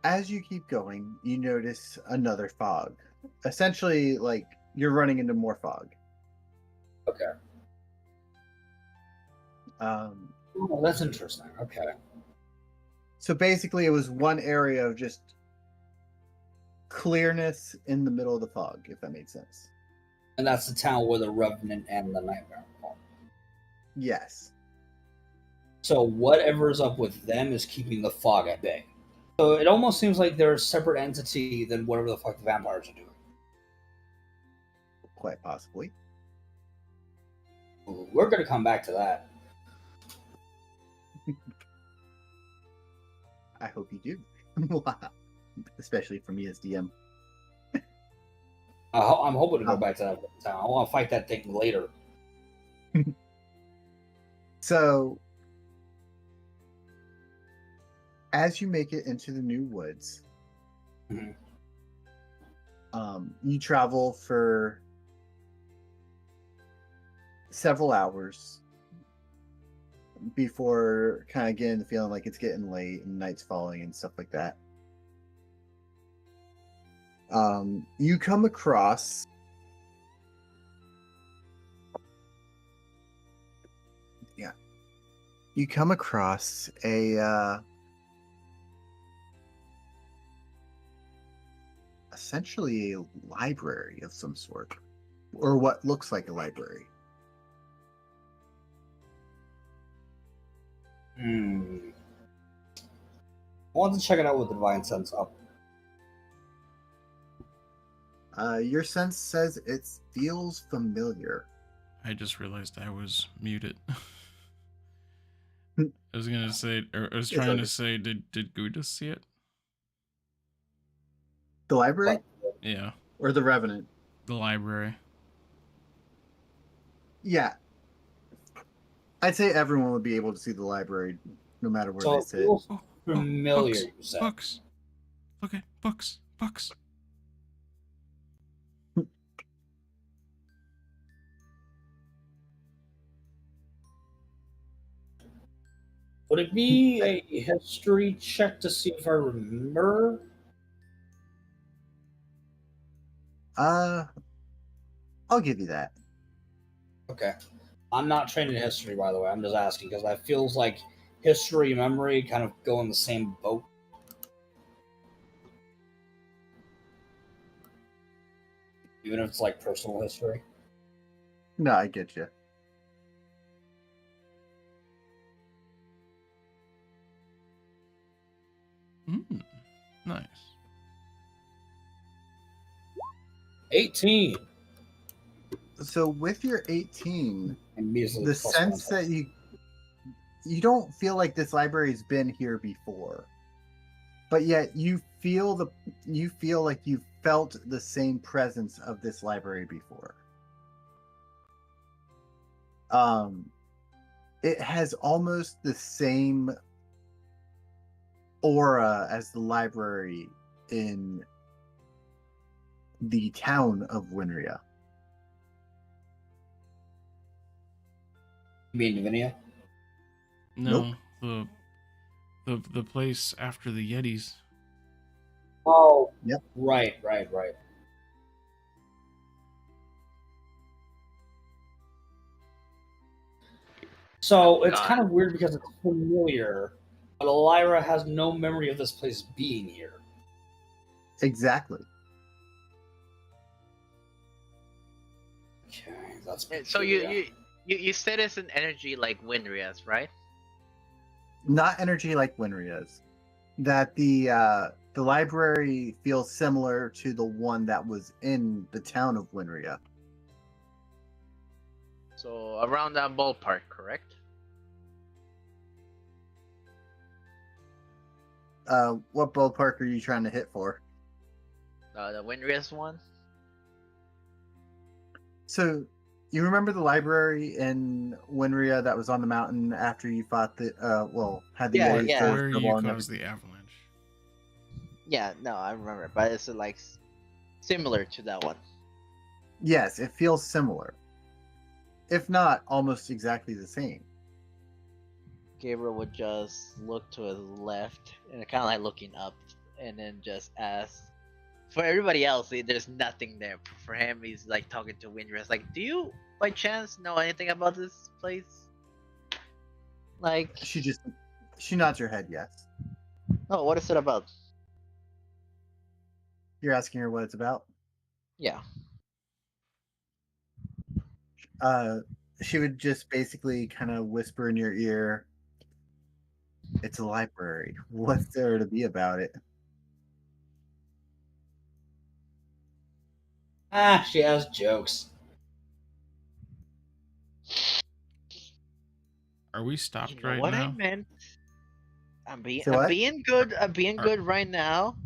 As you keep going, you notice another fog. Essentially, you're running into more fog. Okay. Oh, that's interesting. Okay. So basically, it was one area of just clearness in the middle of the fog, if that made sense. And that's the town where the Revenant and the Nightmare are. Yes. So whatever's up with them is keeping the fog at bay. So it almost seems like they're a separate entity than whatever the fuck the vampires are doing. Quite possibly. We're going to come back to that. I hope you do. Especially for me as DM. I'm hoping to go back to that town. I want to fight that thing later. So, as you make it into the new woods, Mhm. You travel for several hours before kind of getting the feeling like it's getting late and night's falling and stuff like that. You come across a essentially a library of some sort, or what looks like a library. I want to check it out with the divine sense up. Your sense says it feels familiar. I just realized I was muted. I was gonna say, or I was trying to say, did Goo-dith see it? The library? What? Yeah, Or the Revenant? the library. Yeah. I'd say everyone would be able to see the library no matter where So they it sit. feels familiar, books, you said. books. Look at books. Would it be a history check to see if I remember? I'll give you that. Okay. I'm not trained in history, by the way. I'm just asking because that feels like history and memory kind of go in the same boat. Even if it's like personal history. No, I get you. Nice. 18. So with your 18, And measly the plus sense one. that you don't feel like this library's been here before, but yet you feel like you felt the same presence of this library before. It has almost the same aura as the library in the town of Winria. You mean Divinia? No, the place after the Yetis. Oh. Yep. Right. So it's God. kind of weird because it's familiar, but Ellyra has no memory of this place being here. Exactly. Okay, that's So peculiar. you said it's an energy like Winria's, right? Not energy like Winria's. That the library feels similar to the one that was in the town of Winria. So around that ballpark, correct? What ballpark are you trying to hit for? The Winria's one. So, you remember the library in Winria that was on the mountain after you fought the had the Yeah, Yetis yeah. go Where you snowball and caused the avalanche. Yeah, no, I remember, but it's like similar to that one. Yes, it feels similar. If not almost exactly the same. Gabriel would just look to his left and kind of like looking up, and then just ask. For everybody else, there's nothing there. For him, he's like talking to Winria. Like, do you by chance know anything about this place? Like, She nods her head yes. oh, what is it about? You're asking her what it's about? Yeah. She would just basically kind of whisper in your ear, "It's a library. What's there to be about it?" Ah, she has jokes. Are we stopped You know right what I now? meant? So I'm what? being good. I'm being Are- good right now.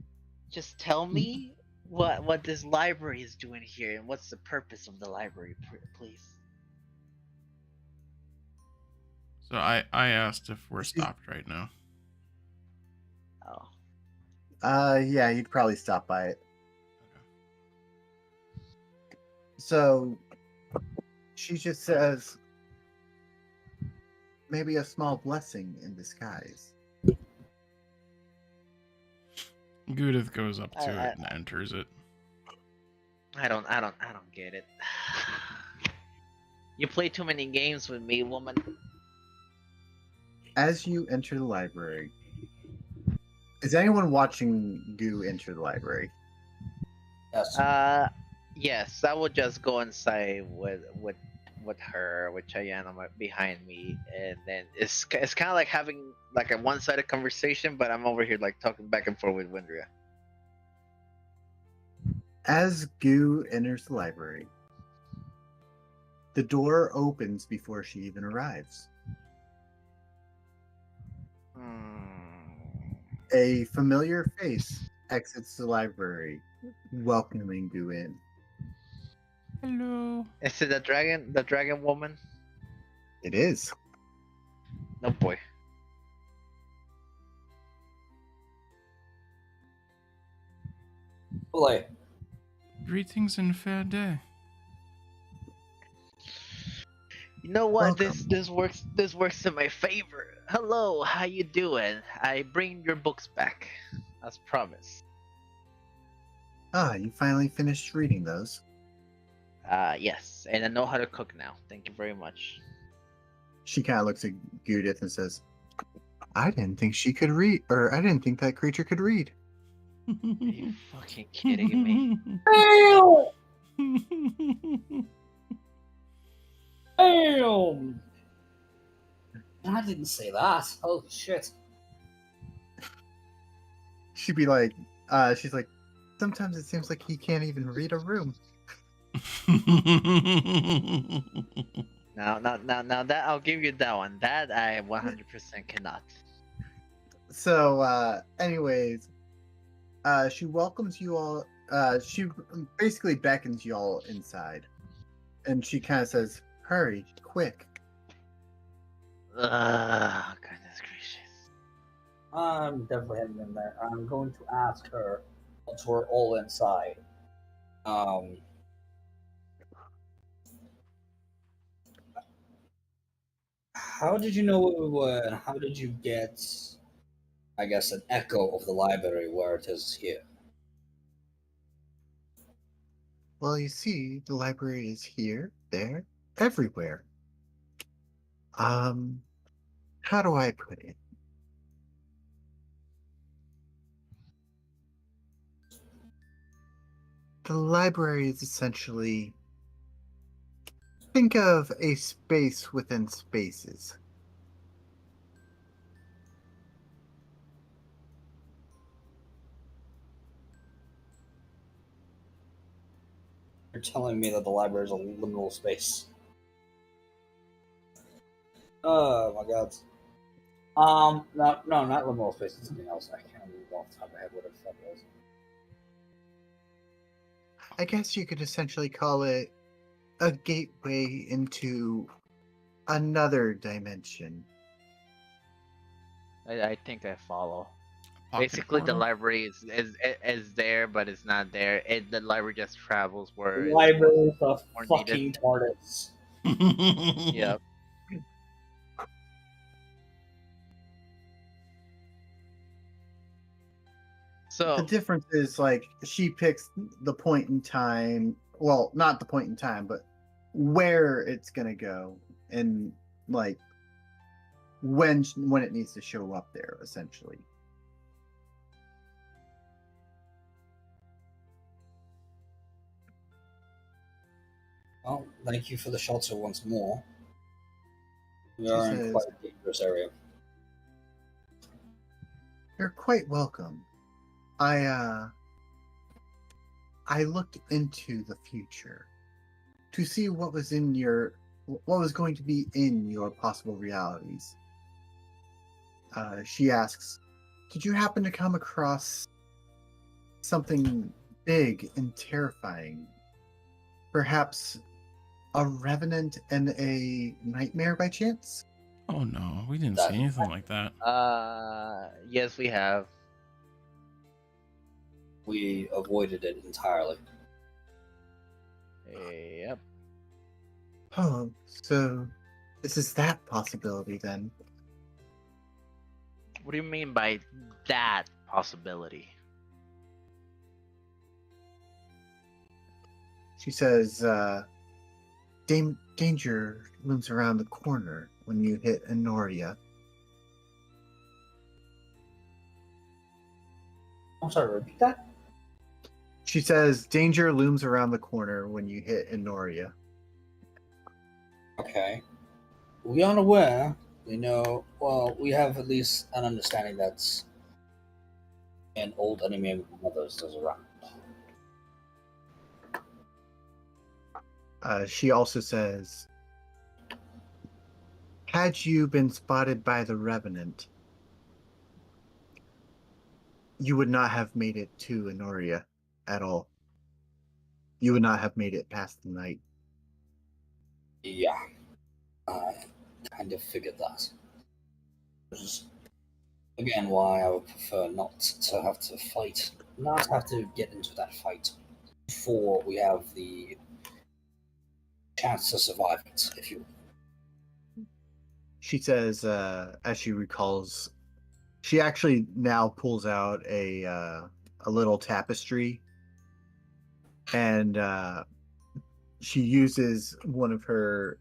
Just tell me what this library is doing here and what's the purpose of the library, please. So I asked if we're She's- stopped right now. Oh. Yeah, you'd probably stop by it. So she just says, maybe a small blessing in disguise. Goo-dith goes up to I- it and enters it. I don't get it. You play too many games with me, woman. As you enter the library, is anyone watching Goo enter the library? Yes. Yes, I would just go inside with her, with Cheyenne behind me, and then it's kind of like having like a one-sided conversation, but I'm over here like talking back and forth with Windria. As Goo enters the library, the door opens before she even arrives. A familiar face exits the library, welcoming Goo in. Hello. Is it the dragon woman? It is. No boy. Play. Greetings and fair day. You know what? Welcome. This works in my favor. Hello, how you doing? I bring your books back, as promised. Ah, you finally finished reading those. Yes, and I know how to cook now. Thank you very much. She kind of looks at Goo-dith and says, I didn't think she could read, or I didn't think that creature could read. Are you fucking kidding me? Damn! I didn't say that. Holy shit. She'd be like, she's like, sometimes it seems like he can't even read a room. Now that I'll give you that one. That I 100% cannot. So, anyways, she welcomes you all. She basically beckons you all inside, and she kind of says, "Hurry, quick!" Goodness gracious. I'm definitely heading in there. I'm going to ask her once we're all inside. How did you know where we were, and how did you get, I guess, an echo of the library where it is here? Well, you see, the library is here, there, everywhere. How do I put it? The library is essentially, think of a space within spaces. You're telling me that the library is a liminal space. Oh my god. No, not liminal space. It's something else. I can't remember off the top of my head what the fuck it was. I guess you could essentially call it a gateway into another dimension. I think I follow. Pocket Basically, the portal? library is there, but it's not there. The library just travels where The it's library is a more fucking TARDIS. Yep. So The difference is like she picks the point in time. Well, not the point in time, but where it's gonna go, and like when it needs to show up there, essentially. Well, thank you for the shelter once more. We She are in says- quite a dangerous area. You're quite welcome. I looked into the future to see what was going to be in your possible realities. she asks, "Did you happen to come across something big and terrifying? Perhaps a revenant and a nightmare by chance?" Oh no, we didn't That- see anything like that. Yes, we have. We avoided it entirely. Yep. Oh, so this is that possibility then. What do you mean by that possibility? She says, danger looms around the corner when you hit Enoria. I'm sorry, repeat that? She says, danger looms around the corner when you hit Enoria. Okay. We are aware. We know. Well, we have at least an understanding that's an old enemy of mothers is around. She also says, had you been spotted by the Revenant, you would not have made it to Enoria at all. You would not have made it past the night. Yeah. I kind of figured that. Which is, again, why I would prefer not to have to fight. Not have to get into that fight before we have the chance to survive it, if you will. She says, as she recalls, she actually now pulls out a little tapestry, and she uses one of her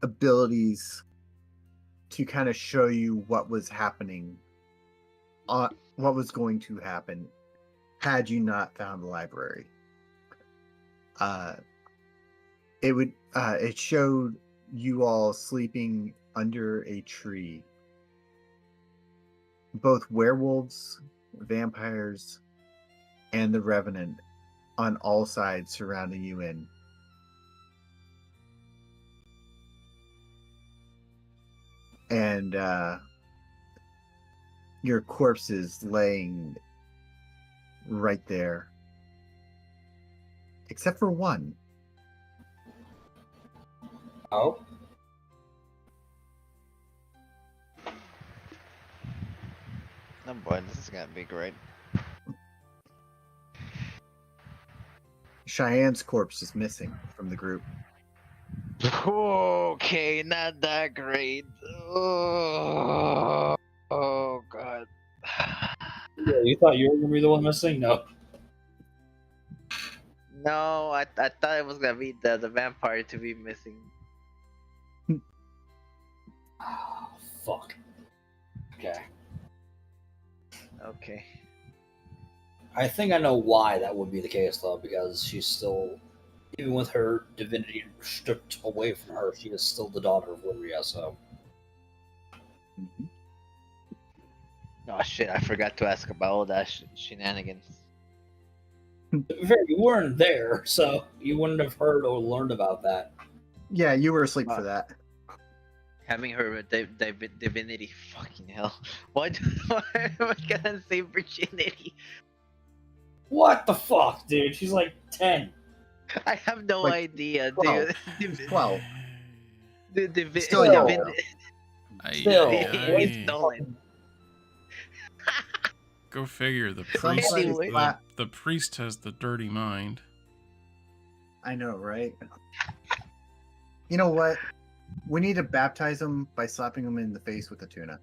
abilities to kind of show you what was happening, what was going to happen had you not found the library. It showed you all sleeping under a tree. Both werewolves, vampires, and the Revenant on all sides surrounding you in. And your corpses laying right there. Except for one. Oh? Oh boy, this is gonna be great. Cheyenne's corpse is missing from the group. Okay, not that great. Oh god. Yeah, you thought you were going to be the one missing? No. No, I thought it was gonna be the vampire to be missing. Oh, fuck. Okay. Okay. I think I know why that would be the case, though, because she's still, even with her divinity stripped away from her, she is still the daughter of Ellyra, so. Oh shit! I forgot to ask about all that shenanigans. You weren't there, so you wouldn't have heard or learned about that. Yeah, you were asleep for that. Having her divinity, fucking hell! What? Why am I gonna say virginity? What the fuck, dude? She's like 10. I have no Like, idea, 12. dude. 12. Still young. Still. It's stolen. Go figure. Anyway. The priest has the dirty mind. I know, right? You know what? We need to baptize them by slapping them in the face with a tuna.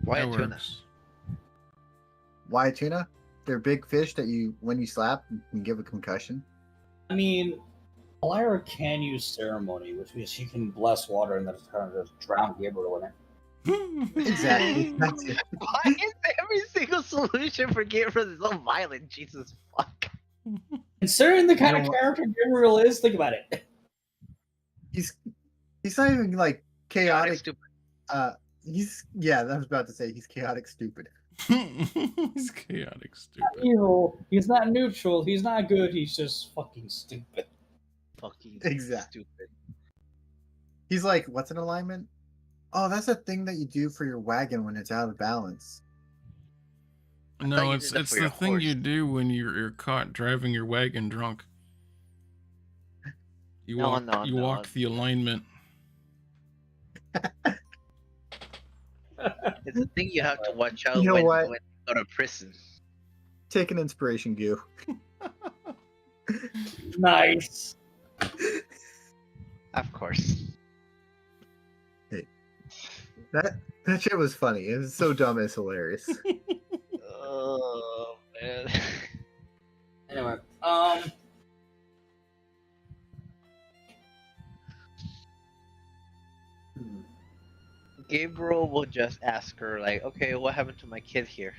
Why That tuna? works. Why a tuna? They're big fish that when you slap, you can give a concussion. I mean, Ellyra can use ceremony, which means she can bless water and then kind of just drown Gabriel in it. Exactly. That's it. Why is every single solution for Gabriel so violent? Jesus fuck. Considering the kind You of know what? character Gabriel is, think about it. He's not even like chaotic. Stupid. I was about to say he's chaotic stupid. He's chaotic stupid. Evil. He's not neutral. He's not good. He's just fucking stupid. Fucking Exactly. stupid. He's like, what's an alignment? Oh, that's a thing that you do for your wagon when it's out of balance. thought No, you it's did that it's for the your thing you horse. do when you're caught driving your wagon drunk. You No, walk no, you no. walk the alignment. It's a thing you have to watch out You know when what? you go to prison. Take an inspiration, Goo. Nice. Of course. That shit was funny. It was so dumb, it's hilarious. Oh man. Anyway, Gabriel will just ask her like, okay, what happened to my kid here?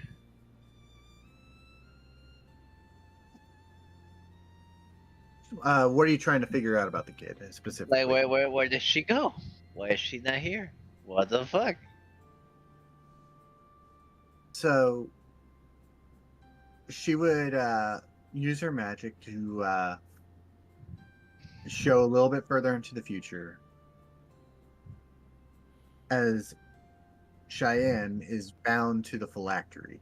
What are you trying to figure out about the kid specifically? Like where did she go? Why is she not here? What the fuck? So she would use her magic to show a little bit further into the future, as Cheyenne is bound to the phylactery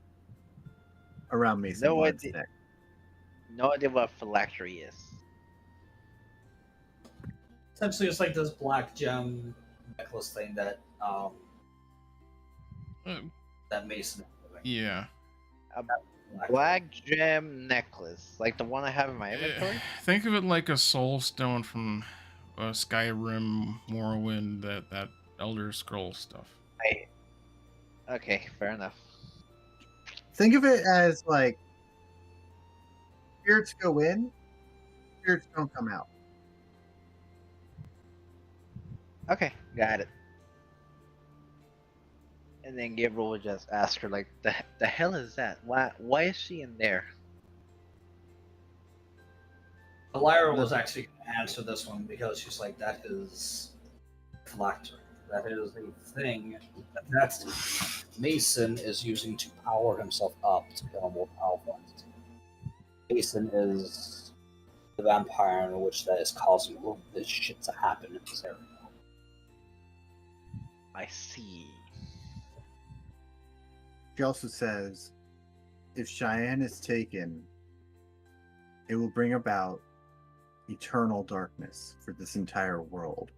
around Mason No Blood's idea. neck. No idea what phylactery is. essentially, it's like this black gem necklace thing that Uh, that Mason. yeah. Black gem necklace, like the one I have in my inventory. Think of it like a soul stone from Skyrim, Morrowind, that Elder Scroll stuff. Okay, fair enough. Think of it as like spirits go in, spirits don't come out. Okay, got it. And then Gabriel would just ask her like, the hell is that? Why is she in there? Ellyra was actually going to answer this one because she's like, that is phylactery. That is a thing that Mason is using to power himself up to become a more powerful entity. Mason is the vampire in which that is causing all of this shit to happen in this area. I see. She also says, if Cheyenne is taken, it will bring about eternal darkness for this entire world.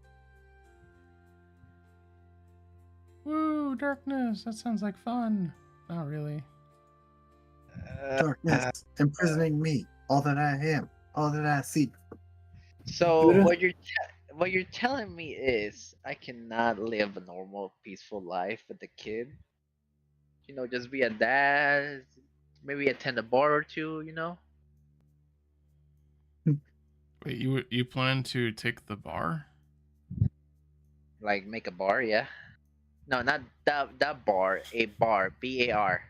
Woo, darkness. That sounds like fun. Not really. Darkness imprisoning me, all that I am, all that I see. So what you're telling me is I cannot live a normal, peaceful life with the kid. You know, just be a dad, maybe attend a bar or two. You know. Wait, you plan to take the bar? Like make a bar, yeah. No, not that bar. A bar, BAR.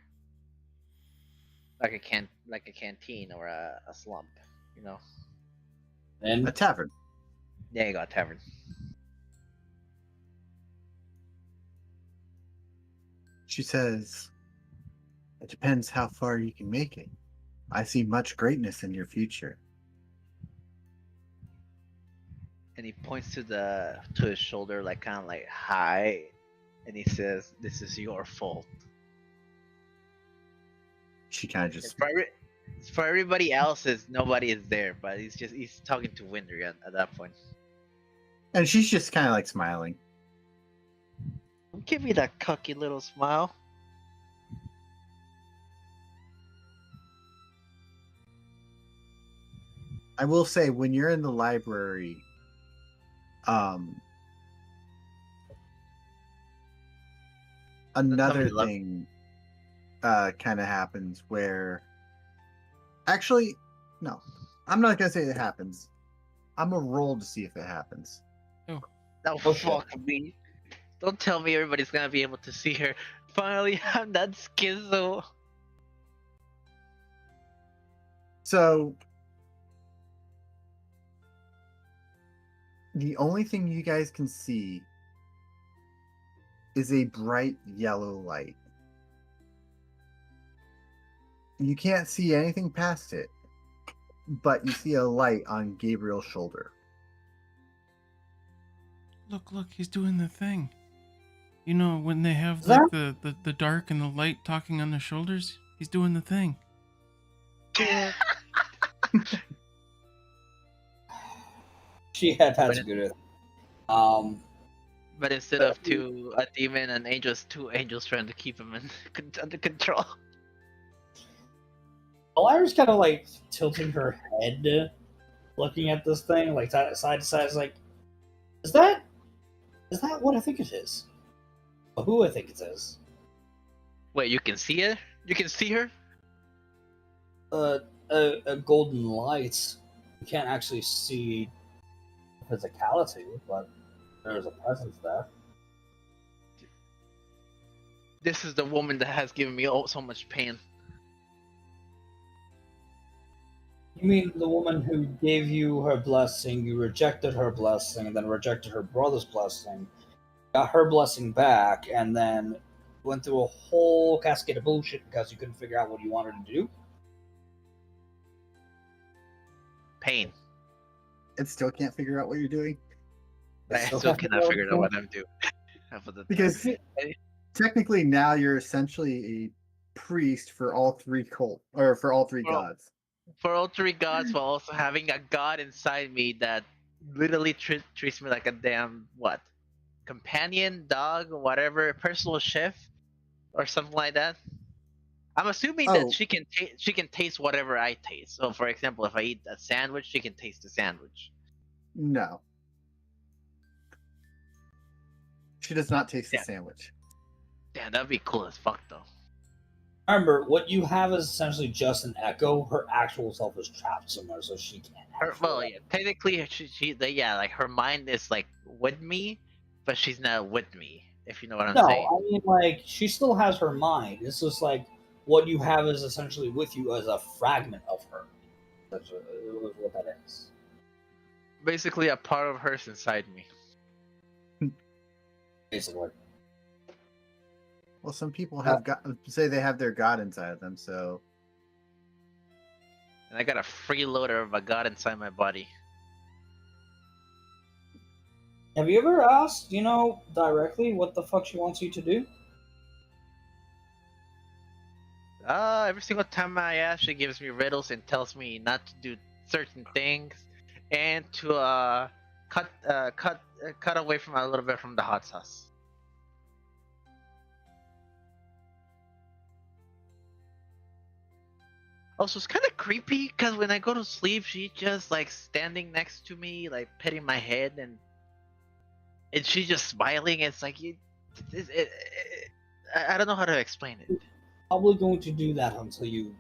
Like a canteen or a slump, you know. And A tavern. There you go, tavern. She says, it depends how far you can make it. I see much greatness in your future. And he points to his shoulder, like kind of like hi, and he says, "This is your fault." She kind of just, For everybody else, nobody is there, but he's talking to Winry at that point. and she's just kind of like smiling. Give me that cocky little smile. I will say, when you're in the library, another Somebody thing kind of happens where, actually, no, I'm not gonna say it happens. I'm gonna roll to see if it happens. Oh Okay. fuck me! Don't tell me everybody's gonna be able to see her. Finally, I'm that schizo. So the only thing you guys can see is a bright yellow light. You can't see anything past it, but you see a light on Gabriel's shoulder. Look, he's doing the thing. You know, when they have Is like the dark and the light talking on their shoulders, he's doing the thing. She had But to go to. But instead of a demon and angels, two angels trying to keep him under control. Ellyra's kind of like tilting her head, looking at this thing, like side to side. Is like, is that what I think it is? Or who I think it is? Wait, you can see it? You can see her? A golden light. You can't actually see physicality, but there's a presence there. This is the woman that has given me so much pain. You mean the woman who gave you her blessing, you rejected her blessing, and then rejected her brother's blessing, got her blessing back, and then went through a whole cascade of bullshit because you couldn't figure out what you wanted to do? Pain. And still can't figure out what you're doing? I still cannot figure out what I'm doing. Because technically now you're essentially a priest for all three gods. For all three gods, while also having a god inside me that literally treats me like a damn companion, dog, whatever, personal chef, or something like that. I'm assuming that she can taste whatever I taste. So, for example, if I eat a sandwich, she can taste the sandwich. No. She does not taste the sandwich. Damn, that'd be cool as fuck, though. Remember, what you have is essentially just an echo. Her actual self is trapped somewhere, so she can't. Technically, like her mind is like with me, but she's not with me. If you know what I'm saying. No, I mean, like, she still has her mind. It's just like what you have is essentially with you as a fragment of her. That's what that is. Basically, a part of her's inside me. Basically. Well, some people have say they have their god inside of them, so. And I got a freeloader of a god inside my body. Have you ever asked, directly what the fuck she wants you to do? Every single time I ask, she gives me riddles and tells me not to do certain things, and to cut away from a little bit from the hot sauce. Also, it's kind of creepy because when I go to sleep, she's just like standing next to me, like petting my head, and she's just smiling. It's like I don't know how to explain it. Probably going to do that until you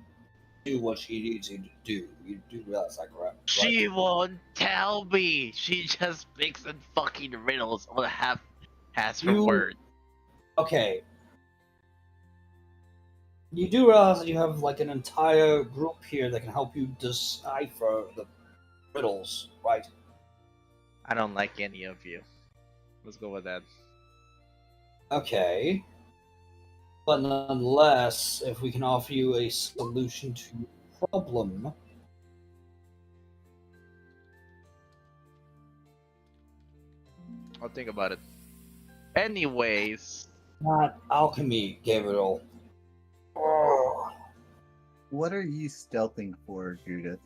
do what she needs you to do. You do realize that, correct? She won't tell me. She just makes some fucking riddles on has her word. Okay. You do realize that you have like an entire group here that can help you decipher the riddles, right? I don't like any of you. Let's go with that. Okay. But nonetheless, if we can offer you a solution to your problem, I'll think about it. Anyways. Not alchemy, Gabriel. Oh. What are you stealthing for, Goo-dith?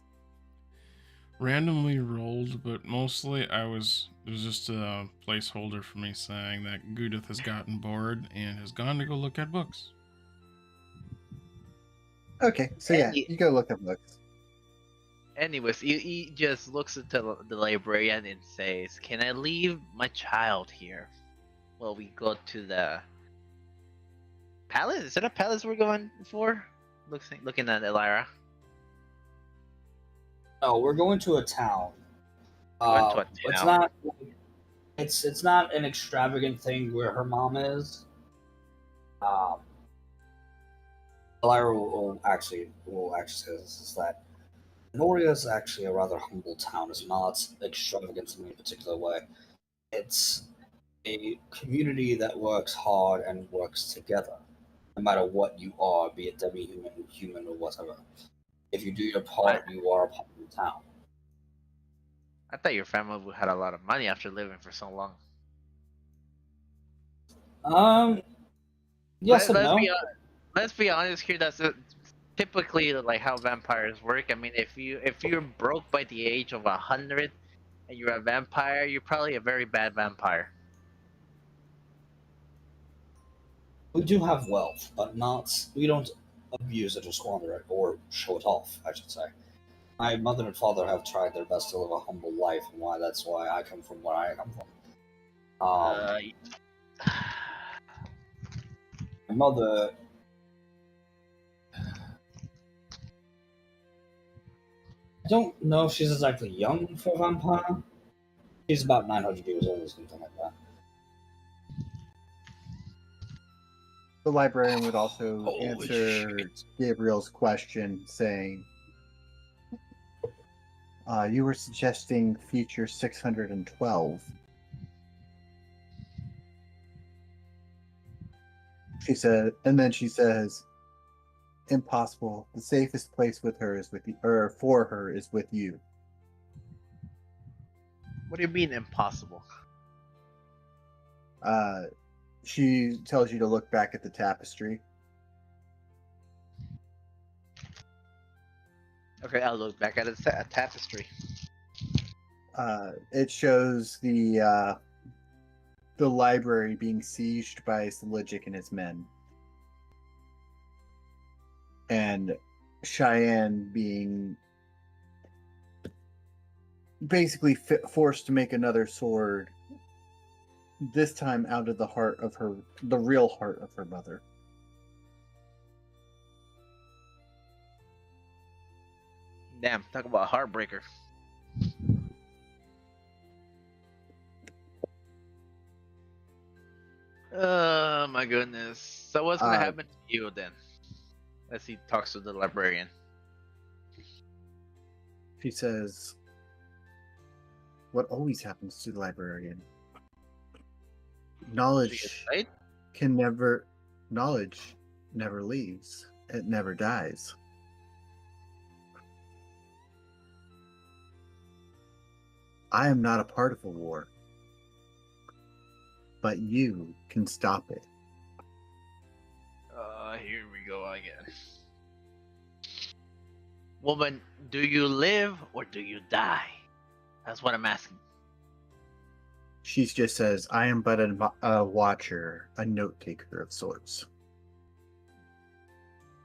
Randomly rolled, but mostly it was just a placeholder for me saying that Goo-dith has gotten bored and has gone to go look at books. Okay, so you go look at books. Anyways, he just looks at the librarian and says, "Can I leave my child here?" Well, we go to the palace. Is it a palace we're going for? Looking at Ellyra. No, we're going to a town. It's not an extravagant thing where her mom is. Ellyra will actually say this, is that Enoria is actually a rather humble town. It's not extravagant in any particular way. It's a community that works hard and works together, no matter what you are, be it demi-human, human, or whatever. If you do your part, you are a part of the town. I thought your family had a lot of money after living for so long. Yes and let's no. let's be honest here. That's typically like how vampires work. I mean, if you're broke by the age of 100 and you're a vampire, you're probably a very bad vampire. We do have wealth, but we don't abuse it or squander it or show it off, I should say. My mother and father have tried their best to live a humble life, and that's why I come from where I come from. Uh, My mother, I don't know if she's exactly young for a vampire. She's about 900 years old or something like that. The librarian would also Holy answer shit. Gabriel's question, saying, "You were suggesting future 612." She said, and then she says, "Impossible. The safest place with her is with you, or for her is with you." what do you mean impossible? She tells you to look back at the tapestry. Okay, I'll look back at a tapestry. It shows the library being sieged by Seligic and his men, and Cheyenne being basically forced to make another sword. This time out of the real heart of her mother. Damn, talk about a heartbreaker. Oh my goodness. So what's gonna happen to you then? As he talks to the librarian. She says, "What always happens to the librarian? Knowledge Right? knowledge never leaves. It never dies." I am not a part of a war, but you can stop it. Here we go again. Woman, do you live or do you die? That's what I'm asking. She just says, "I am but a watcher, a note taker of sorts."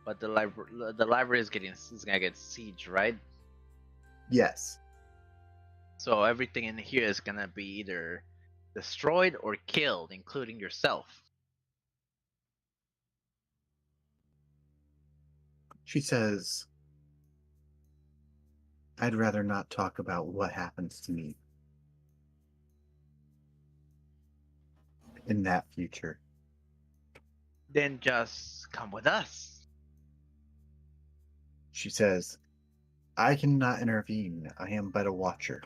But the library is gonna get sieged, right? Yes. So everything in here is gonna be either destroyed or killed, including yourself. She says, "I'd rather not talk about what happens to me in that future." Then just come with us. She says, "I cannot intervene. I am but a watcher."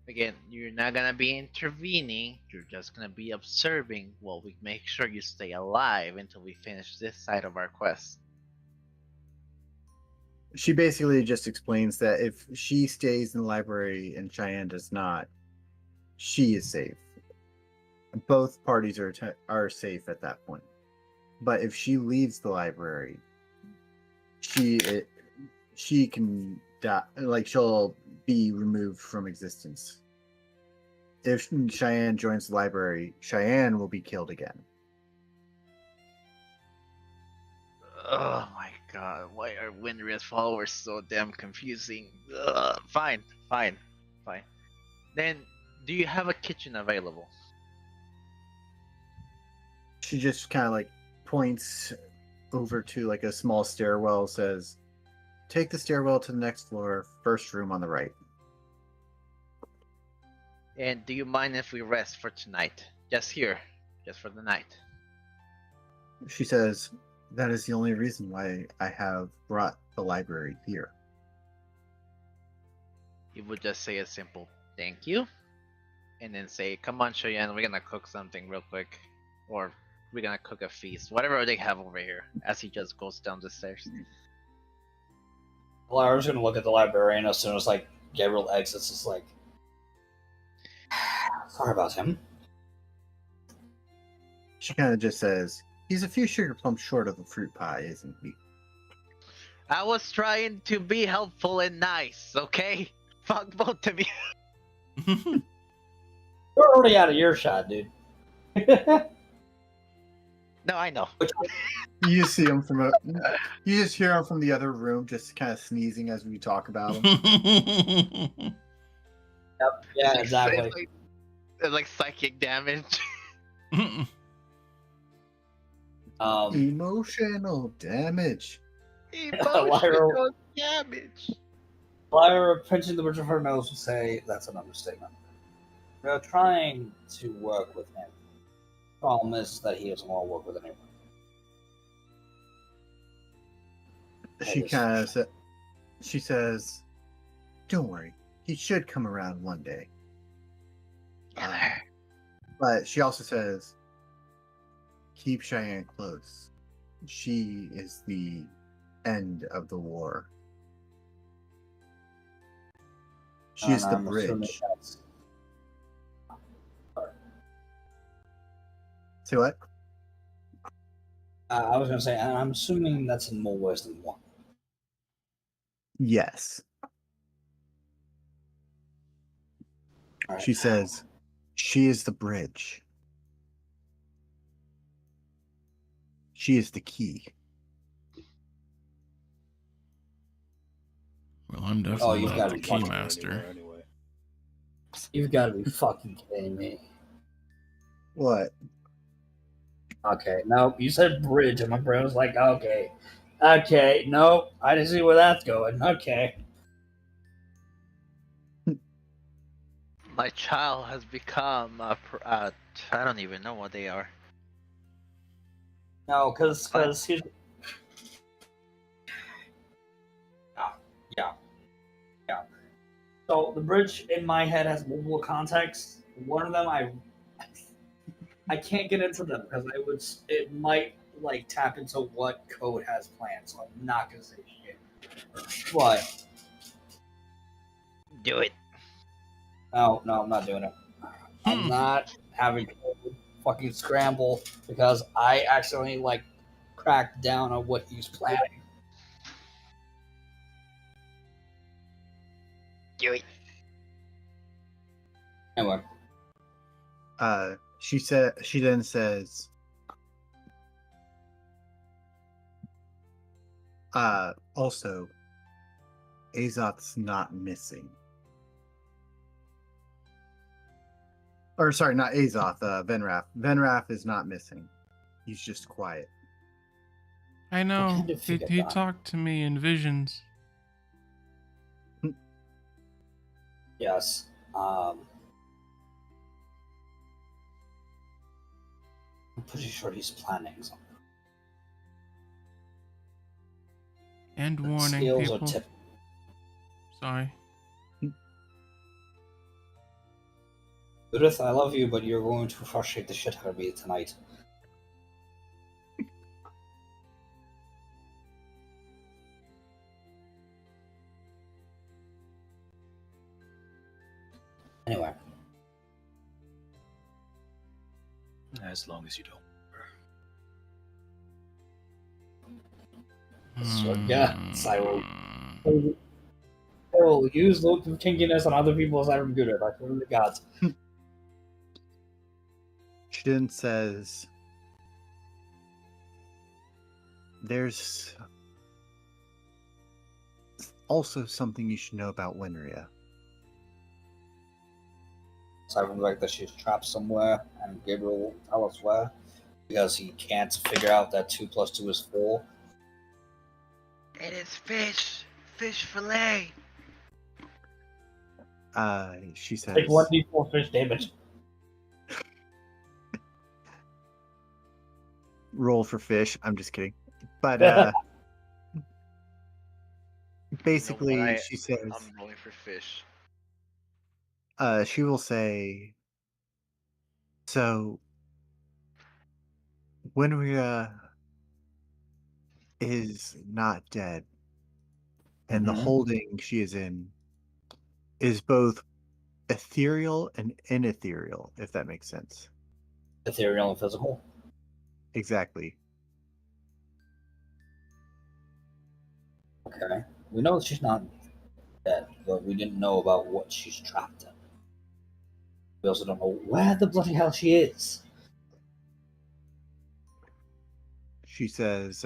Again, you're not gonna be intervening, you're just gonna be observing while we make sure you stay alive until we finish this side of our quest. She basically just explains that if she stays in the library and Cheyenne does not, she is safe. Both parties are safe at that point. But if she leaves the library, she can die. Like, she'll be removed from existence. If Cheyenne joins the library, Cheyenne will be killed again. Oh my god, why are Winria's followers so damn confusing? Fine. Then, do you have a kitchen available? She just kind of like points over to like a small stairwell, says, "Take the stairwell to the next floor, first room on the right." And do you mind if we rest for tonight? Just here, just for the night. She says, "That is the only reason why I have brought the library here." You would just say a simple thank you, and then say, "Come on, Cheyenne, we're gonna cook something real quick," or "We're gonna cook a feast," whatever they have over here. As he just goes down the stairs. Well, I was going to look at the librarian as soon as like Gabriel exits. It's like, sorry about him. She kind of just says, "He's a few sugar plums short of a fruit pie, isn't he?" I was trying to be helpful and nice, okay? Fuck both of you. We're already out of earshot, dude. No, I know. You see him from you just hear him from the other room, just kind of sneezing as we talk about him. Yep. Yeah, exactly. It's like psychic damage. Emotional damage. Emotional damage. Ellyra, pinching the bridge of her nose, will say, "That's an understatement. We're trying to work with him. Problem is that he doesn't want to work with anyone." She kind of she says, "Don't worry, he should come around one day." But she also says, "Keep Cheyenne close. She is the end of the war. She is the bridge." Say what? I was going to say, and I'm assuming that's in more ways than one. Yes. Right. She says, "She is the bridge. She is the key." Well, I'm definitely you've not got the to be fucking keymaster. Anyway. You've got to be fucking kidding me. What? Okay, no, you said bridge, and my brain was like, okay. Okay, no, I didn't see where that's going. Okay. My child has become I don't even know what they are. No, because he's... Yeah. So the bridge in my head has multiple contexts. One of them I can't get into them because it might like tap into what code has planned, so I'm not gonna say shit. But Do it. no, I'm not doing it. I'm not having code fucking scramble because I accidentally like cracked down on what he's planning. Do it. Anyway, She then says, also, Azoth's not missing. Or sorry, not Azoth, Venrath. Venrath is not missing. He's just quiet. I know. kind of He figured that. talked to me in visions. yes. I'm pretty sure he's planning something. And warning Skills people. are tip. Sorry. Goo-dith, I love you, but you're going to frustrate the shit out of me tonight. Anyway, As long as you don't. so yes, I will use loop of kinkiness on other people aside from Goo-dith. I swear to the gods. She then says, "There's also something you should know about Winria." Aside from the fact that she's trapped somewhere, and Gabriel won't tell us where, because he can't figure out that 2 + 2 is 4. It is fish. Fish fillet. She says, Take 1d4 fish damage. "Roll for fish." I'm just kidding. But basically, You know what? she says, I'm rolling for fish. she will say, "So, Winria is not dead, and the Mhm. holding she is in is both ethereal and inethereal, if that makes sense." Ethereal and physical. exactly. Okay. We know she's not dead, but we didn't know about what she's trapped in. We also don't know where the bloody hell she is. She says,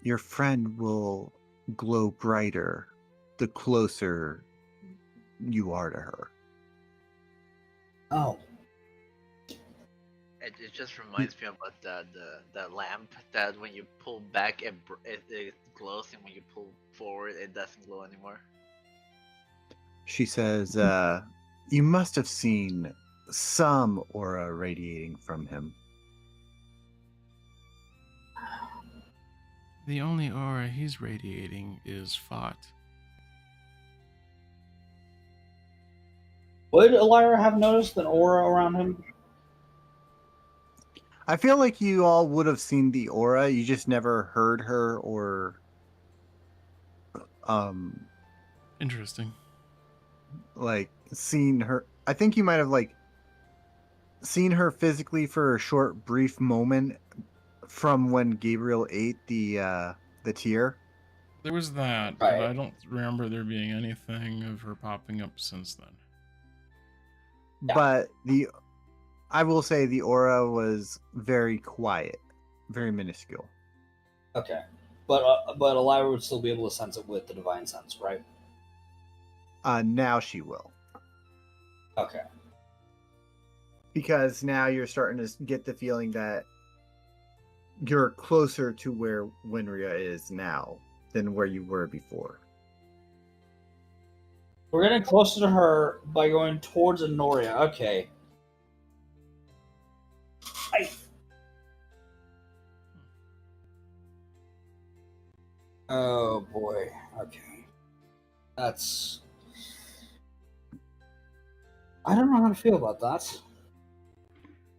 your friend will glow brighter the closer you are to her. Oh. It just reminds me about the lamp that when you pull back it glows, and when you pull forward it doesn't glow anymore. She says, you must have seen some aura radiating from him. The only aura he's radiating is fought. Would Ellyra have noticed an aura around him? I feel like you all would have seen the aura, you just never heard her or Interesting. like seen her. I think you might have like seen her physically for a short brief moment from when Gabriel ate the tear. There was that, but I don't remember there being anything of her popping up since then. Yeah. But I will say the aura was very quiet, very minuscule. Okay. But Ellyra would still be able to sense it with the divine sense, right? Now she will. Okay. Because now you're starting to get the feeling that you're closer to where Winria is now than where you were before. We're getting closer to her by going towards Enoria. Okay. Oh boy. Okay. That's. I don't know how to feel about that.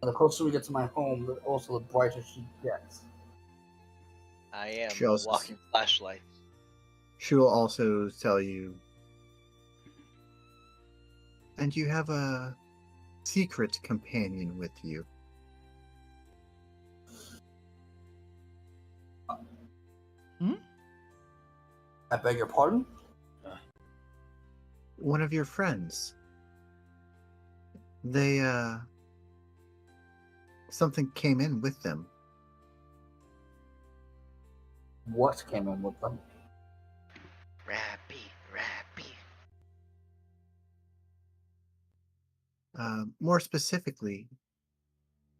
The closer we get to my home, also the brighter she gets. I am She a also- walking flashlight. She will also tell you, and you have a secret companion with you. I beg your pardon? One of your friends. They, something came in with them. What came in with them? Rappy. More specifically,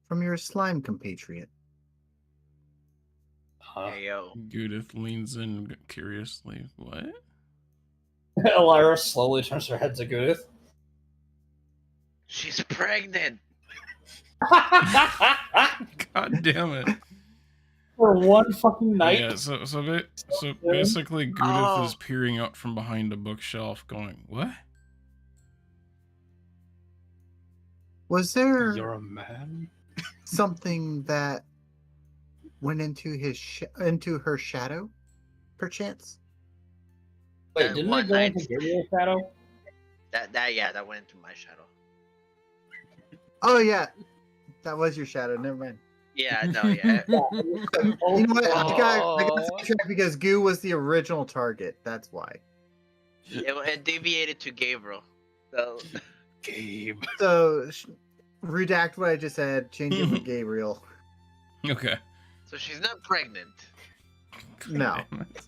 from your slime compatriot. Hey yo. Goo-dith leans in curiously. What? Ellyra slowly turns her head to Goo-dith. She's pregnant. God damn it. For one fucking night. Yeah, so basically Goo-dith Oh. is peering out from behind a bookshelf going, what? Was there You're a man? something that went into into her shadow, perchance? Wait, That didn't one it go night- into Gabriel's shadow? That went into my shadow. Oh yeah, that was your shadow. Never mind. Yeah, no, yeah. You know what? I got Oh. sidetracked because Goo was the original target. That's why. It deviated to Gabriel. So Gabe. So redact what I just said. Change it for Gabriel. Okay. so she's not pregnant. No. Damn it.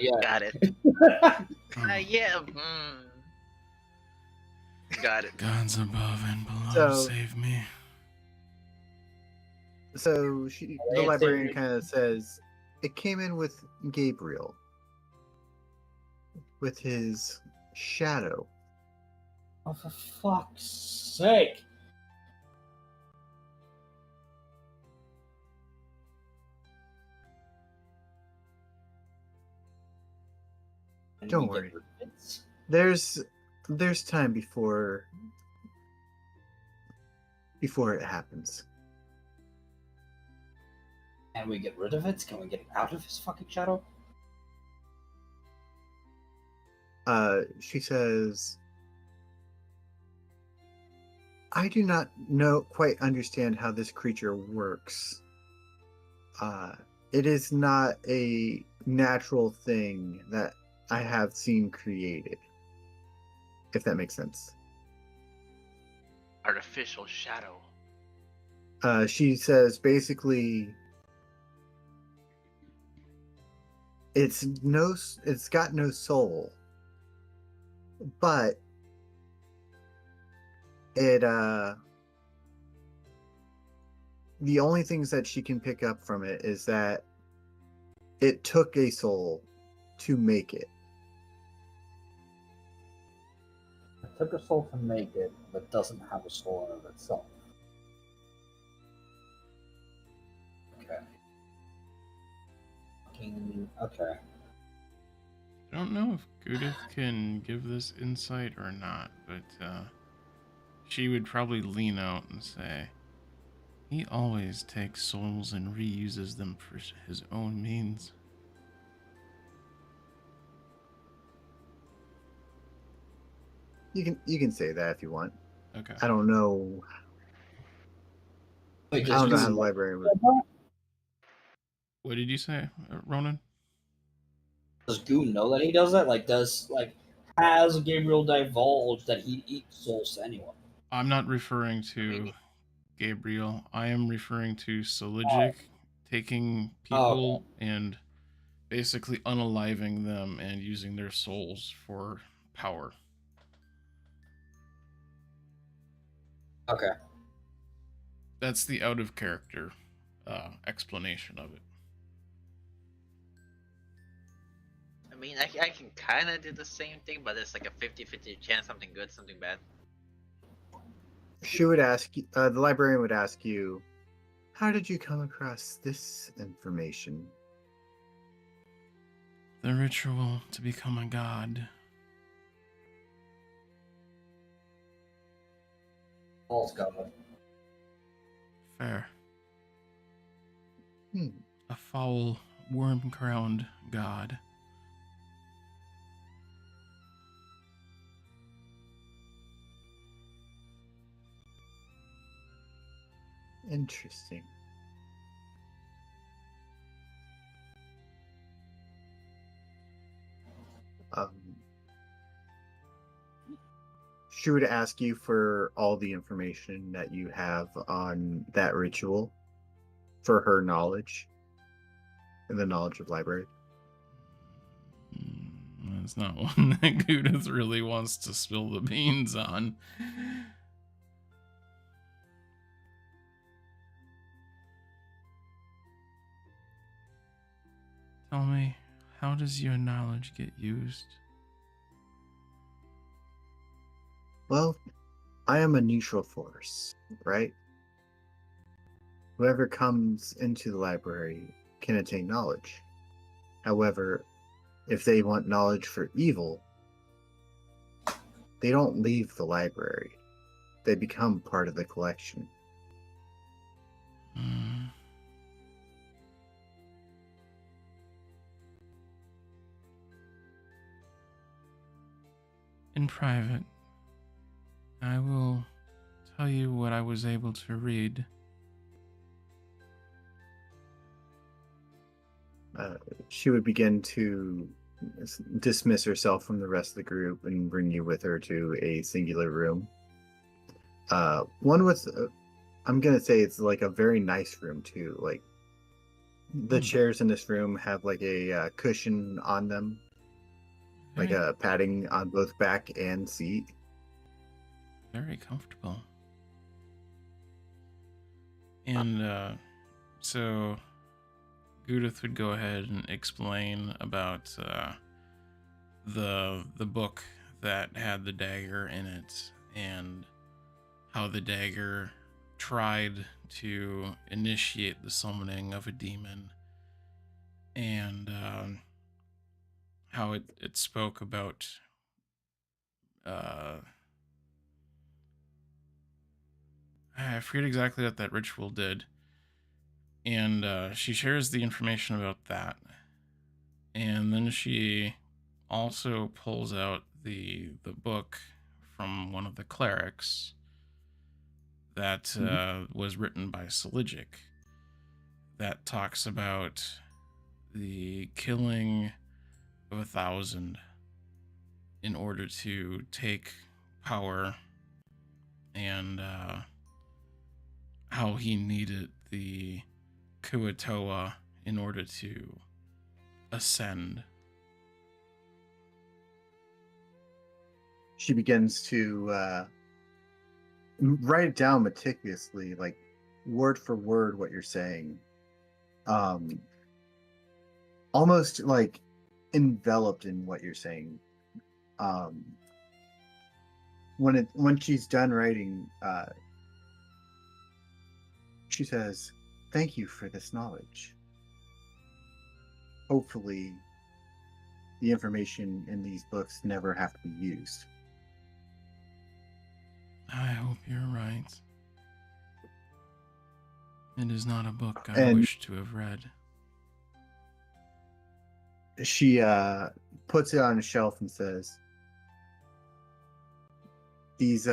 Yeah. Got it. Yeah. Got it. Gods above and below, So- save me. So the librarian kind of says it came in with Gabriel, with his shadow. Oh, for fuck's sake. Don't worry. There's time before it happens. Can we get rid of it? Can we get it out of his fucking shadow? She says, I do not quite understand how this creature works. It is not a natural thing that I have seen created. If that makes sense. Artificial shadow. She says basically it's got no soul, but it the only things that she can pick up from it is that it took a soul to make it. It took a soul to make it, but doesn't have a soul in of itself. Okay. Okay. I don't know if Goo-dith can give this insight or not, but she would probably lean out and say, he always takes souls and reuses them for his own means. You can say that if you want. Okay. I don't know. Wait, I don't know how the Goo library would. What did you say, Ronan? Does Goo know that he does that? Has Gabriel divulged that he eats souls to anyone? I'm not referring to Gabriel. I am referring to Soligic taking people and basically unaliving them and using their souls for power. Okay. That's the out of character explanation of it. I mean, I can kind of do the same thing, but it's like a 50-50 chance, something good, something bad. She would ask, the librarian would ask you, how did you come across this information? The ritual to become a god. False god. Fair. Hmm. A foul, worm-crowned god. Interesting. She would ask you for all the information that you have on that ritual for her knowledge and the knowledge of library. That's not one that Goo-dith really wants to spill the beans on. Tell me, how does your knowledge get used? Well, I am a neutral force, right? Whoever comes into the library can attain knowledge. However, if they want knowledge for evil, they don't leave the library. They become part of the collection. In private, I will tell you what I was able to read. She would begin to dismiss herself from the rest of the group and bring you with her to a singular room. One with, I'm going to say it's like a very nice room too. Like the chairs in this room have like a cushion on them, like a padding on both back and seat. Very comfortable. And so Goo-dith would go ahead and explain about the book that had the dagger in it and how the dagger tried to initiate the summoning of a demon, and how it spoke about I forget exactly what that ritual did. And she shares the information about that. And then she also pulls out the book from one of the clerics that was written by Seligic that talks about the killing of 1,000 in order to take power, and how he needed the Kuatoa in order to ascend. She begins to write it down meticulously, like word for word what you're saying. Almost like enveloped in what you're saying. When she's done writing, she says, "Thank you for this knowledge. Hopefully, the information in these books never have to be used." I hope you're right. It is not a book I And- wish to have read. She puts it on a shelf and says, these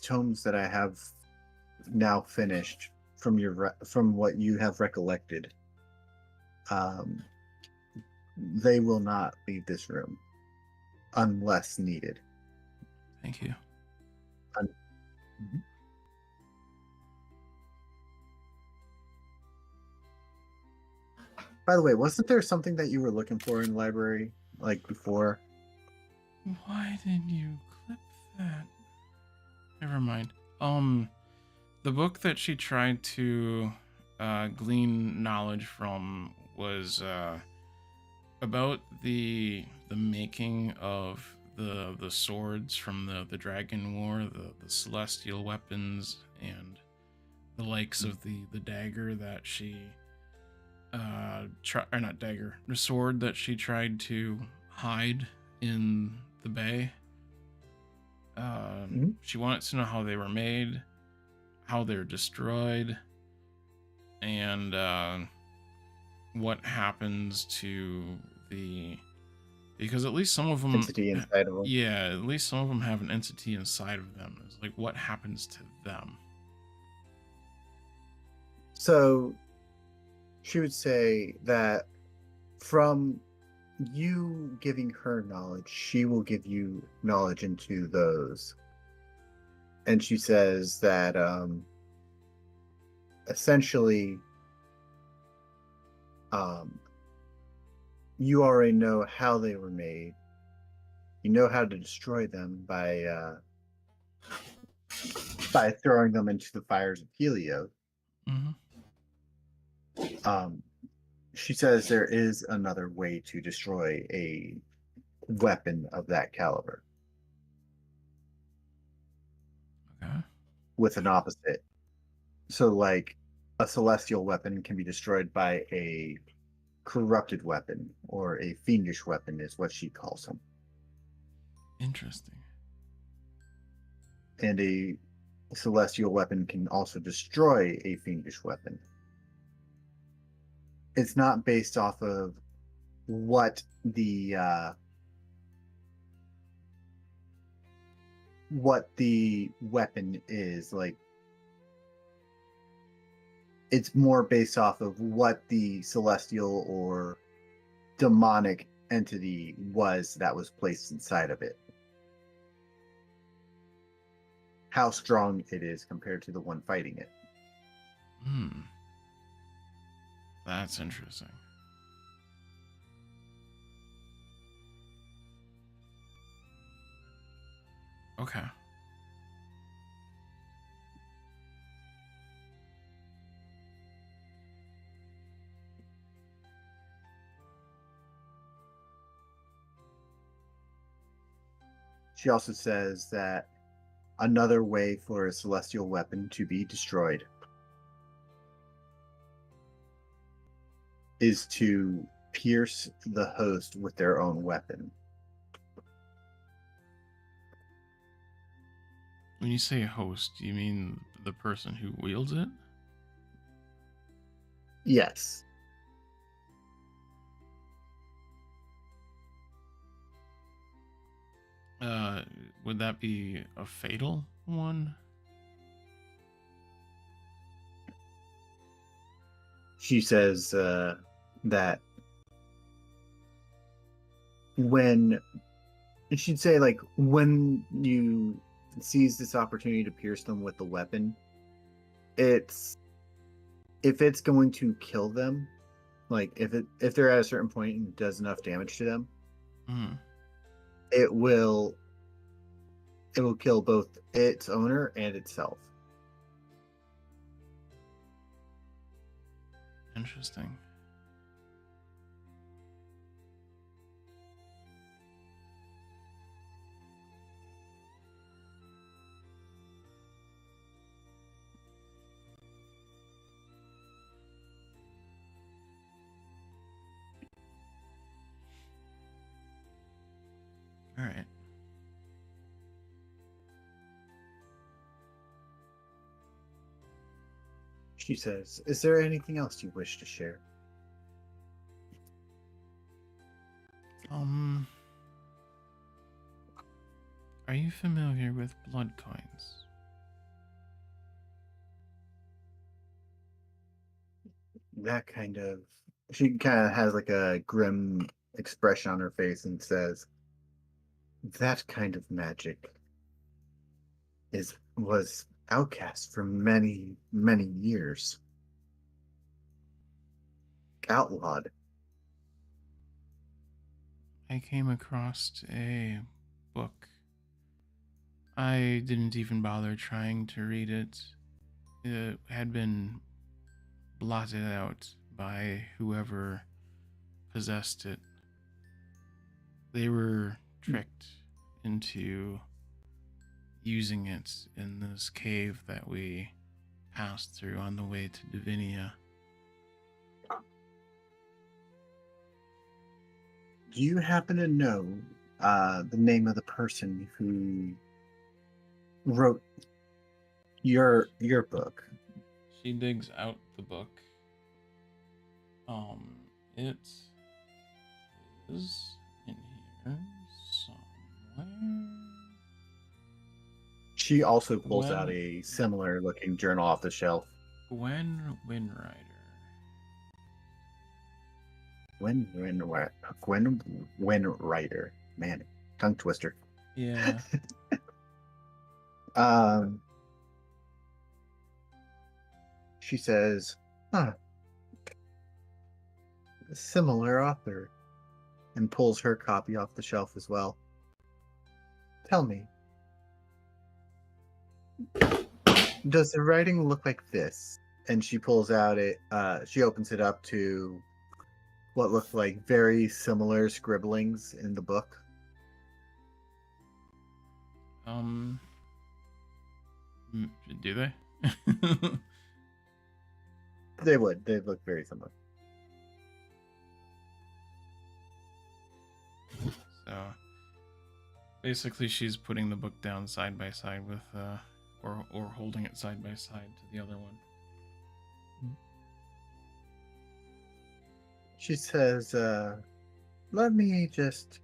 tomes that I have now finished from what you have recollected, they will not leave this room unless needed. Thank you. Mhm. By the way, wasn't there something that you were looking for in the library, like before? Why did you clip that? Never mind. The book that she tried to glean knowledge from was about the making of the swords from the Dragon War, the celestial weapons, and the likes of the dagger that she the sword that she tried to hide in the bay. She wanted to know how they were made, how they're destroyed, and what happens to because at least some of them Entity inside of them. Yeah, at least some of them have an entity inside of them. It's like, what happens to them? So she would say that from you giving her knowledge, she will give you knowledge into those. And she says that essentially you already know how they were made. You know how to destroy them by throwing them into the fires of Helio. Mm-hmm. She says there is another way to destroy a weapon of that caliber. Okay. With an opposite. So, like, a celestial weapon can be destroyed by a corrupted weapon, or a fiendish weapon is what she calls them. Interesting. And a celestial weapon can also destroy a fiendish weapon. It's not based off of what the weapon is. Like, it's more based off of what the celestial or demonic entity was that was placed inside of it. How strong it is compared to the one fighting it. That's interesting. Okay. She also says that another way for a celestial weapon to be destroyed is to pierce the host with their own weapon. When you say host, do you mean the person who wields it? Yes. Would that be a fatal one? she says that when she'd say like when you seize this opportunity to pierce them with the weapon, it's if it's going to kill them, like if they're at a certain point and does enough damage to them, it will kill both its owner and itself. Interesting. All right. She says, "Is there anything else you wish to share?" Are you familiar with blood coins? That kind of she kind of has like a grim expression on her face and says, "That kind of magic was outcast for many, many years. Outlawed." I came across a book. I didn't even bother trying to read it. It had been blotted out by whoever possessed it. They were tricked into using it in this cave that we passed through on the way to Divinia. Do you happen to know the name of the person who wrote your book? She digs out the book. It is in here somewhere. She also pulls out Gwen- a similar looking journal off the shelf. Gwen Winrider. Gwen Winrider. Man, tongue twister. Yeah. She says, "Huh. A similar author," and pulls her copy off the shelf as well. "Tell me, does the writing look like this?" And she pulls out she opens it up to what look like very similar scribblings in the book. Do they? They would. They look very similar. So basically she's putting the book down side by side with or holding it side by side to the other one. She says, "Let me just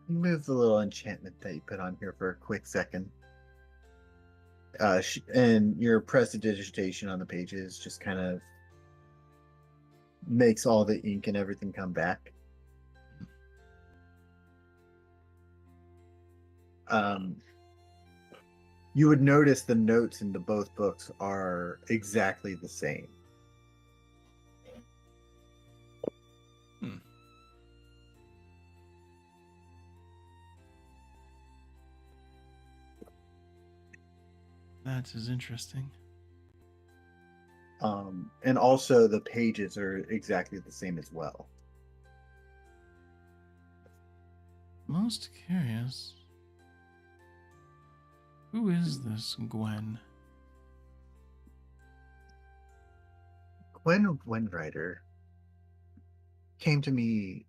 remove the little enchantment that you put on here for a quick second." And your prestidigitation on the pages just kind of makes all the ink and everything come back. You would notice the notes in both books are exactly the same. That is interesting. And also the pages are exactly the same as well. Most curious. Who is this Gwen? Gwen Winrider came to me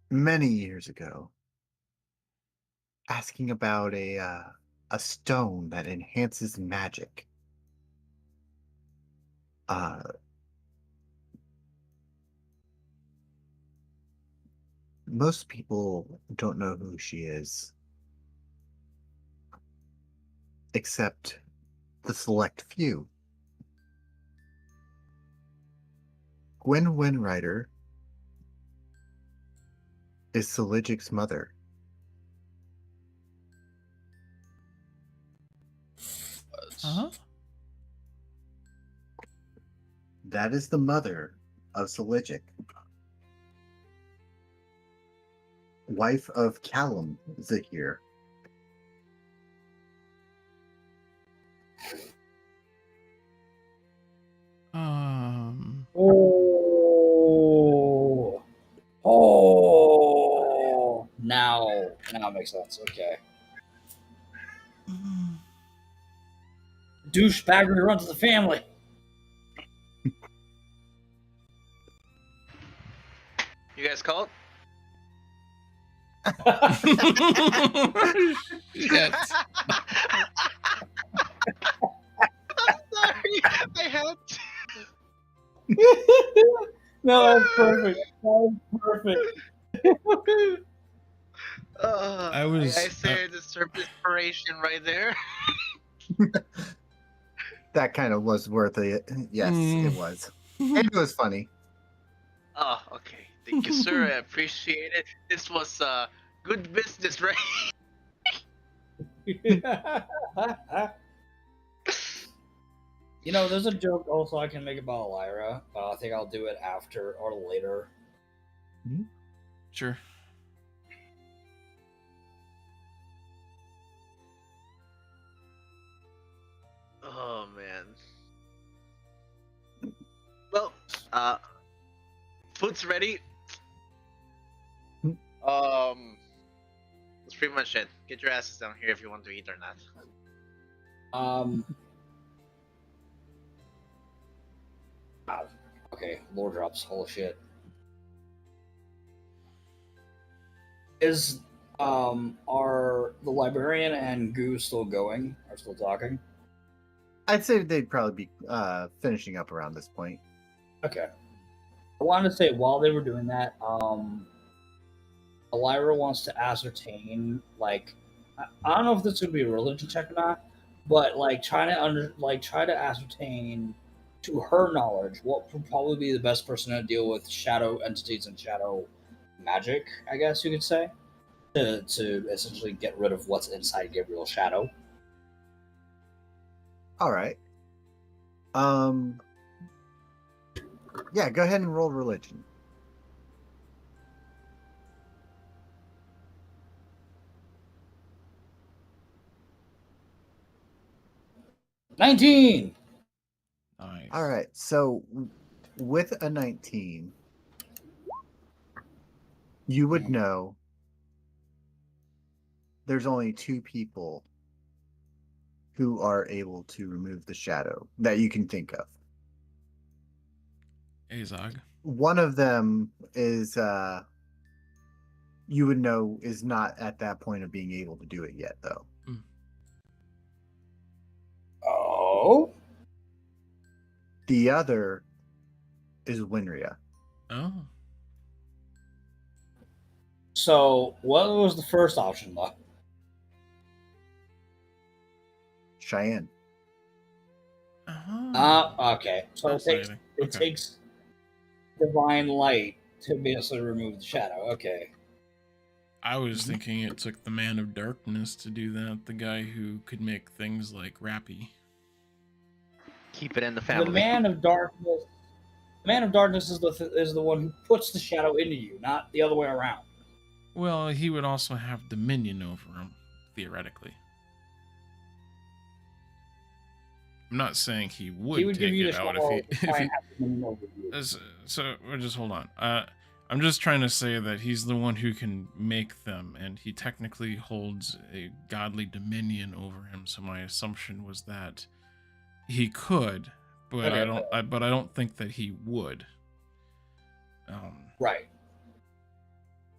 many years ago asking about a stone that enhances magic. Most people don't know who she is, except the select few. Gwen Winrider is Saligic's mother. Huh? That is the mother of Saligic. Wife of Callum Zahir. Oh. Now it makes sense. Okay. Douchebaggery runs in the family. You guys called? Shit. I'm sorry. I had to. No, that's perfect. That was perfect. I say the surface inspiration right there. That kind of was worth it. Yes, it was. And it was funny. Oh, okay. Thank you, sir. I appreciate it. This was good business, right? You know, there's a joke also I can make about Ellyra. I think I'll do it after or later. Sure. Oh man. Well, food's ready. That's pretty much it. Get your asses down here if you want to eat or not. Okay, lore drops. Holy shit. Is are the librarian and Goo still going? Are still talking? I'd say they'd probably be finishing up around this point. Okay. I wanted to say while they were doing that, Ellyra wants to ascertain, like, I don't know if this would be a religion check or not, but like try to ascertain, to her knowledge, what would probably be the best person to deal with shadow entities and shadow magic, I guess you could say, to essentially get rid of what's inside Gabriel's shadow. All right. Yeah, go ahead and roll religion. $19. Nice. All right. So with a 19, you would know there's only two people who are able to remove the shadow that you can think of. Azog. One of them is you would know is not at that point of being able to do it yet, though. Oh. The other is Winria. Oh. So what was the first option, though? Cheyenne. Okay. So it takes divine light to basically remove the shadow. Okay. I was thinking it took the man of darkness to do that. The guy who could make things like Rappy. Keep it in the family. The man of darkness is the one who puts the shadow into you, not the other way around. Well, he would also have dominion over him, theoretically. I'm not saying he would He would take give you it the out shadow if he. to try and have dominion over you. So just hold on. I'm just trying to say that he's the one who can make them, and he technically holds a godly dominion over him. So my assumption was that he could, but Okay. I don't think that he would. Right.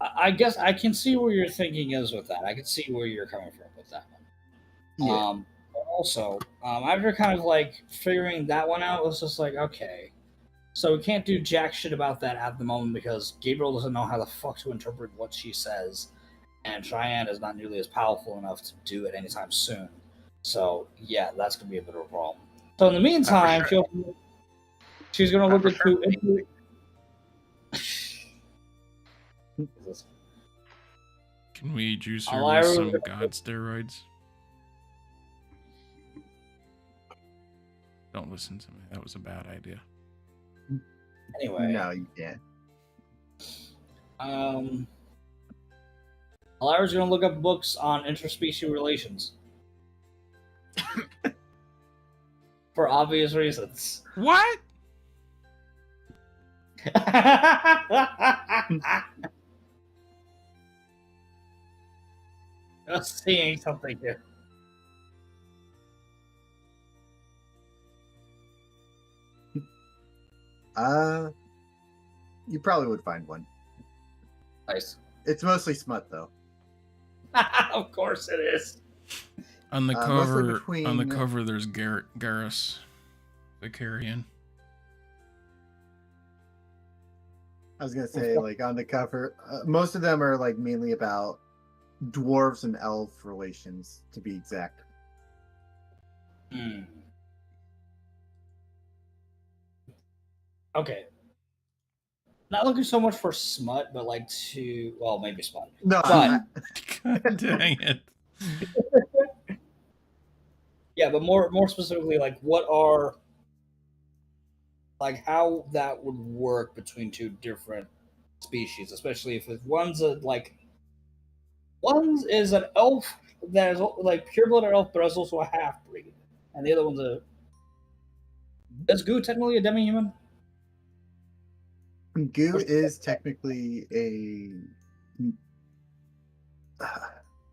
I guess I can see where your thinking is with that. I can see where you're coming from with that one. Yeah. But also, after kind of like figuring that one out, it was just like, okay. So we can't do jack shit about that at the moment because Gabriel doesn't know how the fuck to interpret what she says, and Cheyenne is not nearly as powerful enough to do it anytime soon. So yeah, that's gonna be a bit of a problem. So in the meantime, she's gonna look into Can we juice her Ellyra with was some gonna god steroids? Don't listen to me. That was a bad idea. Anyway, No, you can't. Ellyra's gonna look up books on interspecies relations. For obvious reasons. What? Just seeing something here. You probably would find one. Nice. It's mostly smut though. Of course it is. On the Mostly cover, there's Garrus, the Carrion. I was gonna say, like on the cover, most of them are like mainly about dwarves and elf relations, to be exact. Okay. Not looking so much for smut, but like maybe smut. No, But God dang it. yeah, but more specifically, like what are like how that would work between two different species, especially if one's is an elf that is like pure-blooded elf, but is also a half-breed, and the other one's is Goo technically a demi-human? Goo is technically a.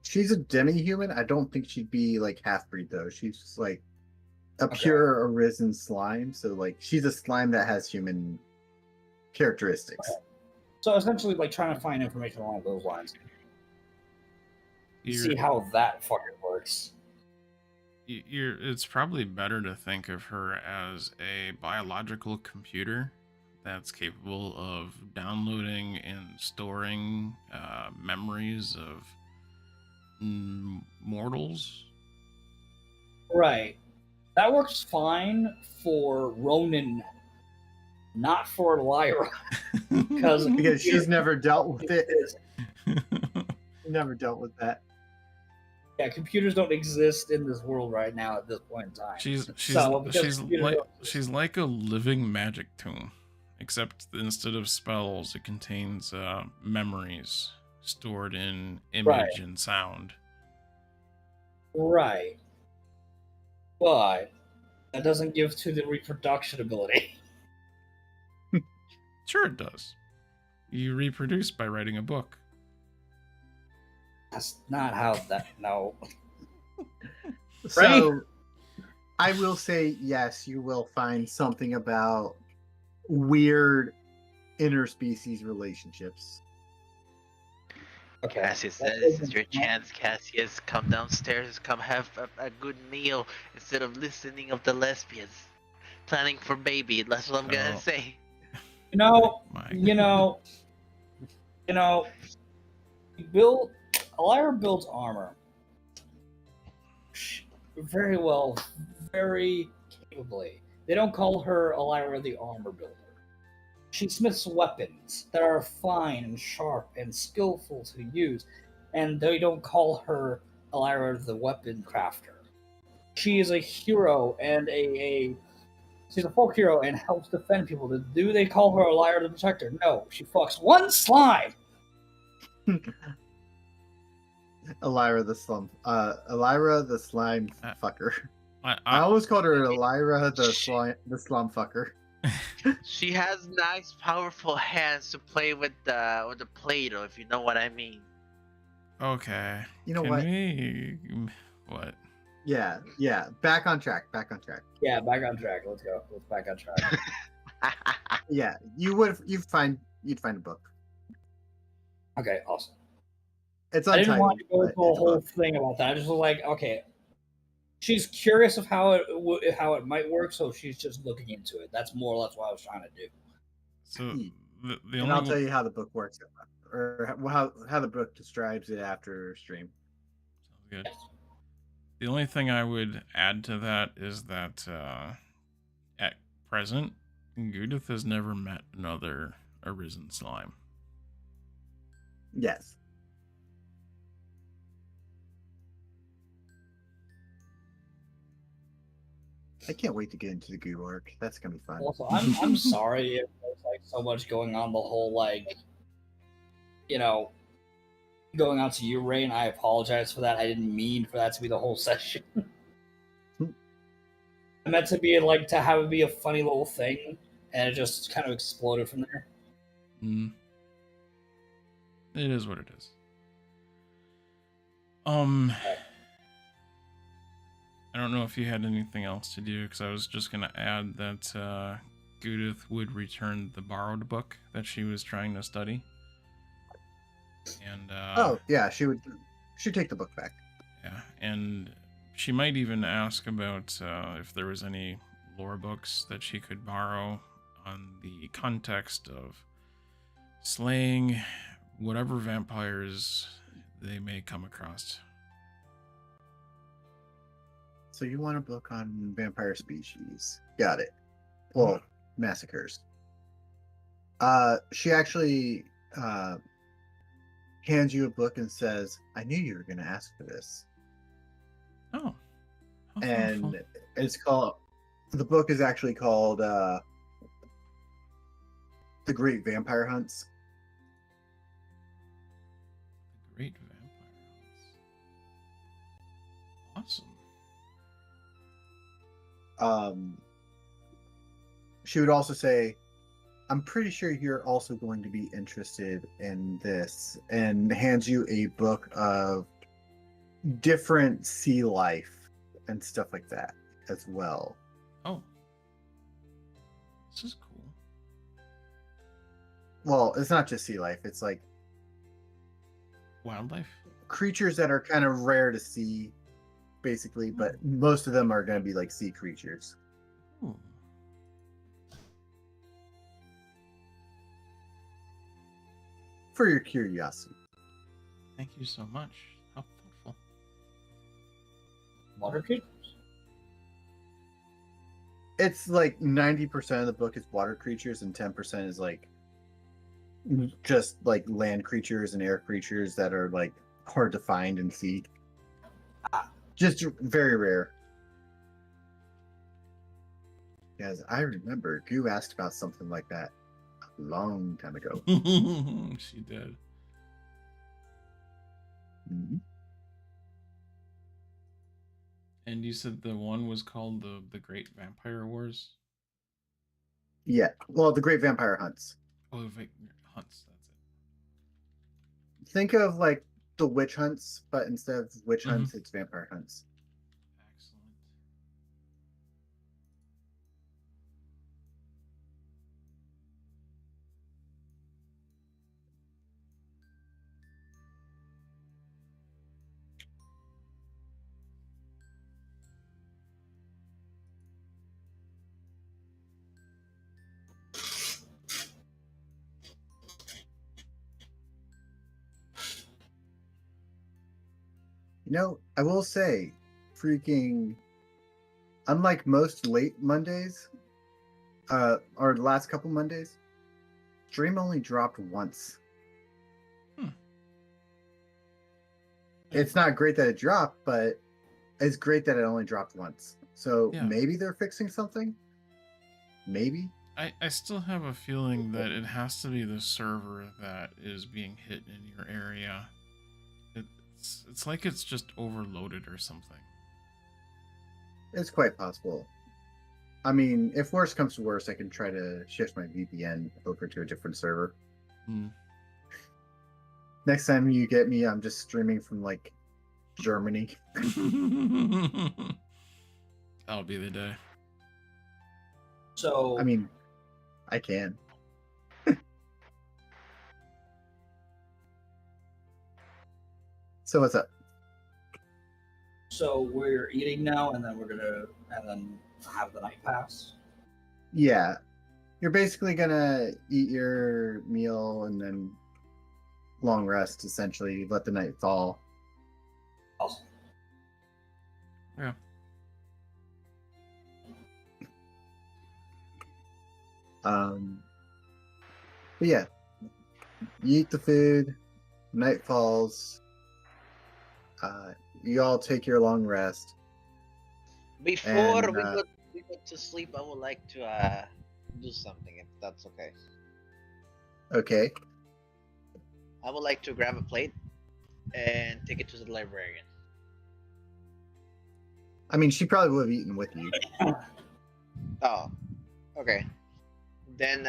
She's a demi-human. I don't think she'd be like half-breed though. She's just like a pure arisen slime. So like she's a slime that has human characteristics. Okay. So essentially, like trying to find information along those lines. See how that fucking works. It's probably better to think of her as a biological computer that's capable of downloading and storing memories of mortals. Right. That works fine for Ronan, not for Ellyra. because she's never dealt with it. Never dealt with that. Yeah, computers don't exist in this world right now at this point in time. She's like a living magic tome, except instead of spells, it contains memories stored in image and sound. Right. But that doesn't give to the reproduction ability. Sure it does. You reproduce by writing a book. That's not how that. No. So, I will say yes. You will find something about weird interspecies relationships. Okay. Cassius says, "This is your chance, Cassius. Come downstairs. Come have a good meal instead of listening of the lesbians. Planning for baby. That's what I'm gonna say." Ellyra builds armor very well, very capably. They don't call her Ellyra the armor builder. She smiths weapons that are fine and sharp and skillful to use, and they don't call her Ellyra the weapon crafter. She is a hero and she's a folk hero and helps defend people. Do they call her Ellyra the protector? No, she fucks one slime. Ellyra the slime fucker. I always called her Ellyra the slum fucker. She has nice, powerful hands to play with the Play-Doh, if you know what I mean. Okay. You know What? Yeah. Back on track. Yeah, back on track. Let's go. Let's back on track. Yeah, you'd find a book. Okay, awesome. It's I didn't want to go untitled, into a whole thing about that. I just was like, okay, she's curious of how it might work, so she's just looking into it. That's more or less what I was trying to do. So and I'll tell you how the book works, or how the book describes it after stream. Sounds good. The only thing I would add to that is that at present, Goo-dith has never met another arisen slime. Yes. I can't wait to get into the Goo arc. That's gonna be fun. Also, I'm sorry if there's like so much going on. The whole like, you know, going out to you, Rein. I apologize for that. I didn't mean for that to be the whole session. I meant to be like to have it be a funny little thing, and it just kind of exploded from there. It is what it is. I don't know if you had anything else to do, because I was just going to add that Goo-dith would return the borrowed book that she was trying to study. And oh, yeah, she'd take the book back. Yeah, and she might even ask about if there was any lore books that she could borrow on the context of slaying whatever vampires they may come across. So you want a book on vampire species? Got it. Well, massacres. She actually hands you a book and says, "I knew you were going to ask for this." Oh. And thoughtful. it's called. The book is actually called "The Great Vampire Hunts." The Great Vampire Hunts. Awesome. She would also say, "I'm pretty sure you're also going to be interested in this," and hands you a book of different sea life and stuff like that as well. Oh. This is cool. Well, it's not just sea life. It's like Wildlife? creatures that are kind of rare to see, basically, but most of them are going to be like sea creatures. Ooh. For your curiosity. Thank you so much. How thoughtful. Water creatures? It's like 90% of the book is water creatures and 10% is like just like land creatures and air creatures that are like hard to find and see. Just very rare. Guys, I remember Goo asked about something like that a long time ago. She did. Mhm. And you said the one was called the Great Vampire Wars? Yeah. Well, the Great Vampire Hunts. Oh, the Hunts, that's it. Think of like the witch hunts, but instead of witch Mhm. hunts, it's vampire hunts. Excellent. You know, I will say, freaking, unlike most late Mondays, or the last couple Mondays, stream only dropped once. It's not great that it dropped, but it's great that it only dropped once. So Yeah. maybe they're fixing something? Maybe? I still have a feeling that it has to be the server that is being hit in your area. It's like it's just overloaded or something. It's quite possible. I mean, if worse comes to worse, I can try to shift my VPN over to a different server. Next time you get me, I'm just streaming from like Germany. That'll be the day. So I mean, I can. So what's up? So we're eating now, and then have the night pass. Yeah. You're basically gonna eat your meal and then long rest, essentially, let the night fall. Awesome. Yeah. But yeah, you eat the food, Night falls. You all take your long rest. Before And, we go to sleep, I would like to do something, if that's okay. Okay. I would like to grab a plate and take it to the librarian. I mean, she probably would have eaten with you. Oh, okay. Then,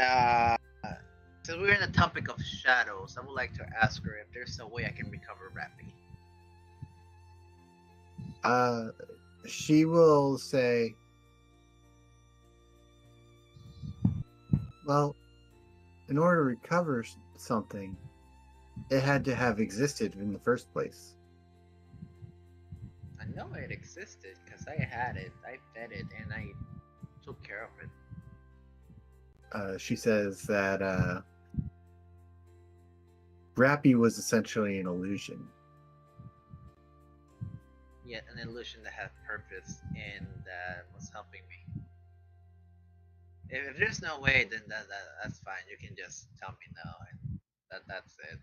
since we're in the topic of shadows, I would like to ask her if there's a way I can recover Rappy. She will say, well, in order to recover something, it had to have existed in the first place. I know it existed because I had it, I fed it, and I took care of it. She says that Rappy was essentially an illusion. Yet an illusion that had purpose and was helping me. If there's no way, then that's fine. You can just tell me no, and that's it.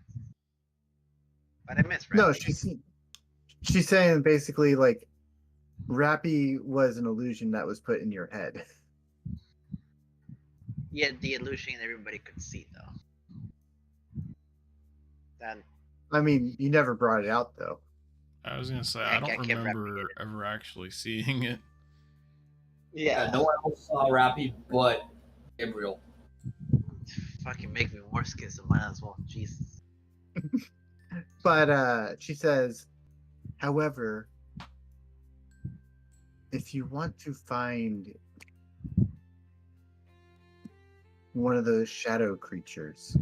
But I miss Rappy. No, she's saying basically like Rappy was an illusion that was put in your head. Yeah, the illusion everybody could see though. Then I mean, you never brought it out though. I was gonna say I I don't can't remember replicate it. ever actually seeing it. Yeah, no one else saw Rappy but Gabriel. Fucking make me more scared, so might as well. Jesus. But she says, however, if you want to find one of those shadow creatures,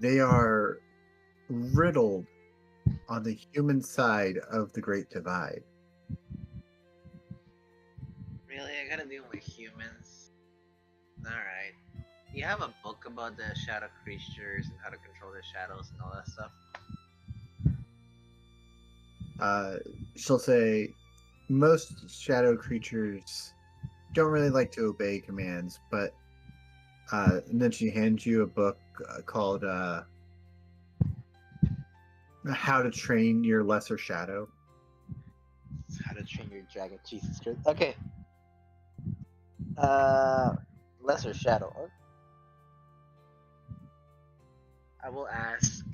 they are riddled on the human side of the Great Divide. Really, I gotta deal with humans. Alright. You have a book about the shadow creatures and how to control the shadows and all that stuff? She'll say, most shadow creatures don't really like to obey commands, but and then she hands you a book called How to Train Your Lesser Shadow. How to train your dragon, Jesus Christ. Okay. Lesser shadow. I will ask,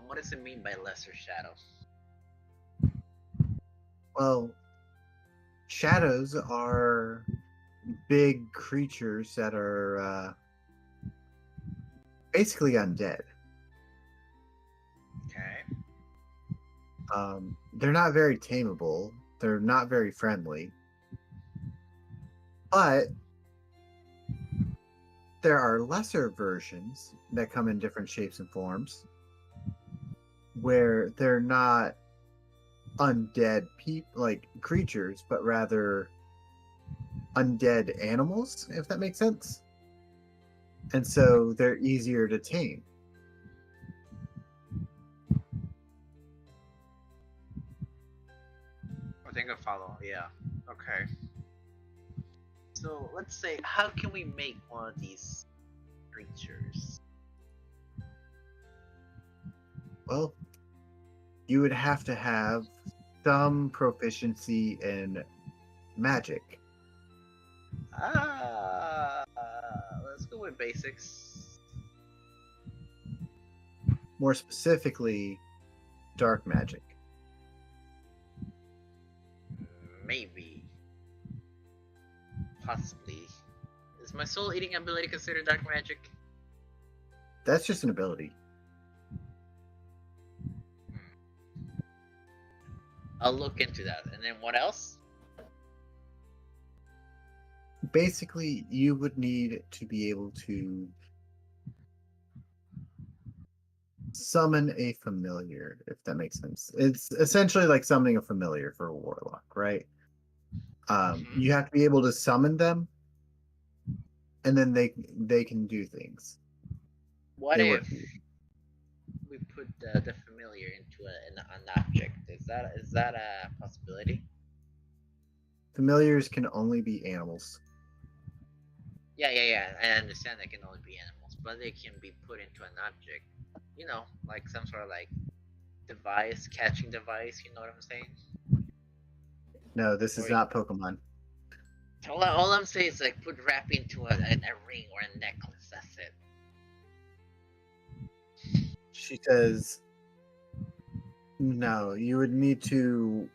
what does it mean by lesser shadow? Well, shadows are big creatures that are basically undead. Okay. They're not very tameable. They're not very friendly. But there are lesser versions that come in different shapes and forms where they're not undead like creatures, but rather undead animals, if that makes sense. And so they're easier to tame. I think I follow, yeah. Okay. So let's say, how can we make one of these creatures? Well, you would have to have some proficiency in magic. Let's go with basics. More specifically, dark magic. Maybe. Possibly. Is my soul eating ability considered dark magic? That's just an ability. I'll look into that. And then what else? Basically, you would need to be able to summon a familiar, if that makes sense. It's essentially like summoning a familiar for a warlock, right? You have to be able to summon them, and then they can do things. What They if work. we put the familiar into an object? Is that a possibility? Familiars can only be animals. Yeah. I understand they can only be animals, but they can be put into an object. You know, like some sort of like device, catching device. You know what I'm saying? No, this is Or- not Pokemon. All I'm saying is like put wrap into a ring or a necklace. That's it. She says, no, you would need to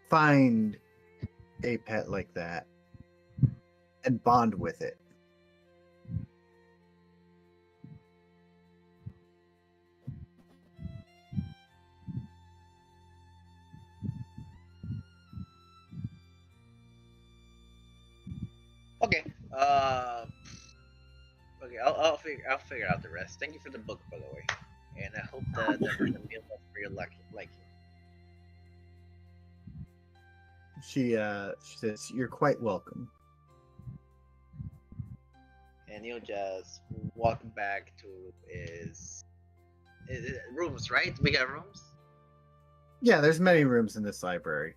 find a pet like that and bond with it. Okay. Okay. I'll figure out the rest. Thank you for the book, by the way, and I hope the meal was for your liking. She says, you're quite welcome. And he'll just walk back to his rooms. Right? We got rooms. Yeah, there's many rooms in this library.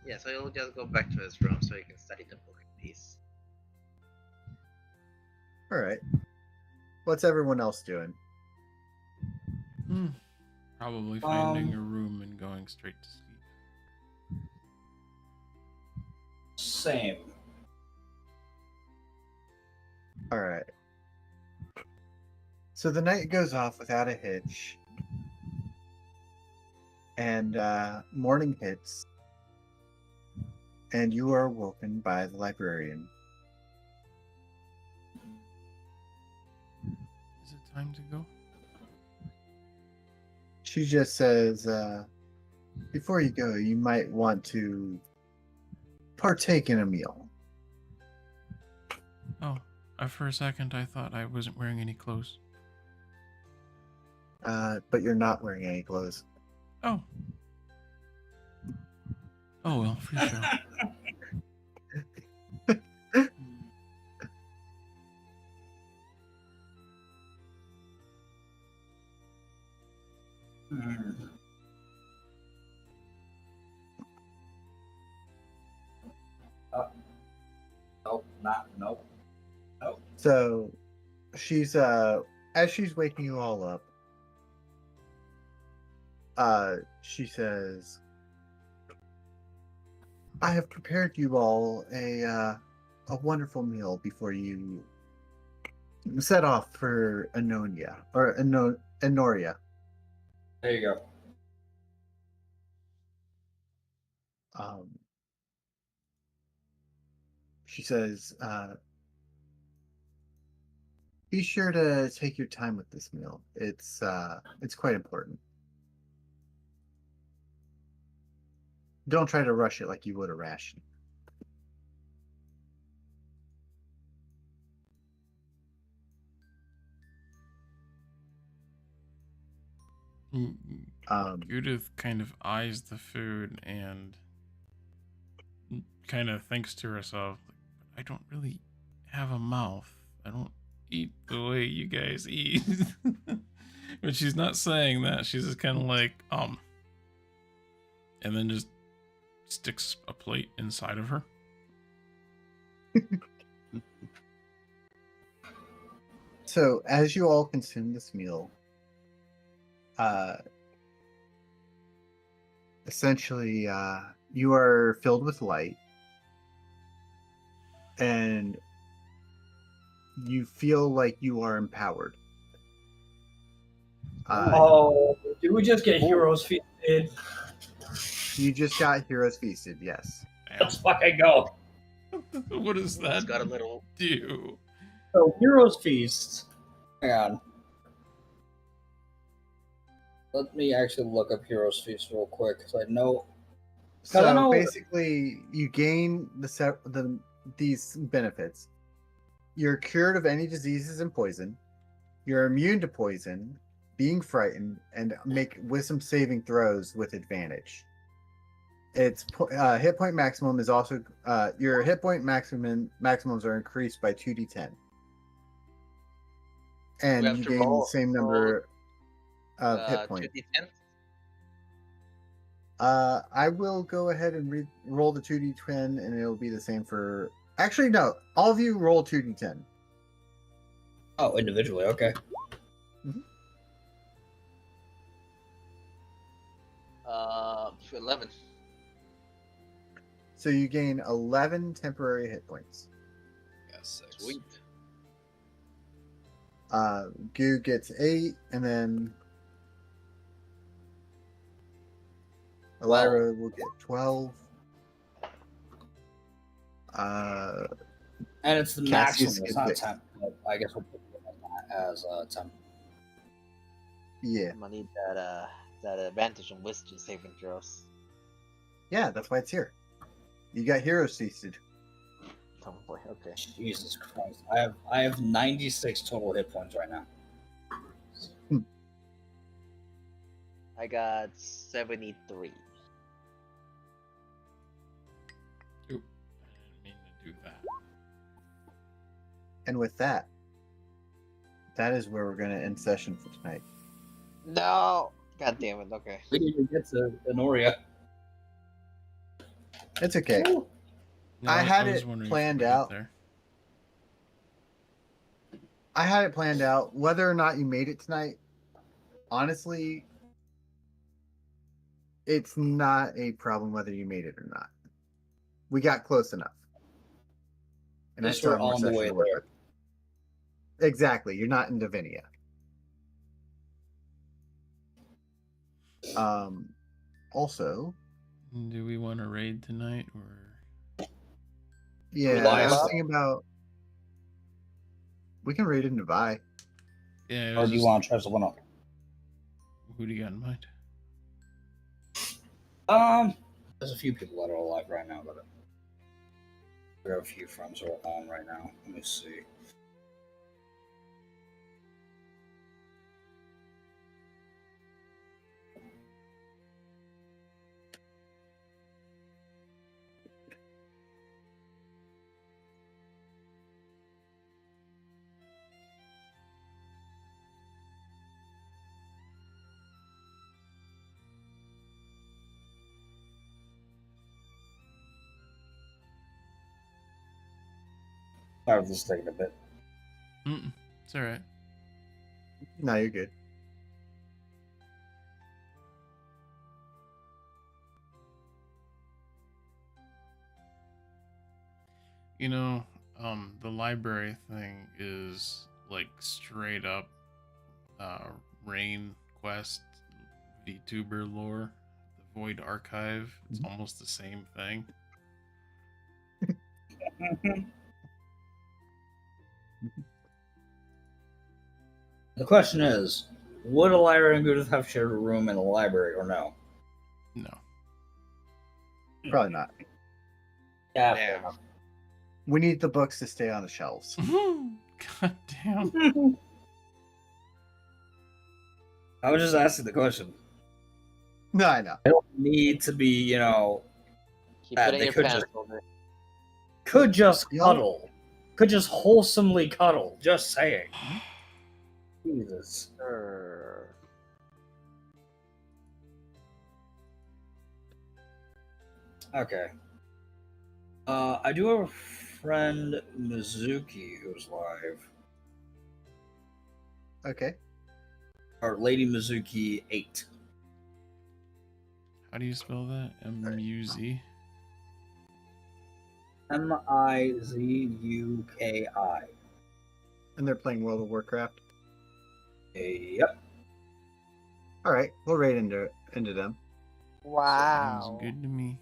Yeah. So he'll just go back to his room so he can study the book in peace. All right. What's everyone else doing? Probably finding a room and going straight to sleep. Same. All right. So the night goes off without a hitch, and morning hits, and you are awoken by the librarian. Is it time to go? She just says, before you go, you might want to partake in a meal. Oh, for a second I thought I wasn't wearing any clothes. But you're not wearing any clothes. Oh. Oh well, for sure. Nope. So she's as she's waking you all up, she says, I have prepared you all a wonderful meal before you set off for Enoria or Enoria. There you go. She says, be sure to take your time with this meal. It's quite important. Don't try to rush it like you would a ration. Goo-dith kind of eyes the food and kind of thinks to herself, I don't really have a mouth. I don't eat the way you guys eat. But she's not saying that. She's just kind of like, and then just sticks a plate inside of her. So as you all consume this meal, essentially, you are filled with light, and you feel like you are empowered. Did we just get heroes feasted? You just got Heroes Feasted, yes. Let's fucking go. What does that Got a little. do? So Heroes Feast. Hang on. Let me actually look up Heroes Feast real quick because I know. So basically, you gain these benefits. You're cured of any diseases and poison. You're immune to poison, being frightened, and make wisdom saving throws with advantage. Its hit point maximum is also your hit point maximums are increased by 2d10, and you gain the same number of hit points. 2d10? I will go ahead and roll the 2d10, and it'll be the same for. Actually, no. All of you roll 2d10. Oh, individually, okay. 11. So you gain 11 temporary hit points. Yes, 6. Sweet. Goo gets 8, and then Ellyra will get 12. And it's the Cassius maximum, it's gets not 6. 10. But I guess we'll put it as 10. Yeah. I'm gonna need that advantage on wisdom saving throws. Yeah, that's why it's here. You got hero ceasted. Oh boy, okay. Jesus Christ. I have 96 total hit points right now. I got 73. Oop. I didn't mean to do that. And with that, that is where we're going to end session for tonight. No! God damn it, okay. We need to get to Enoria. It's okay. No, I had was it wondering if planned we get out. there. I had it planned out. Whether or not you made it tonight, honestly, it's not a problem whether you made it or not. We got close enough. And Yes, still we're have more on the session way to work there. with. Exactly. You're not in Divinia. Also, Do we want to raid tonight or? yeah, Rely I was on- thinking about we can raid into Vi. Yeah. I Or was do you just- want to try someone else? Who do you got in mind? There's a few people that are alive right now, but we have a few friends who are on right now. Let me see. Sorry if this is taking a bit. It's all right. No, you're good. You know, the library thing is like straight up Rein quest VTuber lore. The Void Archive. It's almost the same thing. The question is, would Ellyra and Goo-dith have shared a room in the library or no? No. Probably not. Yeah. Yeah. fair enough. We need the books to stay on the shelves. God damn. I was just asking the question. No, I know. They don't need to be, Keep Ah, it in they your could pants just- holder. could just Y'all- cuddle. Could just wholesomely cuddle. Just saying. Jesus. Sure. Okay. I do have a friend, Mizuki, who's live. Okay. Or Lady Mizuki 8. How do you spell that? M-U-Z? Mizuki. And they're playing World of Warcraft. Yep. All right, we'll raid into them. Sounds good to me.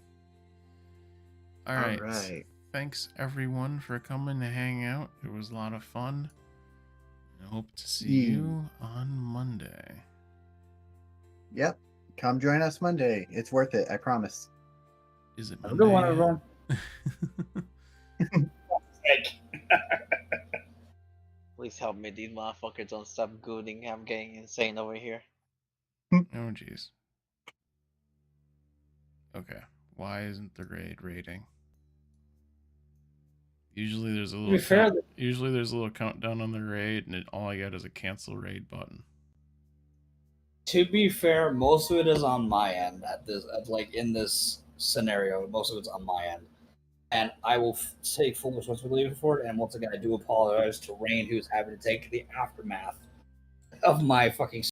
All right. All right. Thanks everyone for coming to hang out. It was a lot of fun. I hope to see you on Monday. Yep. Come join us Monday. It's worth it. I promise. Is it Have a good one, Monday everyone. yet? Please help me. These motherfuckers don't stop gooning. I'm getting insane over here. Oh jeez. Okay. Why isn't the raid rating? Usually there's a be little fair, usually there's a little countdown on the raid, and all I got is a cancel raid button. To be fair, most of it is on my end in this scenario. Most of it's on my end. and I will take full responsibility for it. And once again, I do apologize to Rein, who's having to take the aftermath of my fucking